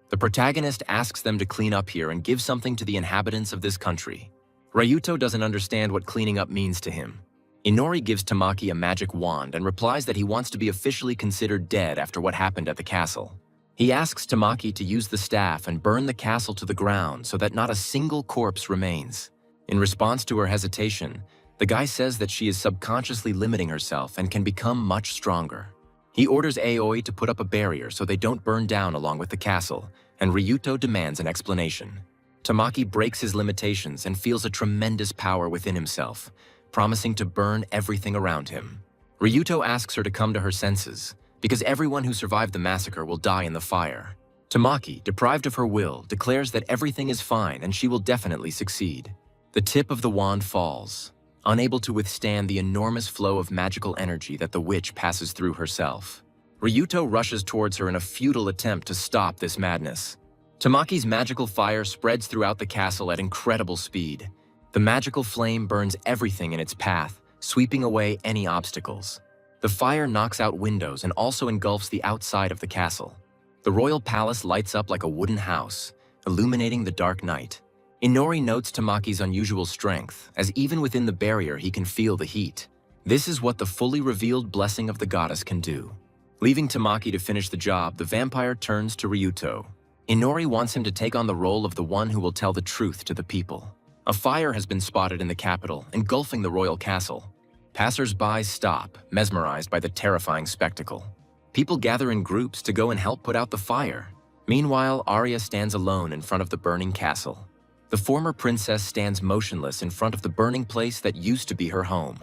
Speaker 1: The protagonist asks them to clean up here and give something to the inhabitants of this country. Ryuto doesn't understand what cleaning up means to him. Inori gives Tamaki a magic wand and replies that he wants to be officially considered dead after what happened at the castle. He asks Tamaki to use the staff and burn the castle to the ground so that not a single corpse remains. In response to her hesitation, the guy says that she is subconsciously limiting herself and can become much stronger. He orders Aoi to put up a barrier so they don't burn down along with the castle, and Ryuto demands an explanation. Tamaki breaks his limitations and feels a tremendous power within himself, promising to burn everything around him. Ryuto asks her to come to her senses, because everyone who survived the massacre will die in the fire. Tamaki, deprived of her will, declares that everything is fine and she will definitely succeed. The tip of the wand falls, unable to withstand the enormous flow of magical energy that the witch passes through herself. Ryuto rushes towards her in a futile attempt to stop this madness. Tamaki's magical fire spreads throughout the castle at incredible speed. The magical flame burns everything in its path, sweeping away any obstacles. The fire knocks out windows and also engulfs the outside of the castle. The royal palace lights up like a wooden house, illuminating the dark night. Inori notes Tamaki's unusual strength, as even within the barrier he can feel the heat. This is what the fully revealed blessing of the goddess can do. Leaving Tamaki to finish the job, the vampire turns to Ryuto. Inori wants him to take on the role of the one who will tell the truth to the people. A fire has been spotted in the capital, engulfing the royal castle. Passers-by stop, mesmerized by the terrifying spectacle. People gather in groups to go and help put out the fire. Meanwhile, Arya stands alone in front of the burning castle. The former princess stands motionless in front of the burning place that used to be her home.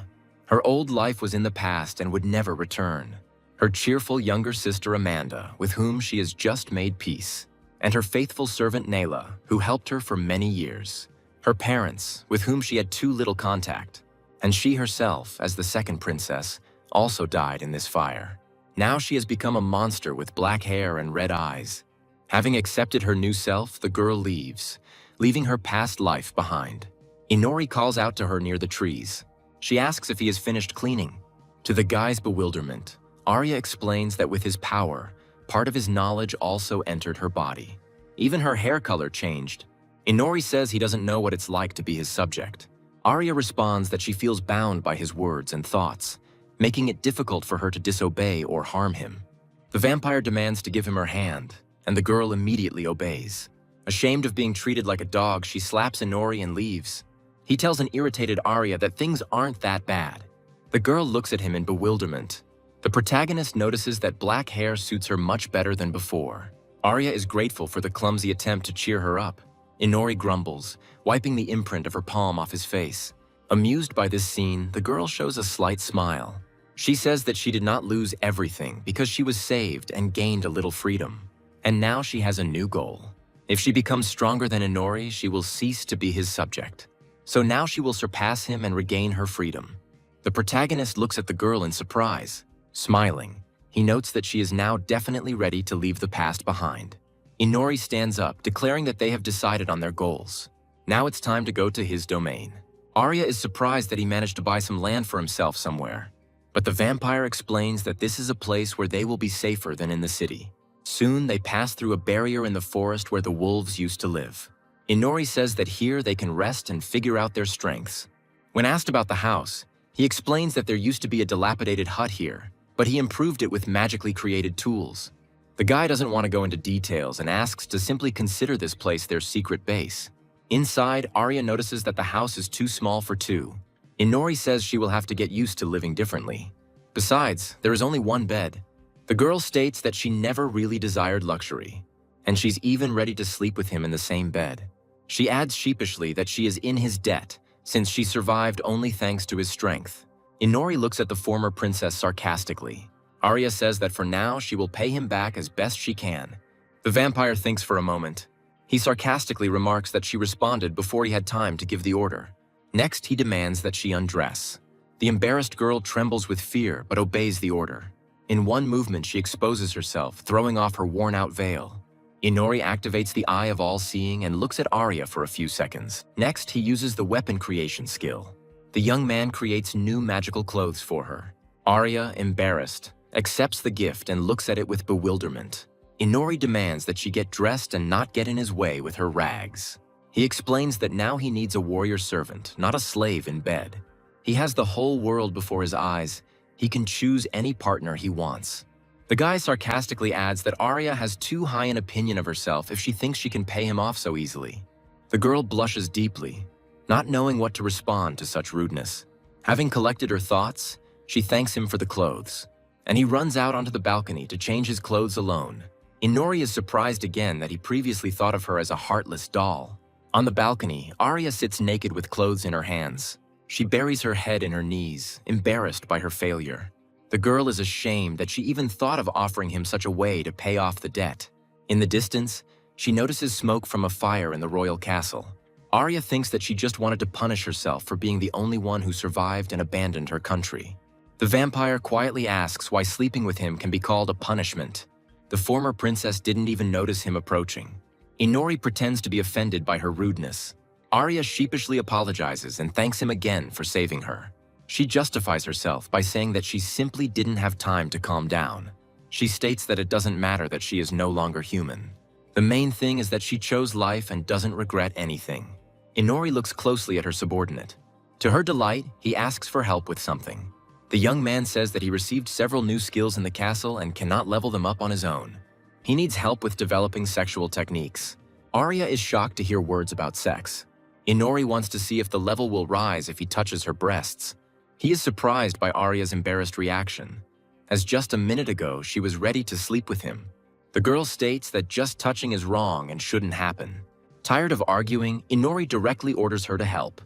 Speaker 1: Her old life was in the past and would never return. Her cheerful younger sister Amanda, with whom she has just made peace, and her faithful servant Nayla, who helped her for many years. Her parents, with whom she had too little contact, and she herself, as the second princess, also died in this fire. Now she has become a monster with black hair and red eyes. Having accepted her new self, the girl leaves, leaving her past life behind. Inori calls out to her near the trees. She asks if he has finished cleaning. To the guy's bewilderment, Arya explains that with his power, part of his knowledge also entered her body. Even her hair color changed. Inori says he doesn't know what it's like to be his subject. Arya responds that she feels bound by his words and thoughts, making it difficult for her to disobey or harm him. The vampire demands to give him her hand, and the girl immediately obeys. Ashamed of being treated like a dog, she slaps Inori and leaves. He tells an irritated Arya that things aren't that bad. The girl looks at him in bewilderment. The protagonist notices that black hair suits her much better than before. Arya is grateful for the clumsy attempt to cheer her up. Inori grumbles, wiping the imprint of her palm off his face. Amused by this scene, the girl shows a slight smile. She says that she did not lose everything because she was saved and gained a little freedom. And now she has a new goal. If she becomes stronger than Inori, she will cease to be his subject. So now she will surpass him and regain her freedom. The protagonist looks at the girl in surprise. Smiling, he notes that she is now definitely ready to leave the past behind. Inori stands up, declaring that they have decided on their goals. Now it's time to go to his domain. Arya is surprised that he managed to buy some land for himself somewhere. But the vampire explains that this is a place where they will be safer than in the city. Soon, they pass through a barrier in the forest where the wolves used to live. Inori says that here they can rest and figure out their strengths. When asked about the house, he explains that there used to be a dilapidated hut here, but he improved it with magically created tools. The guy doesn't want to go into details and asks to simply consider this place their secret base. Inside, Arya notices that the house is too small for two. Inori says she will have to get used to living differently. Besides, there is only one bed. The girl states that she never really desired luxury, and she's even ready to sleep with him in the same bed. She adds sheepishly that she is in his debt, since she survived only thanks to his strength. Inori looks at the former princess sarcastically. Arya says that for now she will pay him back as best she can. The vampire thinks for a moment. He sarcastically remarks that she responded before he had time to give the order. Next, he demands that she undress. The embarrassed girl trembles with fear but obeys the order. In one movement, she exposes herself, throwing off her worn-out veil. Inori activates the Eye of All-Seeing and looks at Arya for a few seconds. Next, he uses the weapon creation skill. The young man creates new magical clothes for her. Arya, embarrassed, accepts the gift and looks at it with bewilderment. Inori demands that she get dressed and not get in his way with her rags. He explains that now he needs a warrior servant, not a slave in bed. He has the whole world before his eyes. He can choose any partner he wants. The guy sarcastically adds that Arya has too high an opinion of herself if she thinks she can pay him off so easily. The girl blushes deeply, not knowing what to respond to such rudeness. Having collected her thoughts, she thanks him for the clothes, and he runs out onto the balcony to change his clothes alone. Inori is surprised again that he previously thought of her as a heartless doll. On the balcony, Arya sits naked with clothes in her hands. She buries her head in her knees, embarrassed by her failure. The girl is ashamed that she even thought of offering him such a way to pay off the debt. In the distance, she notices smoke from a fire in the royal castle. Arya thinks that she just wanted to punish herself for being the only one who survived and abandoned her country. The vampire quietly asks why sleeping with him can be called a punishment. The former princess didn't even notice him approaching. Inori pretends to be offended by her rudeness. Arya sheepishly apologizes and thanks him again for saving her. She justifies herself by saying that she simply didn't have time to calm down. She states that it doesn't matter that she is no longer human. The main thing is that she chose life and doesn't regret anything. Inori looks closely at her subordinate. To her delight, he asks for help with something. The young man says that he received several new skills in the castle and cannot level them up on his own. He needs help with developing sexual techniques. Arya is shocked to hear words about sex. Inori wants to see if the level will rise if he touches her breasts. He is surprised by Arya's embarrassed reaction, as just a minute ago she was ready to sleep with him. The girl states that just touching is wrong and shouldn't happen. Tired of arguing, Inori directly orders her to help.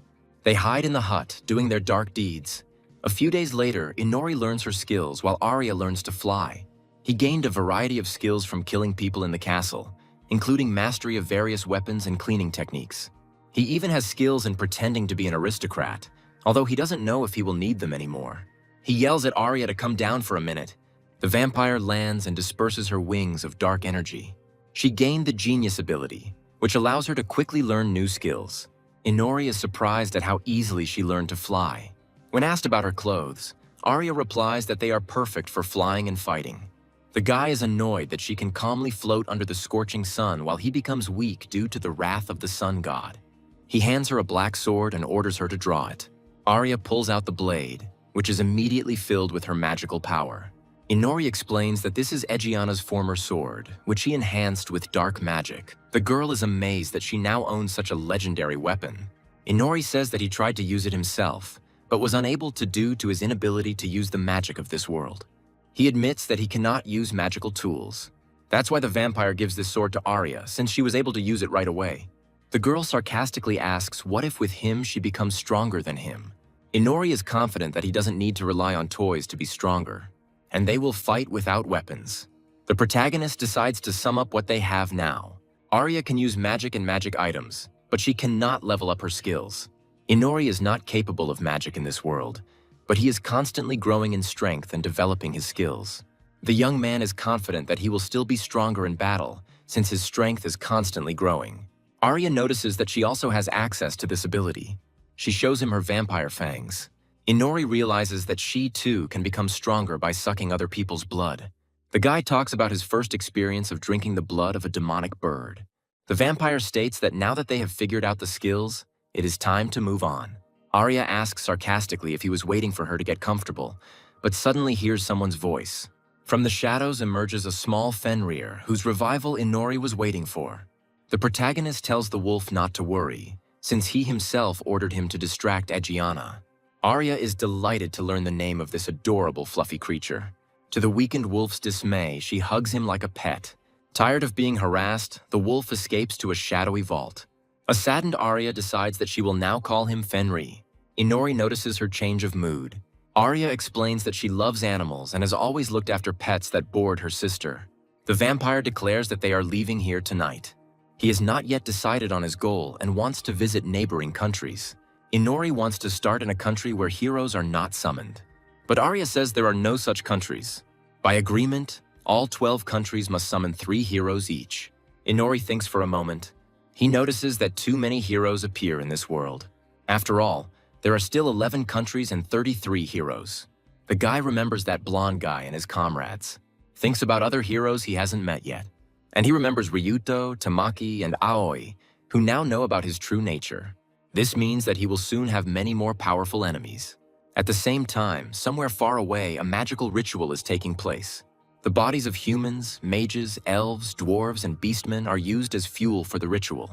Speaker 1: They hide in the hut, doing their dark deeds. A few days later, Inori learns her skills while Arya learns to fly. He gained a variety of skills from killing people in the castle, including mastery of various weapons and cleaning techniques. He even has skills in pretending to be an aristocrat, although he doesn't know if he will need them anymore. He yells at Arya to come down for a minute. The vampire lands and disperses her wings of dark energy. She gained the genius ability, which allows her to quickly learn new skills. Inori is surprised at how easily she learned to fly. When asked about her clothes, Arya replies that they are perfect for flying and fighting. The guy is annoyed that she can calmly float under the scorching sun while he becomes weak due to the wrath of the sun god. He hands her a black sword and orders her to draw it. Arya pulls out the blade, which is immediately filled with her magical power. Inori explains that this is Egiana's former sword, which he enhanced with dark magic. The girl is amazed that she now owns such a legendary weapon. Inori says that he tried to use it himself, but was unable to due to his inability to use the magic of this world. He admits that he cannot use magical tools. That's why the vampire gives this sword to Arya, since she was able to use it right away. The girl sarcastically asks what if with him she becomes stronger than him. Inori is confident that he doesn't need to rely on toys to be stronger, and they will fight without weapons. The protagonist decides to sum up what they have now. Arya can use magic and magic items, but she cannot level up her skills. Inori is not capable of magic in this world, but he is constantly growing in strength and developing his skills. The young man is confident that he will still be stronger in battle, since his strength is constantly growing. Arya notices that she also has access to this ability. She shows him her vampire fangs. Inori realizes that she, too, can become stronger by sucking other people's blood. The guy talks about his first experience of drinking the blood of a demonic bird. The vampire states that now that they have figured out the skills, it is time to move on. Arya asks sarcastically if he was waiting for her to get comfortable, but suddenly hears someone's voice. From the shadows emerges a small Fenrir, whose revival Inori was waiting for. The protagonist tells the wolf not to worry, since he himself ordered him to distract Egiana. Arya is delighted to learn the name of this adorable fluffy creature. To the weakened wolf's dismay, she hugs him like a pet. Tired of being harassed, the wolf escapes to a shadowy vault. A saddened Arya decides that she will now call him Fenrir. Inori notices her change of mood. Arya explains that she loves animals and has always looked after pets that bored her sister. The vampire declares that they are leaving here tonight. He has not yet decided on his goal and wants to visit neighboring countries. Inori wants to start in a country where heroes are not summoned. But Arya says there are no such countries. By agreement, all 12 countries must summon 3 heroes each. Inori thinks for a moment. He notices that too many heroes appear in this world. After all, there are still 11 countries and 33 heroes. The guy remembers that blonde guy and his comrades. Thinks about other heroes he hasn't met yet. And he remembers Ryuto, Tamaki, and Aoi, who now know about his true nature. This means that he will soon have many more powerful enemies. At the same time, somewhere far away, a magical ritual is taking place. The bodies of humans, mages, elves, dwarves, and beastmen are used as fuel for the ritual.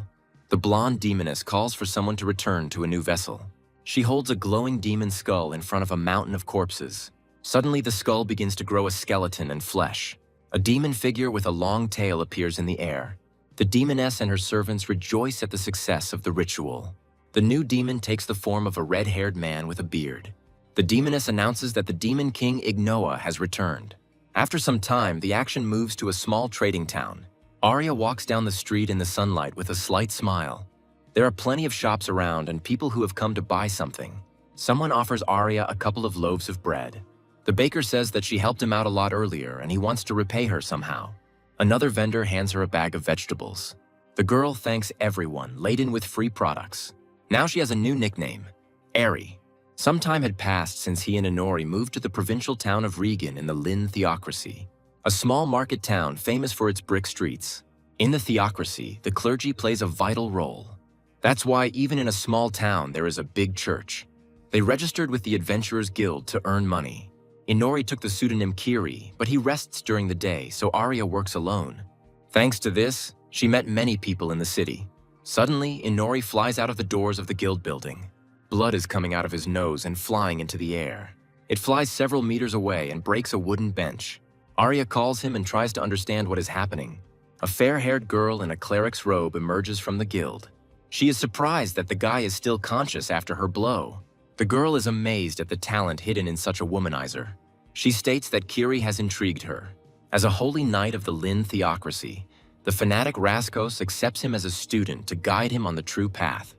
Speaker 1: The blonde demoness calls for someone to return to a new vessel. She holds a glowing demon skull in front of a mountain of corpses. Suddenly, the skull begins to grow a skeleton and flesh. A demon figure with a long tail appears in the air. The demoness and her servants rejoice at the success of the ritual. The new demon takes the form of a red-haired man with a beard. The demoness announces that the demon king Ignoa has returned. After some time, the action moves to a small trading town. Arya walks down the street in the sunlight with a slight smile. There are plenty of shops around and people who have come to buy something. Someone offers Arya a couple of loaves of bread. The baker says that she helped him out a lot earlier and he wants to repay her somehow. Another vendor hands her a bag of vegetables. The girl thanks everyone, laden with free products. Now she has a new nickname, Eri. Some time had passed since he and Inori moved to the provincial town of Regan in the Lin Theocracy, a small market town famous for its brick streets. In the theocracy, the clergy plays a vital role. That's why even in a small town there is a big church. They registered with the Adventurers Guild to earn money. Inori took the pseudonym Kiri, but he rests during the day, so Arya works alone. Thanks to this, she met many people in the city. Suddenly, Inori flies out of the doors of the guild building. Blood is coming out of his nose and flying into the air. It flies several meters away and breaks a wooden bench. Arya calls him and tries to understand what is happening. A fair-haired girl in a cleric's robe emerges from the guild. She is surprised that the guy is still conscious after her blow. The girl is amazed at the talent hidden in such a womanizer. She states that Kiri has intrigued her. As a holy knight of the Lin Theocracy, the fanatic Raskos accepts him as a student to guide him on the true path.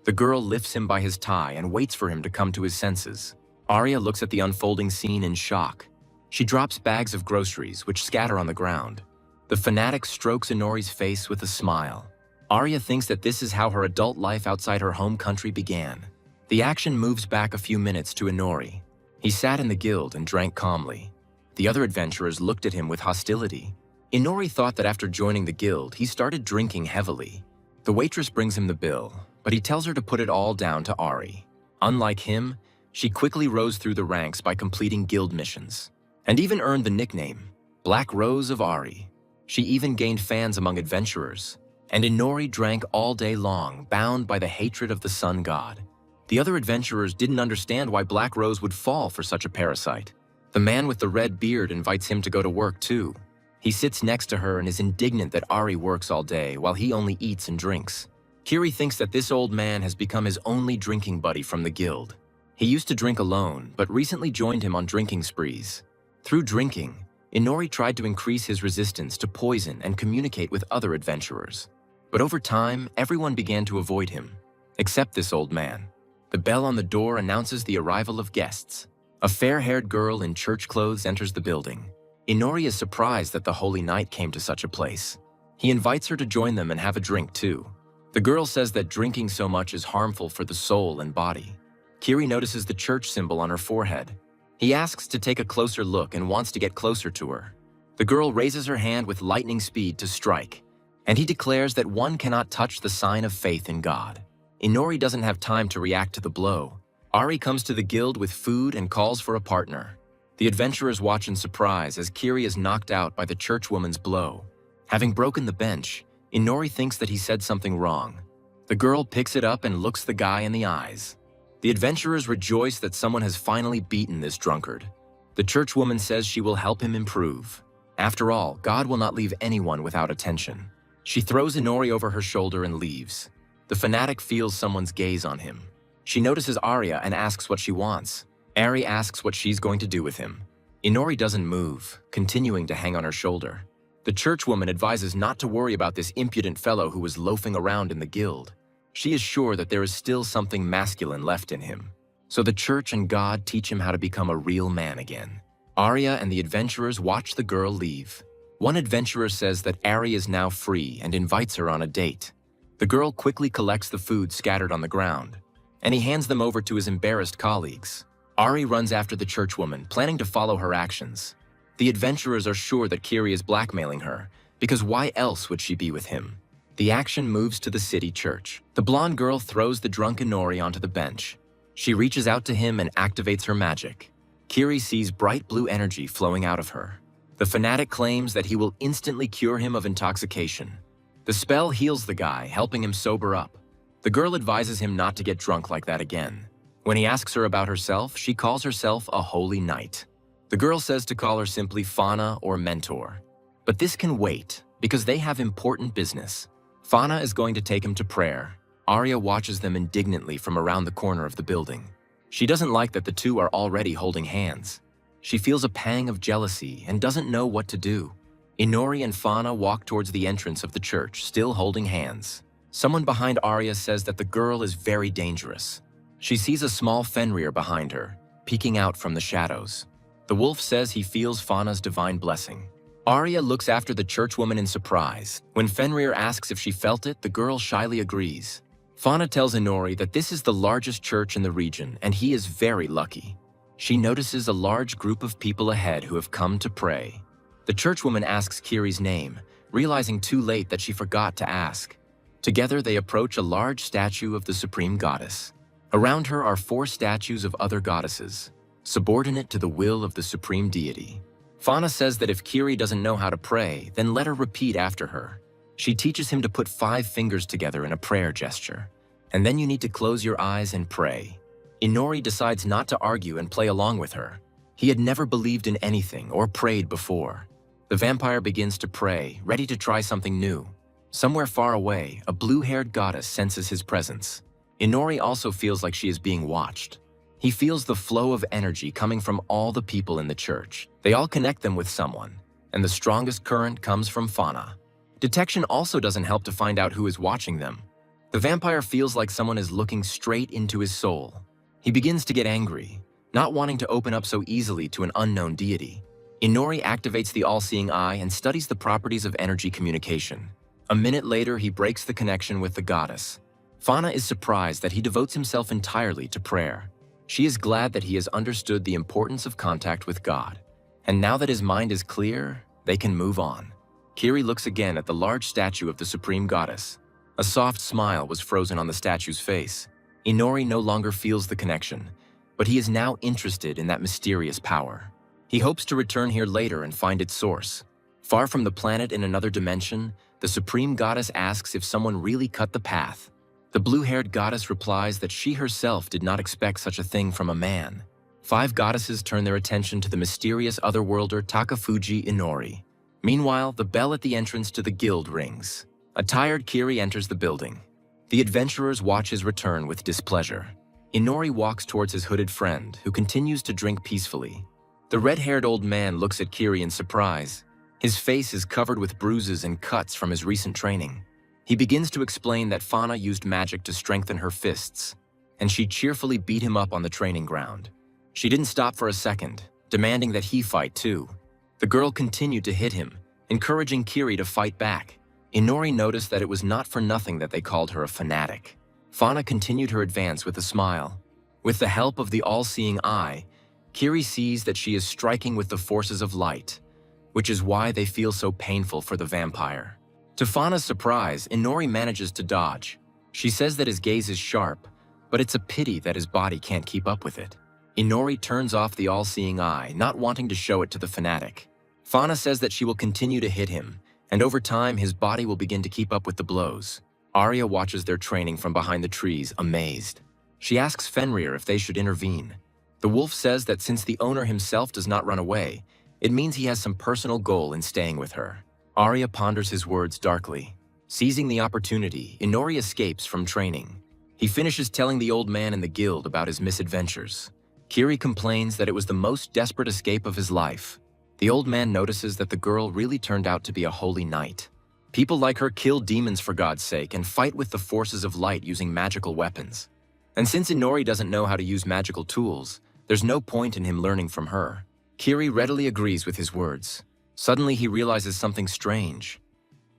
Speaker 1: The girl lifts him by his tie and waits for him to come to his senses. Arya looks at the unfolding scene in shock. She drops bags of groceries, which scatter on the ground. The fanatic strokes Inori's face with a smile. Arya thinks that this is how her adult life outside her home country began. The action moves back a few minutes to Inori. He sat in the guild and drank calmly. The other adventurers looked at him with hostility. Inori thought that after joining the guild, he started drinking heavily. The waitress brings him the bill, but he tells her to put it all down to Ari. Unlike him, she quickly rose through the ranks by completing guild missions, and even earned the nickname, Black Rose of Ari. She even gained fans among adventurers, and Inori drank all day long, bound by the hatred of the sun god. The other adventurers didn't understand why Black Rose would fall for such a parasite. The man with the red beard invites him to go to work too. He sits next to her and is indignant that Ari works all day while he only eats and drinks. Kiri thinks that this old man has become his only drinking buddy from the guild. He used to drink alone, but recently joined him on drinking sprees. Through drinking, Inori tried to increase his resistance to poison and communicate with other adventurers. But over time, everyone began to avoid him, except this old man. The bell on the door announces the arrival of guests. A fair-haired girl in church clothes enters the building. Inori is surprised that the Holy Knight came to such a place. He invites her to join them and have a drink too. The girl says that drinking so much is harmful for the soul and body. Kiri notices the church symbol on her forehead. He asks to take a closer look and wants to get closer to her. The girl raises her hand with lightning speed to strike, and he declares that one cannot touch the sign of faith in God. Inori doesn't have time to react to the blow. Ari comes to the guild with food and calls for a partner. The adventurers watch in surprise as Kiri is knocked out by the churchwoman's blow. Having broken the bench, Inori thinks that he said something wrong. The girl picks it up and looks the guy in the eyes. The adventurers rejoice that someone has finally beaten this drunkard. The churchwoman says she will help him improve. After all, God will not leave anyone without attention. She throws Inori over her shoulder and leaves. The fanatic feels someone's gaze on him. She notices Arya and asks what she wants. Ari asks what she's going to do with him. Inori doesn't move, continuing to hang on her shoulder. The churchwoman advises not to worry about this impudent fellow who was loafing around in the guild. She is sure that there is still something masculine left in him. So the church and God teach him how to become a real man again. Arya and the adventurers watch the girl leave. One adventurer says that Ari is now free and invites her on a date. The girl quickly collects the food scattered on the ground, and he hands them over to his embarrassed colleagues. Ari runs after the churchwoman, planning to follow her actions. The adventurers are sure that Kiri is blackmailing her, because why else would she be with him? The action moves to the city church. The blonde girl throws the drunken Nori onto the bench. She reaches out to him and activates her magic. Kiri sees bright blue energy flowing out of her. The fanatic claims that he will instantly cure him of intoxication. The spell heals the guy, helping him sober up. The girl advises him not to get drunk like that again. When he asks her about herself, she calls herself a holy knight. The girl says to call her simply Fauna or Mentor. But this can wait, because they have important business. Fauna is going to take him to prayer. Arya watches them indignantly from around the corner of the building. She doesn't like that the two are already holding hands. She feels a pang of jealousy and doesn't know what to do. Inori and Fauna walk towards the entrance of the church, still holding hands. Someone behind Arya says that the girl is very dangerous. She sees a small Fenrir behind her, peeking out from the shadows. The wolf says he feels Fauna's divine blessing. Arya looks after the churchwoman in surprise. When Fenrir asks if she felt it, the girl shyly agrees. Fauna tells Inori that this is the largest church in the region and he is very lucky. She notices a large group of people ahead who have come to pray. The churchwoman asks Kiri's name, realizing too late that she forgot to ask. Together they approach a large statue of the supreme goddess. Around her are 4 statues of other goddesses, subordinate to the will of the supreme deity. Fauna says that if Kiri doesn't know how to pray, then let her repeat after her. She teaches him to put 5 fingers together in a prayer gesture, and then you need to close your eyes and pray. Inori decides not to argue and play along with her. He had never believed in anything or prayed before. The vampire begins to pray, ready to try something new. Somewhere far away, a blue-haired goddess senses his presence. Inori also feels like she is being watched. He feels the flow of energy coming from all the people in the church. They all connect them with someone, and the strongest current comes from Fauna. Detection also doesn't help to find out who is watching them. The vampire feels like someone is looking straight into his soul. He begins to get angry, not wanting to open up so easily to an unknown deity. Inori activates the all-seeing eye and studies the properties of energy communication. A minute later, he breaks the connection with the goddess. Fauna is surprised that he devotes himself entirely to prayer. She is glad that he has understood the importance of contact with God. And now that his mind is clear, they can move on. Kiri looks again at the large statue of the supreme goddess. A soft smile was frozen on the statue's face. Inori no longer feels the connection, but he is now interested in that mysterious power. He hopes to return here later and find its source. Far from the planet in another dimension, the supreme goddess asks if someone really cut the path. The blue-haired goddess replies that she herself did not expect such a thing from a man. 5 goddesses turn their attention to the mysterious otherworlder Takafuji Inori. Meanwhile, the bell at the entrance to the guild rings. A tired Kiri enters the building. The adventurers watch his return with displeasure. Inori walks towards his hooded friend, who continues to drink peacefully. The red-haired old man looks at Kiri in surprise. His face is covered with bruises and cuts from his recent training. He begins to explain that Fauna used magic to strengthen her fists, and she cheerfully beat him up on the training ground. She didn't stop for a second, demanding that he fight too. The girl continued to hit him, encouraging Kiri to fight back. Inori noticed that it was not for nothing that they called her a fanatic. Fauna continued her advance with a smile. With the help of the all-seeing eye, Kiri sees that she is striking with the forces of light, which is why they feel so painful for the vampire. To Fauna's surprise, Inori manages to dodge. She says that his gaze is sharp, but it's a pity that his body can't keep up with it. Inori turns off the all-seeing eye, not wanting to show it to the fanatic. Fauna says that she will continue to hit him, and over time his body will begin to keep up with the blows. Arya watches their training from behind the trees, amazed. She asks Fenrir if they should intervene. The wolf says that since the owner himself does not run away, it means he has some personal goal in staying with her. Arya ponders his words darkly. Seizing the opportunity, Inori escapes from training. He finishes telling the old man in the guild about his misadventures. Kiri complains that it was the most desperate escape of his life. The old man notices that the girl really turned out to be a holy knight. People like her kill demons for God's sake and fight with the forces of light using magical weapons. And since Inori doesn't know how to use magical tools, there's no point in him learning from her. Kiri readily agrees with his words. Suddenly he realizes something strange.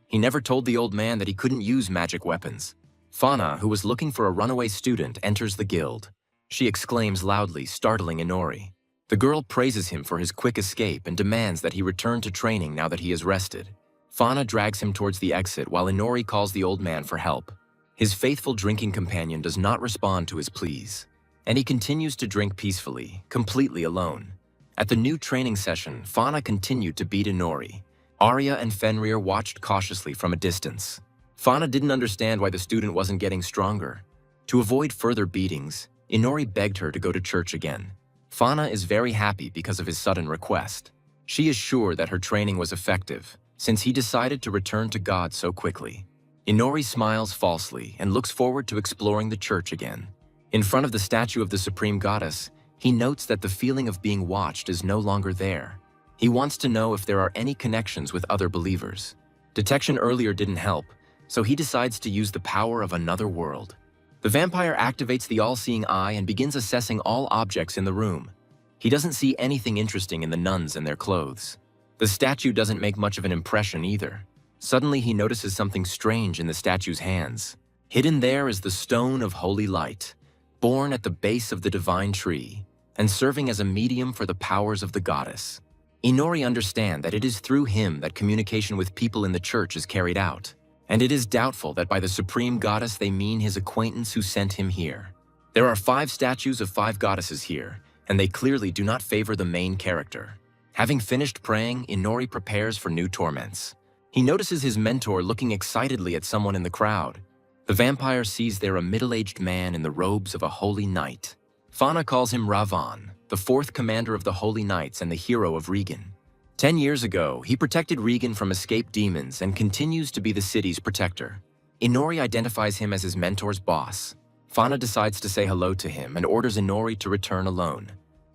Speaker 1: He never told the old man that he couldn't use magic weapons. Fauna, who was looking for a runaway student, enters the guild. She exclaims loudly, startling Inori. The girl praises him for his quick escape and demands that he return to training now that he is rested. Fauna drags him towards the exit while Inori calls the old man for help. His faithful drinking companion does not respond to his pleas, and he continues to drink peacefully, completely alone. At the new training session, Fauna continued to beat Inori. Arya and Fenrir watched cautiously from a distance. Fauna didn't understand why the student wasn't getting stronger. To avoid further beatings, Inori begged her to go to church again. Fauna is very happy because of his sudden request. She is sure that her training was effective, since he decided to return to God so quickly. Inori smiles falsely and looks forward to exploring the church again. In front of the statue of the Supreme Goddess, he notes that the feeling of being watched is no longer there. He wants to know if there are any connections with other believers. Detection earlier didn't help, so he decides to use the power of another world. The vampire activates the all-seeing eye and begins assessing all objects in the room. He doesn't see anything interesting in the nuns and their clothes. The statue doesn't make much of an impression either. Suddenly he notices something strange in the statue's hands. Hidden there is the stone of holy light, born at the base of the divine tree, and serving as a medium for the powers of the goddess. Inori understands that it is through him that communication with people in the church is carried out, and it is doubtful that by the Supreme Goddess they mean his acquaintance who sent him here. There are 5 statues of 5 goddesses here, and they clearly do not favor the main character. Having finished praying, Inori prepares for new torments. He notices his mentor looking excitedly at someone in the crowd. The vampire sees there a middle-aged man in the robes of a holy knight. Fauna calls him Ravan, the 4th commander of the Holy Knights and the hero of Regan. 10 years ago, he protected Regan from escaped demons and continues to be the city's protector. Inori identifies him as his mentor's boss. Fauna decides to say hello to him and orders Inori to return alone.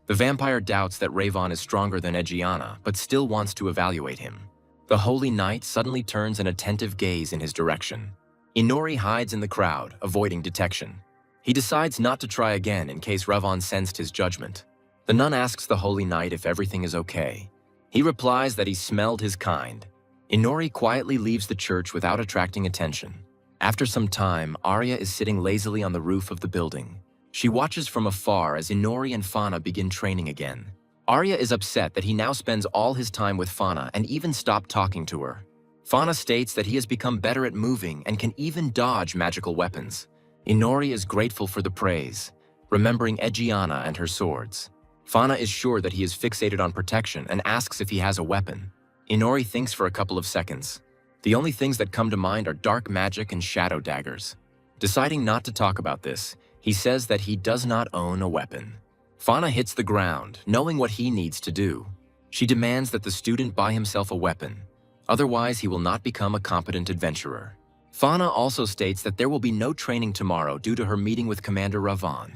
Speaker 1: The vampire doubts that Ravan is stronger than Egiana, but still wants to evaluate him. The Holy Knight suddenly turns an attentive gaze in his direction. Inori hides in the crowd, avoiding detection. He decides not to try again in case Ravan sensed his judgment. The nun asks the Holy Knight if everything is okay. He replies that he smelled his kind. Inori quietly leaves the church without attracting attention. After some time, Arya is sitting lazily on the roof of the building. She watches from afar as Inori and Fauna begin training again. Arya is upset that he now spends all his time with Fauna and even stopped talking to her. Fauna states that he has become better at moving and can even dodge magical weapons. Inori is grateful for the praise, remembering Egiana and her swords. Fauna is sure that he is fixated on protection and asks if he has a weapon. Inori thinks for a couple of seconds. The only things that come to mind are dark magic and shadow daggers. Deciding not to talk about this, he says that he does not own a weapon. Fauna hits the ground, knowing what he needs to do. She demands that the student buy himself a weapon. Otherwise, he will not become a competent adventurer. Fauna also states that there will be no training tomorrow due to her meeting with Commander Ravan.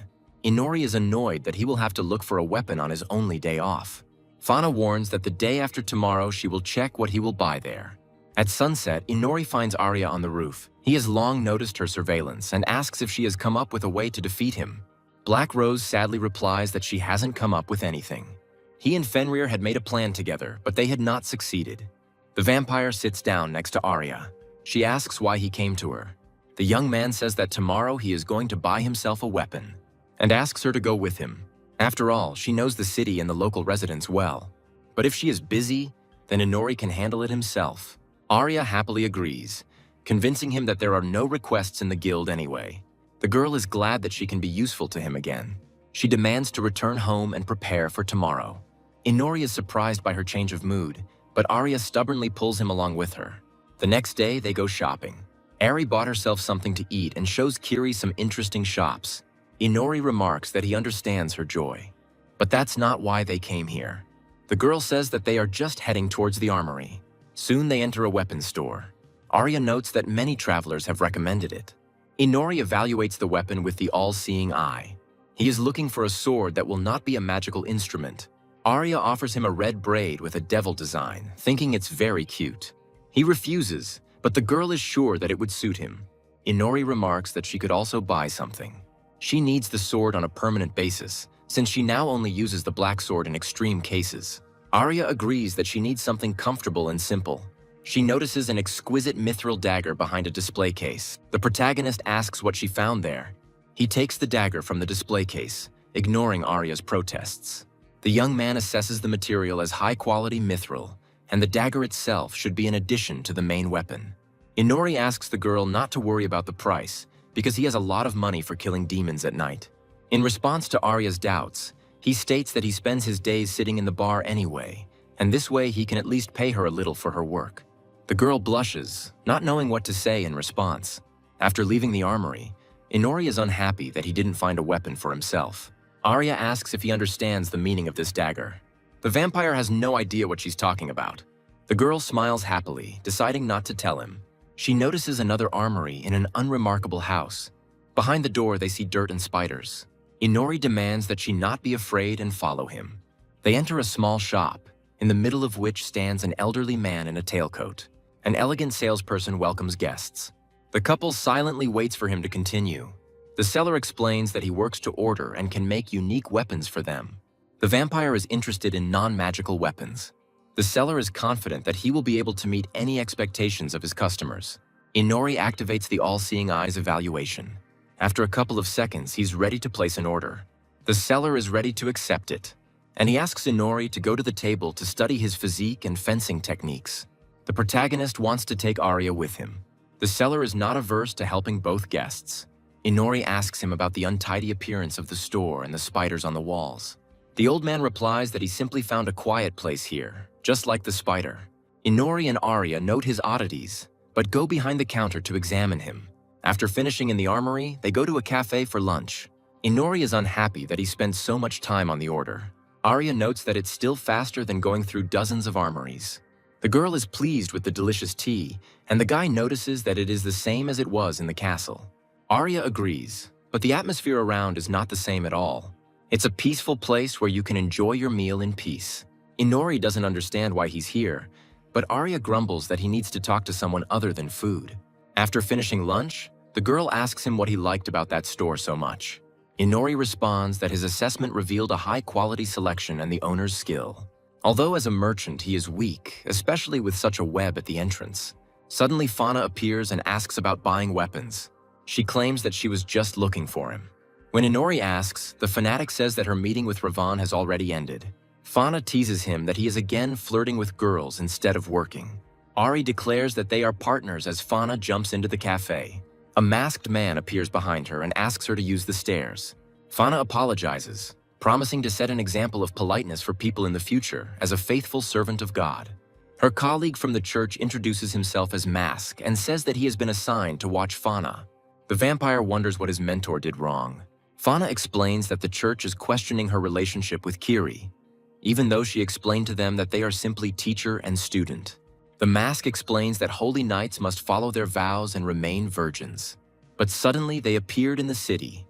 Speaker 1: Inori is annoyed that he will have to look for a weapon on his only day off. Fauna warns that the day after tomorrow she will check what he will buy there. At sunset, Inori finds Arya on the roof. He has long noticed her surveillance and asks if she has come up with a way to defeat him. Black Rose sadly replies that she hasn't come up with anything. He and Fenrir had made a plan together, but they had not succeeded. The vampire sits down next to Arya. She asks why he came to her. The young man says that tomorrow he is going to buy himself a weapon and asks her to go with him. After all, she knows the city and the local residents well. But if she is busy, then Inori can handle it himself. Arya happily agrees, convincing him that there are no requests in the guild anyway. The girl is glad that she can be useful to him again. She demands to return home and prepare for tomorrow. Inori is surprised by her change of mood, but Arya stubbornly pulls him along with her. The next day, they go shopping. Ari bought herself something to eat and shows Kiri some interesting shops. Inori remarks that he understands her joy. But that's not why they came here. The girl says that they are just heading towards the armory. Soon they enter a weapons store. Arya notes that many travelers have recommended it. Inori evaluates the weapon with the all-seeing eye. He is looking for a sword that will not be a magical instrument. Arya offers him a red braid with a devil design, thinking it's very cute. He refuses, but the girl is sure that it would suit him. Inori remarks that she could also buy something. She needs the sword on a permanent basis, since she now only uses the black sword in extreme cases. Arya agrees that she needs something comfortable and simple. She notices an exquisite mithril dagger behind a display case. The protagonist asks what she found there. He takes the dagger from the display case, ignoring Arya's protests. The young man assesses the material as high-quality mithril, and the dagger itself should be an addition to the main weapon. Inori asks the girl not to worry about the price, because he has a lot of money for killing demons at night. In response to Arya's doubts, he states that he spends his days sitting in the bar anyway, and this way he can at least pay her a little for her work. The girl blushes, not knowing what to say in response. After leaving the armory, Inori is unhappy that he didn't find a weapon for himself. Arya asks if he understands the meaning of this dagger. The vampire has no idea what she's talking about. The girl smiles happily, deciding not to tell him. She notices another armory in an unremarkable house. Behind the door, they see dirt and spiders. Inori demands that she not be afraid and follow him. They enter a small shop, in the middle of which stands an elderly man in a tailcoat. An elegant salesperson welcomes guests. The couple silently waits for him to continue. The seller explains that he works to order and can make unique weapons for them. The vampire is interested in non-magical weapons. The seller is confident that he will be able to meet any expectations of his customers. Inori activates the all-seeing eye's evaluation. After a couple of seconds, he's ready to place an order. The seller is ready to accept it, and he asks Inori to go to the table to study his physique and fencing techniques. The protagonist wants to take Arya with him. The seller is not averse to helping both guests. Inori asks him about the untidy appearance of the store and the spiders on the walls. The old man replies that he simply found a quiet place here, just like the spider. Inori and Arya note his oddities, but go behind the counter to examine him. After finishing in the armory, they go to a cafe for lunch. Inori is unhappy that he spends so much time on the order. Arya notes that it's still faster than going through dozens of armories. The girl is pleased with the delicious tea, and the guy notices that it is the same as it was in the castle. Arya agrees, but the atmosphere around is not the same at all. It's a peaceful place where you can enjoy your meal in peace. Inori doesn't understand why he's here, but Arya grumbles that he needs to talk to someone other than food. After finishing lunch, the girl asks him what he liked about that store so much. Inori responds that his assessment revealed a high-quality selection and the owner's skill. Although as a merchant he is weak, especially with such a web at the entrance. Suddenly Fauna appears and asks about buying weapons. She claims that she was just looking for him. When Inori asks, the fanatic says that her meeting with Ravan has already ended. Fauna teases him that he is again flirting with girls instead of working. Ari declares that they are partners as Fauna jumps into the cafe. A masked man appears behind her and asks her to use the stairs. Fauna apologizes, promising to set an example of politeness for people in the future as a faithful servant of God. Her colleague from the church introduces himself as Mask and says that he has been assigned to watch Fauna. The vampire wonders what his mentor did wrong. Fauna explains that the church is questioning her relationship with Kiri, even though she explained to them that they are simply teacher and student. The mask explains that holy knights must follow their vows and remain virgins. But suddenly they appeared in the city.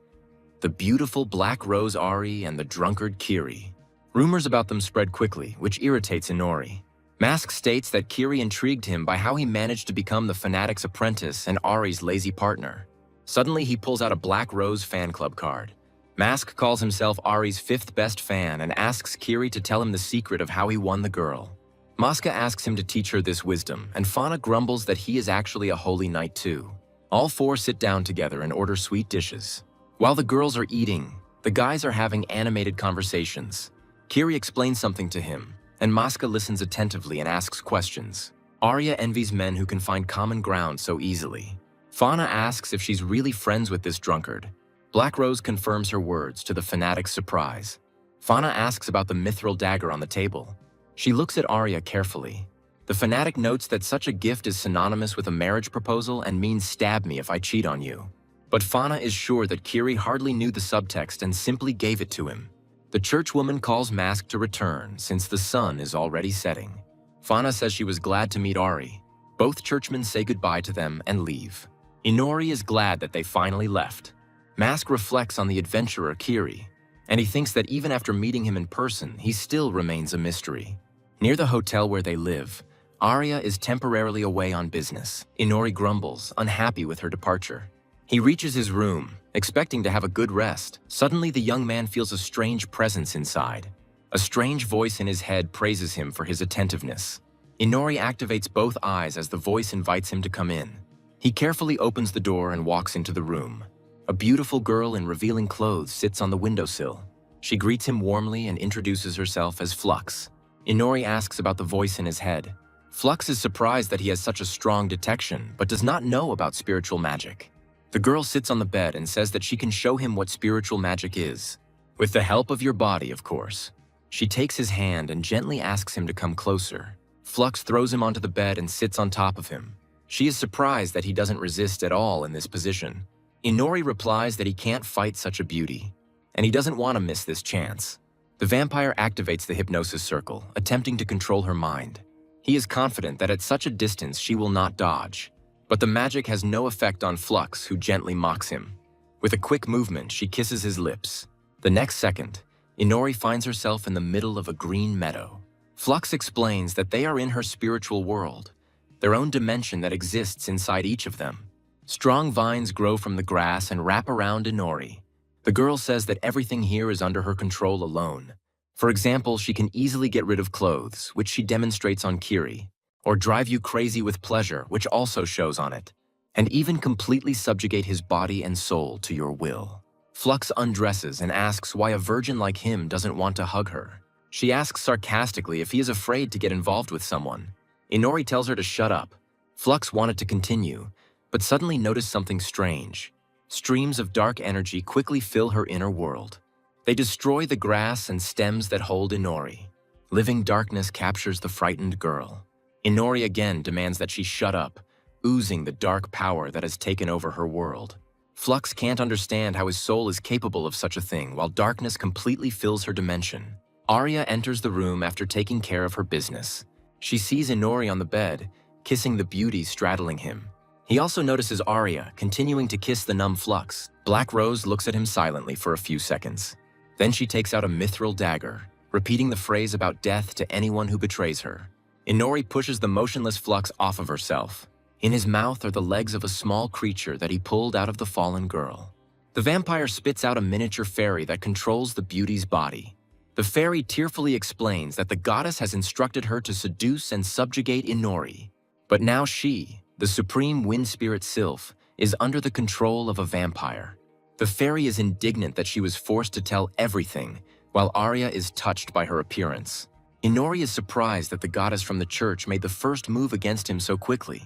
Speaker 1: The beautiful Black Rose Ari and the drunkard Kiri. Rumors about them spread quickly, which irritates Inori. Mask states that Kiri intrigued him by how he managed to become the fanatic's apprentice and Ari's lazy partner. Suddenly he pulls out a Black Rose fan club card. Mask calls himself Ari's 5th best fan and asks Kiri to tell him the secret of how he won the girl. Masca asks him to teach her this wisdom, and Fauna grumbles that he is actually a holy knight too. All four sit down together and order sweet dishes. While the girls are eating, the guys are having animated conversations. Kiri explains something to him, and Masca listens attentively and asks questions. Arya envies men who can find common ground so easily. Fauna asks if she's really friends with this drunkard. Black Rose confirms her words to the fanatic's surprise. Fauna asks about the mithril dagger on the table. She looks at Arya carefully. The fanatic notes that such a gift is synonymous with a marriage proposal and means stab me if I cheat on you. But Fauna is sure that Kiri hardly knew the subtext and simply gave it to him. The churchwoman calls Mask to return since the sun is already setting. Fauna says she was glad to meet Ari. Both churchmen say goodbye to them and leave. Inori is glad that they finally left. Mask reflects on the adventurer Kiri, and he thinks that even after meeting him in person, he still remains a mystery. Near the hotel where they live, Arya is temporarily away on business. Inori grumbles, unhappy with her departure. He reaches his room, expecting to have a good rest. Suddenly, the young man feels a strange presence inside. A strange voice in his head praises him for his attentiveness. Inori activates both eyes as the voice invites him to come in. He carefully opens the door and walks into the room. A beautiful girl in revealing clothes sits on the windowsill. She greets him warmly and introduces herself as Flux. Inori asks about the voice in his head. Flux is surprised that he has such a strong detection, but does not know about spiritual magic. The girl sits on the bed and says that she can show him what spiritual magic is. With the help of your body, of course. She takes his hand and gently asks him to come closer. Flux throws him onto the bed and sits on top of him. She is surprised that he doesn't resist at all in this position. Inori replies that he can't fight such a beauty, and he doesn't want to miss this chance. The vampire activates the hypnosis circle, attempting to control her mind. He is confident that at such a distance she will not dodge. But the magic has no effect on Flux, who gently mocks him. With a quick movement, she kisses his lips. The next second, Inori finds herself in the middle of a green meadow. Flux explains that they are in her spiritual world, their own dimension that exists inside each of them. Strong vines grow from the grass and wrap around Inori. The girl says that everything here is under her control alone. For example, she can easily get rid of clothes, which she demonstrates on Kiri, or drive you crazy with pleasure, which also shows on it, and even completely subjugate his body and soul to your will. Flux undresses and asks why a virgin like him doesn't want to hug her. She asks sarcastically if he is afraid to get involved with someone. Inori tells her to shut up. Flux wanted to continue, but suddenly noticed something strange. Streams of dark energy quickly fill her inner world. They destroy the grass and stems that hold Inori. Living darkness captures the frightened girl. Inori again demands that she shut up, oozing the dark power that has taken over her world. Flux can't understand how his soul is capable of such a thing while darkness completely fills her dimension. Arya enters the room after taking care of her business. She sees Inori on the bed, kissing the beauty straddling him. He also notices Arya continuing to kiss the numb Flux. Black Rose looks at him silently for a few seconds. Then she takes out a mithril dagger, repeating the phrase about death to anyone who betrays her. Inori pushes the motionless Flux off of herself. In his mouth are the legs of a small creature that he pulled out of the fallen girl. The vampire spits out a miniature fairy that controls the beauty's body. The fairy tearfully explains that the goddess has instructed her to seduce and subjugate Inori. But now she, the supreme wind spirit Sylph, is under the control of a vampire. The fairy is indignant that she was forced to tell everything, while Arya is touched by her appearance. Inori is surprised that the goddess from the church made the first move against him so quickly.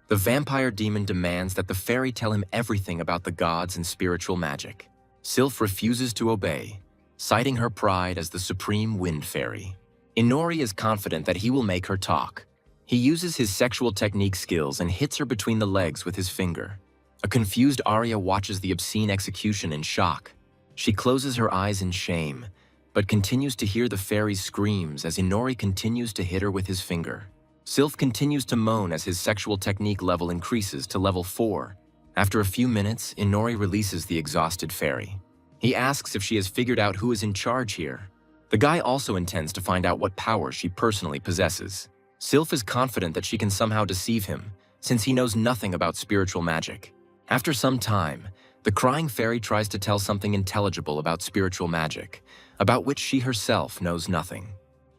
Speaker 1: The vampire demon demands that the fairy tell him everything about the gods and spiritual magic. Sylph refuses to obey, citing her pride as the supreme wind fairy. Inori is confident that he will make her talk. He uses his sexual technique skills and hits her between the legs with his finger. A confused Arya watches the obscene execution in shock. She closes her eyes in shame, but continues to hear the fairy's screams as Inori continues to hit her with his finger. Sylph continues to moan as his sexual technique level increases to level 4. After a few minutes, Inori releases the exhausted fairy. He asks if she has figured out who is in charge here. The guy also intends to find out what power she personally possesses. Sylph is confident that she can somehow deceive him, since he knows nothing about spiritual magic. After some time, the crying fairy tries to tell something intelligible about spiritual magic, about which she herself knows nothing.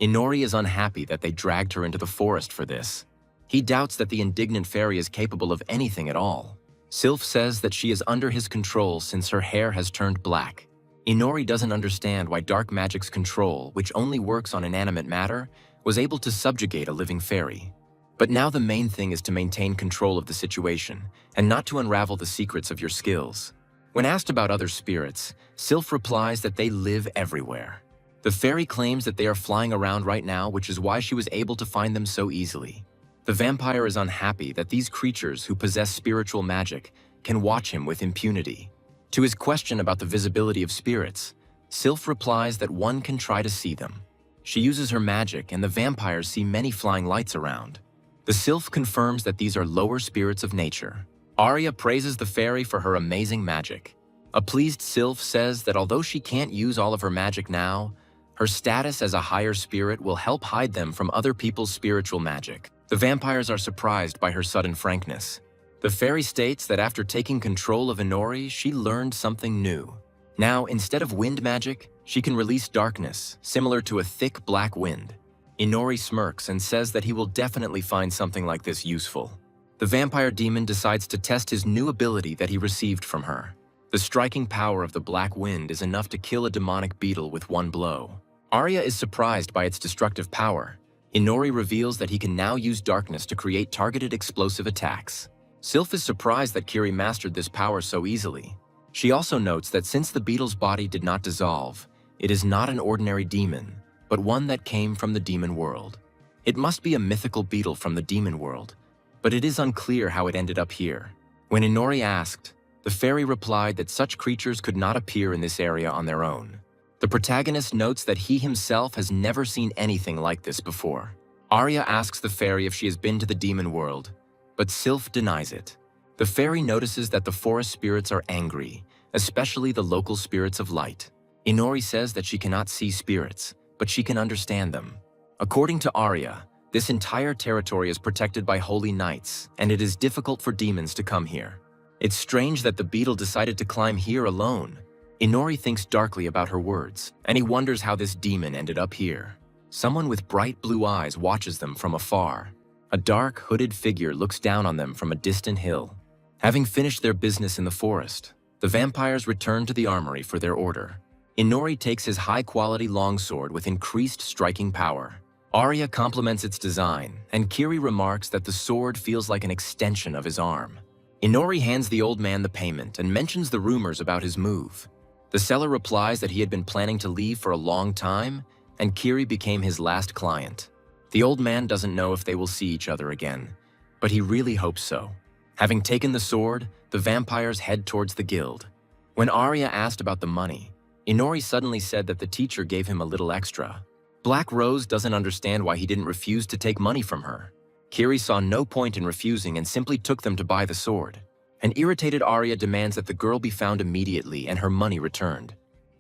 Speaker 1: Inori is unhappy that they dragged her into the forest for this. He doubts that the indignant fairy is capable of anything at all. Sylph says that she is under his control since her hair has turned black. Inori doesn't understand why dark magic's control, which only works on inanimate matter, was able to subjugate a living fairy. But now the main thing is to maintain control of the situation, and not to unravel the secrets of your skills. When asked about other spirits, Sylph replies that they live everywhere. The fairy claims that they are flying around right now, which is why she was able to find them so easily. The vampire is unhappy that these creatures who possess spiritual magic can watch him with impunity. To his question about the visibility of spirits, Sylph replies that one can try to see them. She uses her magic and the vampires see many flying lights around. The Sylph confirms that these are lower spirits of nature. Arya praises the fairy for her amazing magic. A pleased Sylph says that although she can't use all of her magic now, her status as a higher spirit will help hide them from other people's spiritual magic. The vampires are surprised by her sudden frankness. The fairy states that after taking control of Inori, she learned something new. Now, instead of wind magic, she can release darkness, similar to a thick black wind. Inori smirks and says that he will definitely find something like this useful. The vampire demon decides to test his new ability that he received from her. The striking power of the black wind is enough to kill a demonic beetle with one blow. Arya is surprised by its destructive power. Inori reveals that he can now use darkness to create targeted explosive attacks. Sylph is surprised that Kiri mastered this power so easily. She also notes that since the beetle's body did not dissolve, it is not an ordinary demon, but one that came from the demon world. It must be a mythical beetle from the demon world, but it is unclear how it ended up here. When Inori asked, the fairy replied that such creatures could not appear in this area on their own. The protagonist notes that he himself has never seen anything like this before. Arya asks the fairy if she has been to the demon world, but Sylph denies it. The fairy notices that the forest spirits are angry, especially the local spirits of light. Inori says that she cannot see spirits, but she can understand them. According to Arya, this entire territory is protected by holy knights, and it is difficult for demons to come here. It's strange that the beetle decided to climb here alone. Inori thinks darkly about her words, and he wonders how this demon ended up here. Someone with bright blue eyes watches them from afar. A dark, hooded figure looks down on them from a distant hill. Having finished their business in the forest, the vampires return to the armory for their order. Inori takes his high-quality longsword with increased striking power. Arya compliments its design, and Kiri remarks that the sword feels like an extension of his arm. Inori hands the old man the payment and mentions the rumors about his move. The seller replies that he had been planning to leave for a long time, and Kiri became his last client. The old man doesn't know if they will see each other again, but he really hopes so. Having taken the sword, the vampires head towards the guild. When Arya asked about the money, Inori suddenly said that the teacher gave him a little extra. Black Rose doesn't understand why he didn't refuse to take money from her. Kiri saw no point in refusing and simply took them to buy the sword. An irritated Arya demands that the girl be found immediately and her money returned.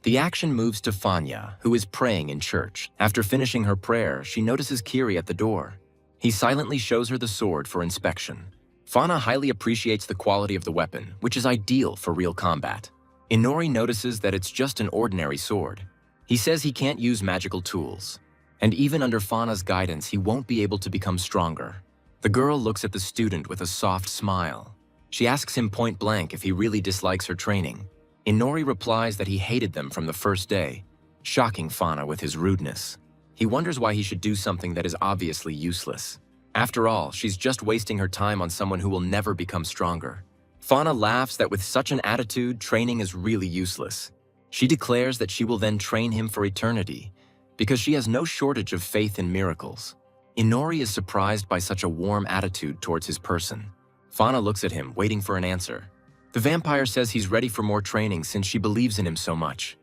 Speaker 1: The action moves to Fanya, who is praying in church. After finishing her prayer, she notices Kiri at the door. He silently shows her the sword for inspection. Fana highly appreciates the quality of the weapon, which is ideal for real combat. Inori notices that it's just an ordinary sword. He says he can't use magical tools, and even under Fana's guidance, he won't be able to become stronger. The girl looks at the student with a soft smile. She asks him point blank if he really dislikes her training. Inori replies that he hated them from the first day, shocking Fana with his rudeness. He wonders why he should do something that is obviously useless. After all, she's just wasting her time on someone who will never become stronger. Fana laughs that with such an attitude, training is really useless. She declares that she will then train him for eternity, because she has no shortage of faith in miracles. Inori is surprised by such a warm attitude towards his person. Fana looks at him, waiting for an answer. The vampire says he's ready for more training since she believes in him so much.